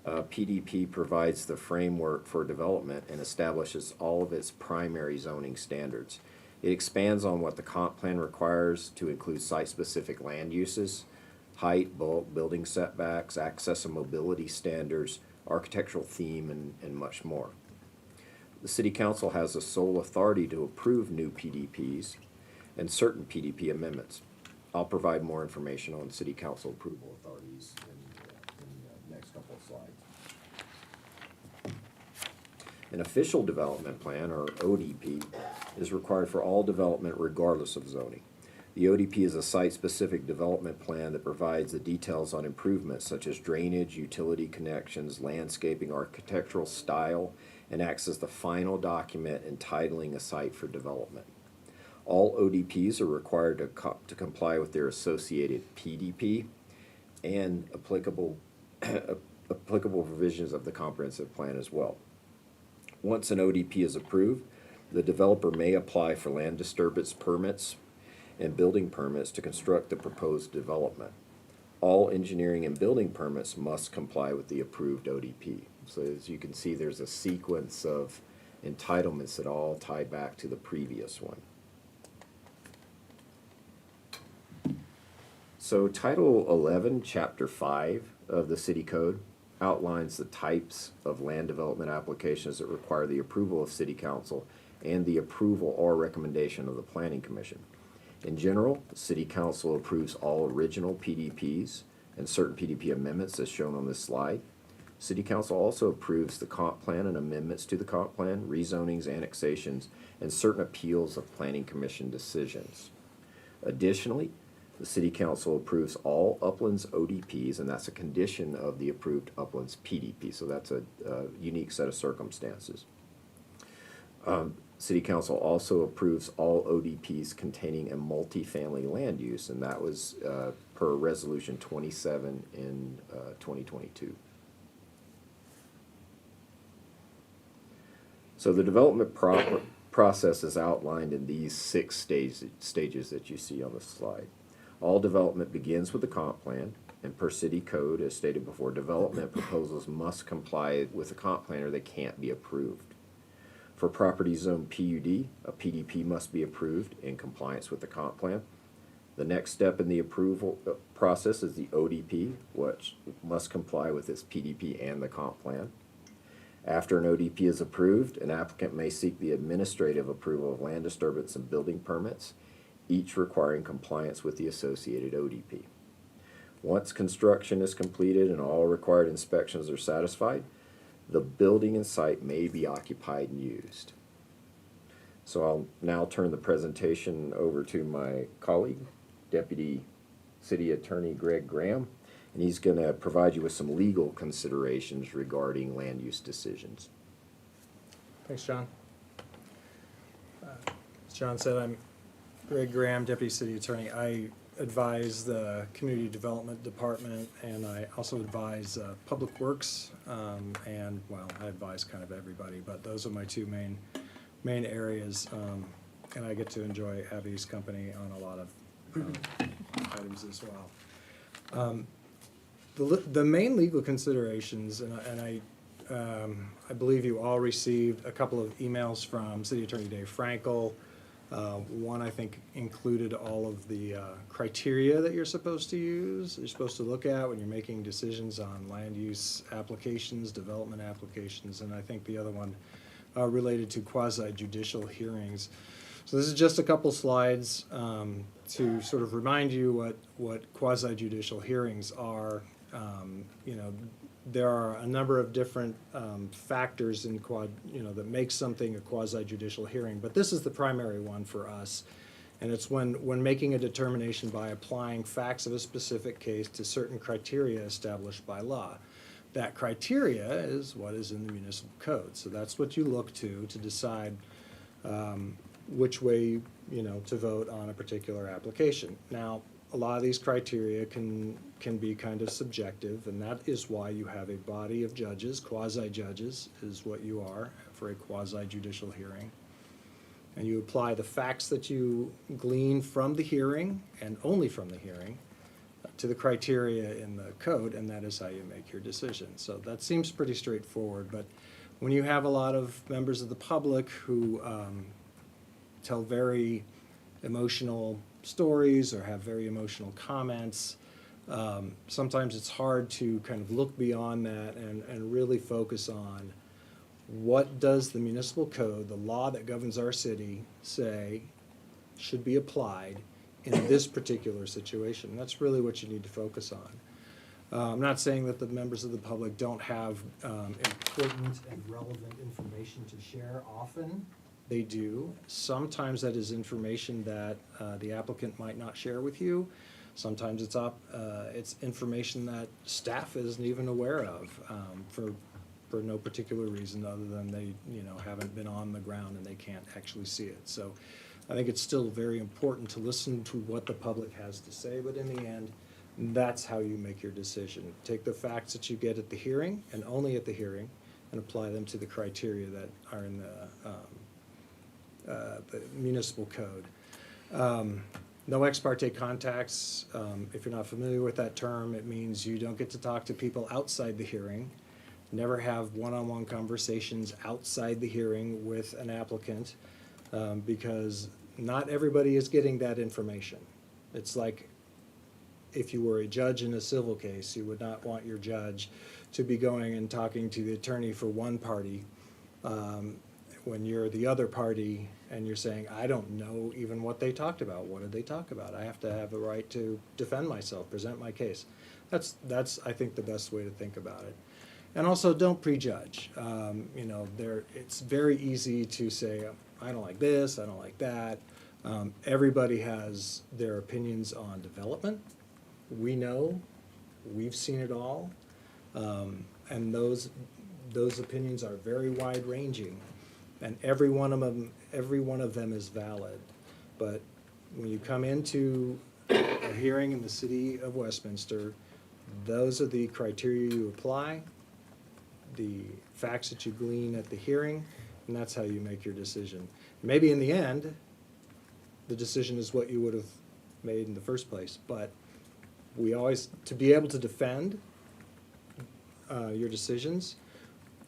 PDP provides the framework for development and establishes all of its primary zoning standards. It expands on what the comp plan requires to include site-specific land uses, height, bulk, building setbacks, access and mobility standards, architectural theme, and much more. The City Council has the sole authority to approve new PDPs and certain PDP amendments. I'll provide more information on City Council approval authorities in the next couple of slides. An official development plan, or ODP, is required for all development regardless of zoning. The ODP is a site-specific development plan that provides the details on improvements such as drainage, utility connections, landscaping, architectural style, and acts as the final document entitling a site for development. All ODPs are required to comply with their associated PDP and applicable provisions of the comprehensive plan as well. Once an ODP is approved, the developer may apply for land disturbance permits and building permits to construct the proposed development. All engineering and building permits must comply with the approved ODP. So as you can see, there's a sequence of entitlements that all tie back to the previous one. So Title 11, Chapter 5 of the City Code outlines the types of land development applications that require the approval of City Council and the approval or recommendation of the Planning Commission. In general, the City Council approves all original PDPs and certain PDP amendments as shown on this slide. City Council also approves the comp plan and amendments to the comp plan, rezonings, annexations, and certain appeals of Planning Commission decisions. Additionally, the City Council approves all Uplands ODPs, and that's a condition of the approved Uplands PDP, so that's a unique set of circumstances. City Council also approves all ODPs containing a multifamily land use, and that was per Resolution 27 in 2022. So the development process is outlined in these 6 stages that you see on the slide. All development begins with the comp plan, and per city code, as stated before, development proposals must comply with the comp plan or they can't be approved. For property zone PUD, a PDP must be approved in compliance with the comp plan. The next step in the approval process is the ODP, which must comply with its PDP and the comp plan. After an ODP is approved, an applicant may seek the administrative approval of land disturbance and building permits, each requiring compliance with the associated ODP. Once construction is completed and all required inspections are satisfied, the building and site may be occupied and used. So I'll now turn the presentation over to my colleague, Deputy City Attorney Greg Graham, and he's going to provide you with some legal considerations regarding land use decisions. Thanks, John. As John said, I'm Greg Graham, Deputy City Attorney. I advise the Community Development Department, and I also advise Public Works, and, well, I advise kind of everybody, but those are my two main areas, and I get to enjoy Abby's company on a lot of items as well. The main legal considerations, and I believe you all received a couple of emails from City Attorney Dave Frankel. One, I think, included all of the criteria that you're supposed to use, you're supposed to look at when you're making decisions on land use applications, development applications, and I think the other one related to quasi-judicial hearings. So this is just a couple slides to sort of remind you what quasi-judicial hearings are. You know, there are a number of different factors in that make something a quasi-judicial hearing, but this is the primary one for us. And it's when making a determination by applying facts of a specific case to certain criteria established by law. That criteria is what is in the municipal code. So that's what you look to decide which way, to vote on a particular application. Now, a lot of these criteria can be kind of subjective, and that is why you have a body of judges. Quasi-judges is what you are for a quasi-judicial hearing. And you apply the facts that you glean from the hearing, and only from the hearing, to the criteria in the code, and that is how you make your decision. So that seems pretty straightforward, but when you have a lot of members of the public who tell very emotional stories or have very emotional comments, sometimes it's hard to kind of look beyond that and really focus on what does the municipal code, the law that governs our city, say should be applied in this particular situation. That's really what you need to focus on. I'm not saying that the members of the public don't have important and relevant information to share often. They do. Sometimes that is information that the applicant might not share with you. Sometimes it's information that staff isn't even aware of for no particular reason other than they haven't been on the ground and they can't actually see it. So I think it's still very important to listen to what the public has to say, but in the end, that's how you make your decision. Take the facts that you get at the hearing, and only at the hearing, and apply them to the criteria that are in the municipal code. No ex parte contacts. If you're not familiar with that term, it means you don't get to talk to people outside the hearing. Never have one-on-one conversations outside the hearing with an applicant, because not everybody is getting that information. It's like if you were a judge in a civil case, you would not want your judge to be going and talking to the attorney for one party when you're the other party and you're saying, I don't know even what they talked about. What did they talk about? I have to have the right to defend myself, present my case. That's I think, the best way to think about it. And also, don't prejudge. It's very easy to say, I don't like this, I don't like that. Everybody has their opinions on development. We know, we've seen it all, and those opinions are very wide-ranging, and every one of them is valid. But when you come into a hearing in the city of Westminster, those are the criteria you apply, the facts that you glean at the hearing, and that's how you make your decision. Maybe in the end, the decision is what you would have made in the first place, but we always, to be able to defend your decisions,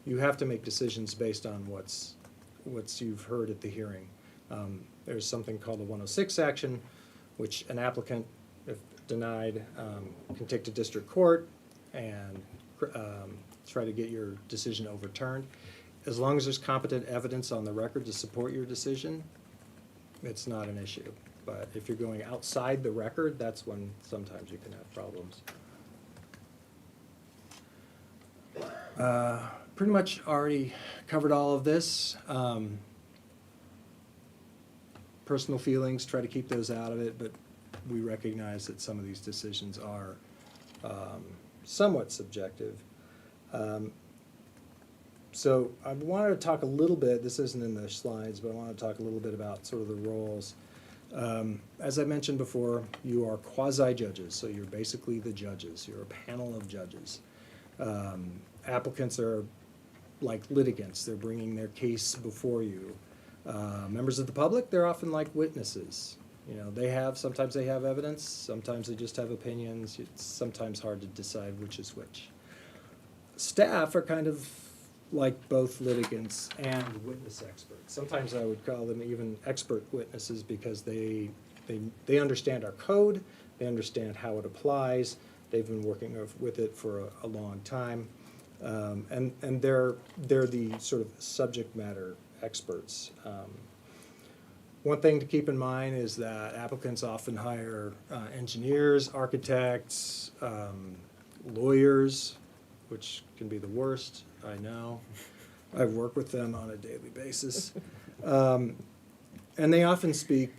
you have to make decisions based on what's you've heard at the hearing. There's something called a 106 action, which an applicant, if denied, can take to district court and try to get your decision overturned. As long as there's competent evidence on the record to support your decision, it's not an issue. But if you're going outside the record, that's when sometimes you can have problems. Pretty much already covered all of this. Personal feelings, try to keep those out of it, but we recognize that some of these decisions are somewhat subjective. So I wanted to talk a little bit, this isn't in the slides, but I want to talk a little bit about sort of the roles. As I mentioned before, you are quasi-judges, so you're basically the judges. You're a panel of judges. Applicants are like litigants. They're bringing their case before you. Members of the public, they're often like witnesses. Sometimes they have evidence, sometimes they just have opinions. It's sometimes hard to decide which is which. Staff are kind of like both litigants and witness experts. Sometimes I would call them even expert witnesses because they understand our code, they understand how it applies, they've been working with it for a long time, and they're the sort of subject matter experts. One thing to keep in mind is that applicants often hire engineers, architects, lawyers, which can be the worst, I know. I've worked with them on a daily basis. And they often speak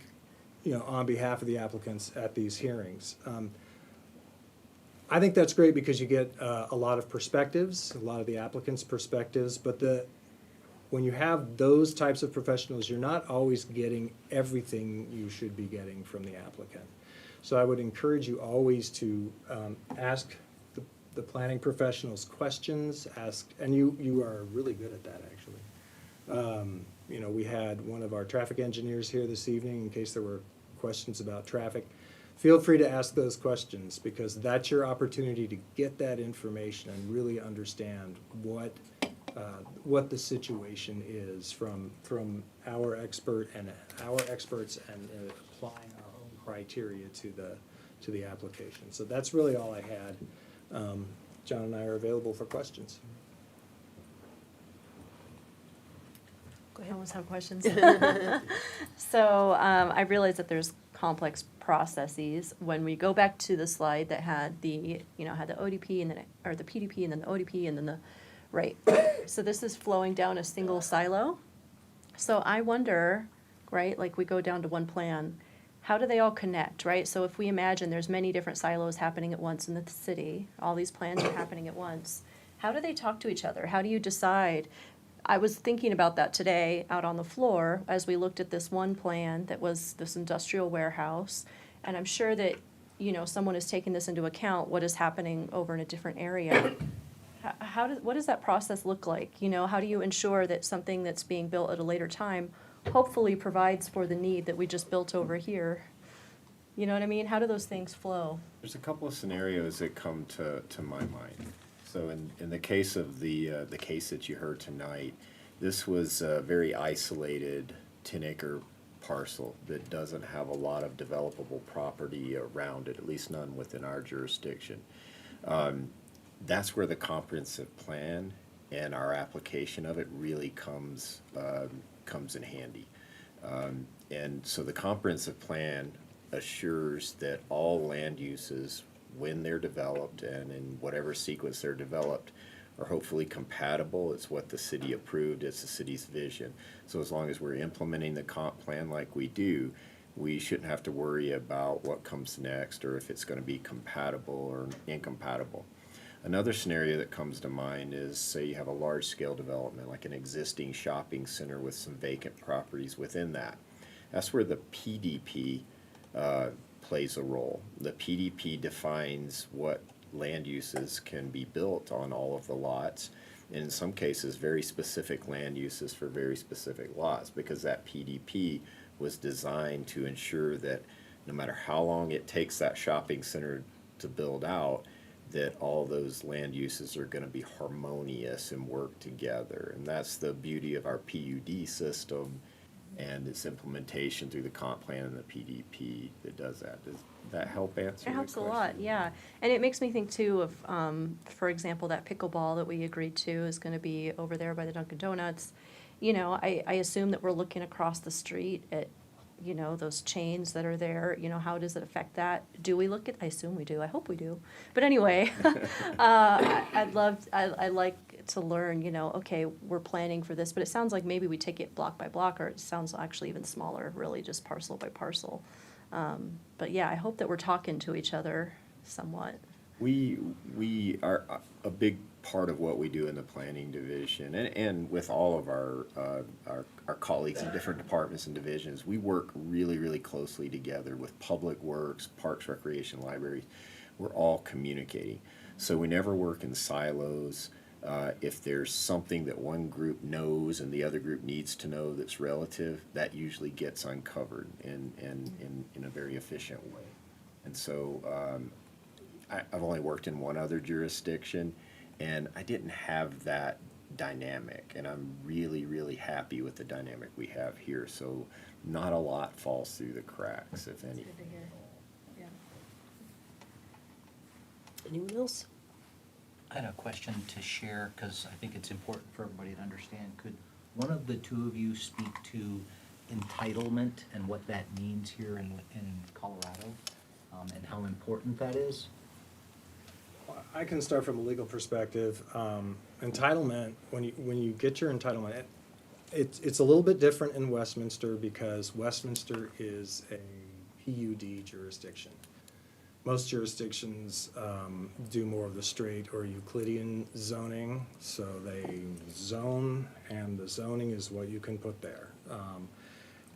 on behalf of the applicants at these hearings. I think that's great because you get a lot of perspectives, a lot of the applicants' perspectives, but when you have those types of professionals, you're not always getting everything you should be getting from the applicant. So I would encourage you always to ask the planning professionals questions, and you are really good at that, actually. We had one of our traffic engineers here this evening in case there were questions about traffic. Feel free to ask those questions because that's your opportunity to get that information and really understand what the situation is from our experts and applying our own criteria to the application. So that's really all I had. John and I are available for questions. Go ahead. I always have questions. So I realize that there's complex processes. When we go back to the slide that had the ODP and then, or the PDP and then the ODP and then the, right. So this is flowing down a single silo. So I wonder, right, like we go down to one plan, how do they all connect, right? So if we imagine there's many different silos happening at once in the city, all these plans are happening at once, how do they talk to each other? How do you decide? I was thinking about that today out on the floor as we looked at this one plan that was this industrial warehouse. And I'm sure that, someone is taking this into account, what is happening over in a different area. What does that process look like? How do you ensure that something that's being built at a later time hopefully provides for the need that we just built over here? You know what I mean? How do those things flow? There's a couple of scenarios that come to my mind. So in the case of the case that you heard tonight, this was a very isolated 10-acre parcel that doesn't have a lot of developable property around it, at least none within our jurisdiction. That's where the comprehensive plan and our application of it really comes in handy. And so the comprehensive plan assures that all land uses, when they're developed and in whatever sequence they're developed, are hopefully compatible. It's what the city approved. It's the city's vision. So as long as we're implementing the comp plan like we do, we shouldn't have to worry about what comes next or if it's going to be compatible or incompatible. Another scenario that comes to mind is, say you have a large-scale development, like an existing shopping center with some vacant properties within that. That's where the PDP plays a role. The PDP defines what land uses can be built on all of the lots. In some cases, very specific land uses for very specific lots, because that PDP was designed to ensure that no matter how long it takes that shopping center to build out, that all those land uses are going to be harmonious and work together. And that's the beauty of our PUD system and its implementation through the comp plan and the PDP that does that. Does that help answer? It helps a lot, yeah. And it makes me think too of, for example, that pickleball that we agreed to is going to be over there by the Dunkin' Donuts. I assume that we're looking across the street at, those chains that are there. How does it affect that? Do we look at? I assume we do. I hope we do. But anyway, I like to learn. Okay, we're planning for this, but it sounds like maybe we take it block by block, or it sounds actually even smaller, really just parcel by parcel. But yeah, I hope that we're talking to each other somewhat. We are a big part of what we do in the planning division, and with all of our colleagues in different departments and divisions. We work really, really closely together with Public Works, Parks, Recreation, Libraries. We're all communicating. So we never work in silos. If there's something that one group knows and the other group needs to know that's relative, that usually gets uncovered in a very efficient way. And so I've only worked in one other jurisdiction, and I didn't have that dynamic, and I'm really, really happy with the dynamic we have here. So not a lot falls through the cracks, if any. Good to hear. Yeah. Anyone else? I had a question to share because I think it's important for everybody to understand. Could one of the two of you speak to entitlement and what that means here in Colorado, and how important that is? I can start from a legal perspective. Entitlement, when you get your entitlement, it's a little bit different in Westminster because Westminster is a PUD jurisdiction. Most jurisdictions do more of the straight or Euclidean zoning, so they zone, and the zoning is what you can put there.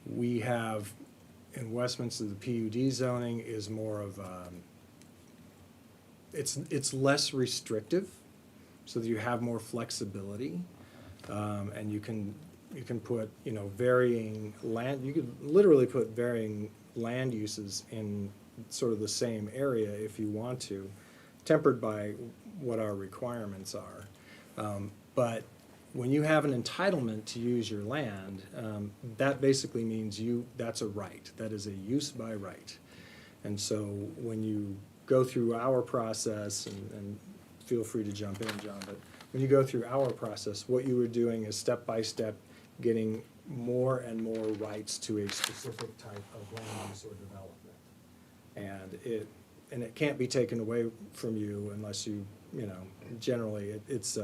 We have, in Westminster, the PUD zoning is more of, it's less restrictive, so that you have more flexibility, and you can put, varying land, you could literally put varying land uses in sort of the same area if you want to, tempered by what our requirements are. But when you have an entitlement to use your land, that basically means that's a right. That is a use by right. And so when you go through our process, and feel free to jump in, John, but when you go through our process, what you are doing is step by step getting more and more rights to a specific type of land use or development. And it can't be taken away from you unless generally it's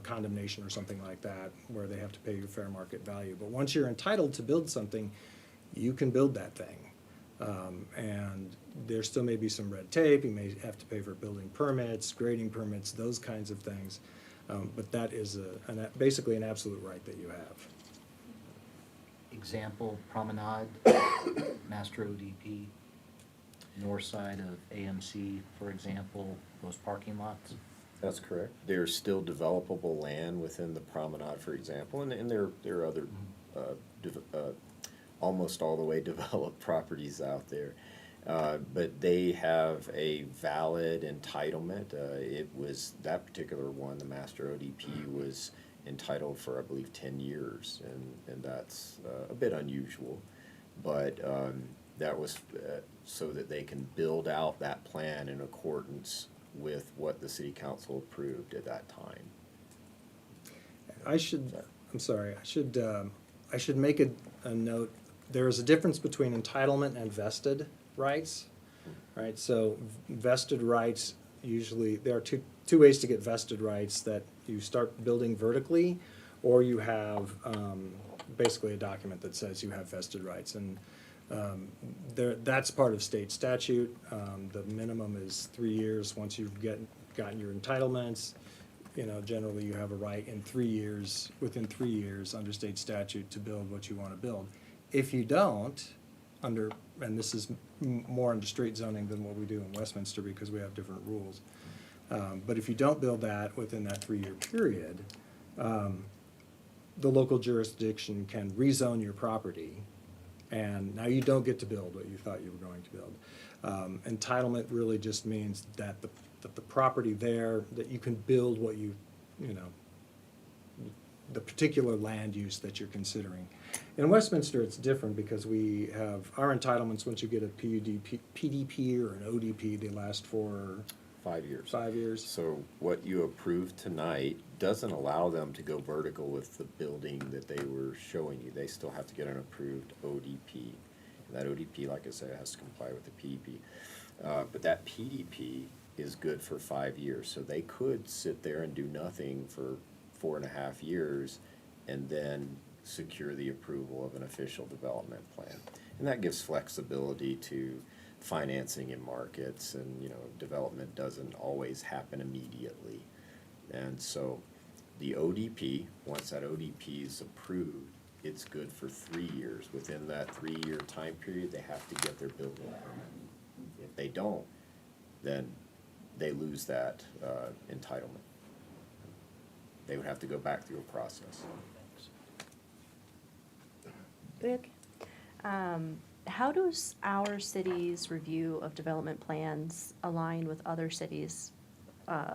condemnation or something like that, where they have to pay you fair market value. But once you're entitled to build something, you can build that thing. And there still may be some red tape. You may have to pay for building permits, grading permits, those kinds of things. But that is basically an absolute right that you have. Example, Promenade, Master ODP, north side of AMC, for example, those parking lots. That's correct. There's still developable land within the promenade, for example, and there are other almost all the way developed properties out there. But they have a valid entitlement. It was that particular one, the Master ODP, was entitled for, I believe, 10 years, and that's a bit unusual. But that was so that they can build out that plan in accordance with what the city council approved at that time. I should make a note. There is a difference between entitlement and vested rights, right? So vested rights, usually, there are two ways to get vested rights: that you start building vertically, or you have basically a document that says you have vested rights. And that's part of state statute. The minimum is 3 years. Once you've gotten your entitlements, generally you have a right in 3 years, within 3 years under state statute, to build what you want to build. If you don't, and this is more under straight zoning than what we do in Westminster because we have different rules, but if you don't build that within that 3-year period, the local jurisdiction can rezone your property, and now you don't get to build what you thought you were going to build. Entitlement really just means that the property there, that you can build what the particular land use that you're considering. In Westminster, it's different because we have our entitlements. Once you get a PDP or an ODP, they last for 5 years. 5 years. So what you approved tonight doesn't allow them to go vertical with the building that they were showing you. They still have to get an approved ODP. And that ODP, like I said, has to comply with the PDP. But that PDP is good for 5 years. So they could sit there and do nothing for 4.5 years and then secure the approval of an official development plan. And that gives flexibility to financing in markets, and development doesn't always happen immediately. And so the ODP, once that ODP is approved, it's good for 3 years. Within that 3-year time period, they have to get their building permit. If they don't, then they lose that entitlement. They would have to go back through a process. Vic, how does our city's review of development plans align with other cities'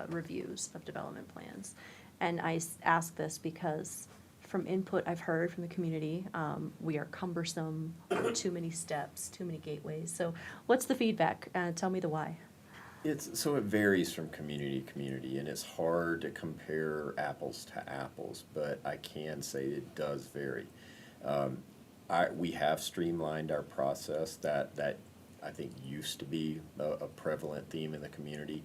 reviews of development plans? And I ask this because from input I've heard from the community, we are cumbersome, too many steps, too many gateways. So what's the feedback? Tell me the why. So it varies from community to community, and it's hard to compare apples to apples, but I can say it does vary. We have streamlined our process. That I think used to be a prevalent theme in the community.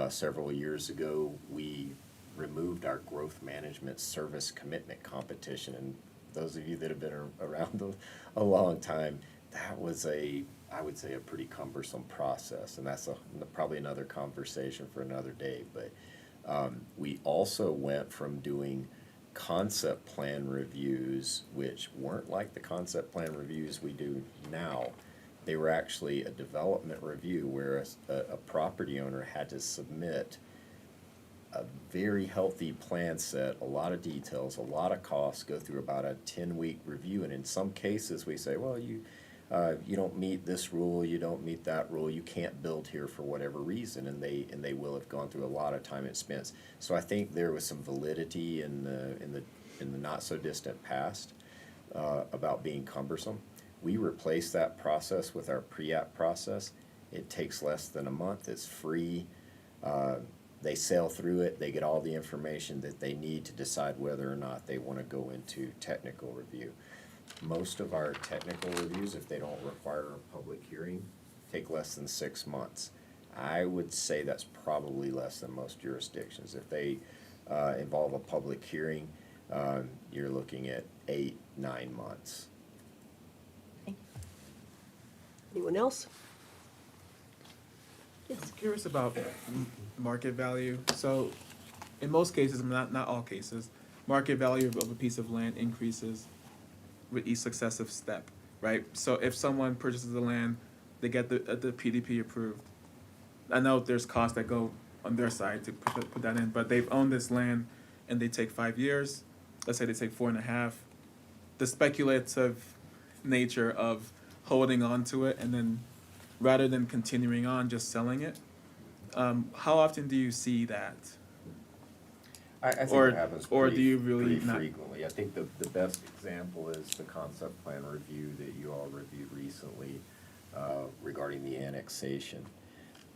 Several years ago, we removed our growth management service commitment competition, and those of you that have been around a long time, that was I would say, a pretty cumbersome process, and that's probably another conversation for another day. But we also went from doing concept plan reviews, which weren't like the concept plan reviews we do now. They were actually a development review where a property owner had to submit a very healthy plan set, a lot of details, a lot of costs, go through about a 10-week review. And in some cases, we say, well, you don't meet this rule, you don't meet that rule, you can't build here for whatever reason, and they will have gone through a lot of time and expense. So I think there was some validity in the not so distant past about being cumbersome. We replaced that process with our pre-app process. It takes less than a month. It's free. They sail through it. They get all the information that they need to decide whether or not they want to go into technical review. Most of our technical reviews, if they don't require a public hearing, take less than 6 months. I would say that's probably less than most jurisdictions. If they involve a public hearing, you're looking at 8-9 months. Anyone else? I'm curious about market value. So, in most cases, not all cases, market value of a piece of land increases with each successive step, right? So if someone purchases the land, they get the PDP approved. I know there's costs that go on their side to put that in, but they've owned this land and they take 5 years. Let's say they take 4.5. The speculative nature of holding on to it and then rather than continuing on, just selling it. How often do you see that? I think Or- it happens or pretty, do you really pretty not- frequently. I think the best example is the concept plan review that you all reviewed recently regarding the annexation.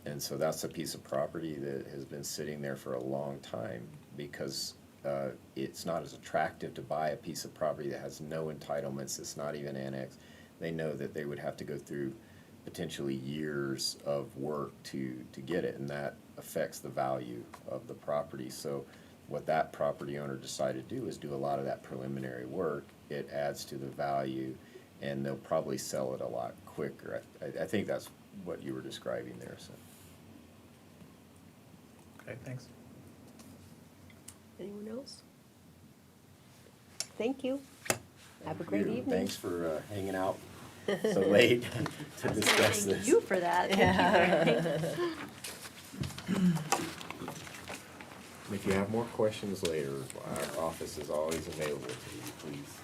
And so that's a piece of property that has been sitting there for a long time because it's not as attractive to buy a piece of property that has no entitlements, it's not even annexed. They know that they would have to go through potentially years of work to get it, and that affects the value of the property. So what that property owner decided to do is do a lot of that preliminary work. It adds to the value, and they'll probably sell it a lot quicker. I think that's what you were describing there. So. Okay, thanks. Anyone else? Thank you. Have a great You. evening. Thanks for hanging out so late to discuss Thank this. you for that. Thank you, Greg. If you have more questions later, our office is always available to you, please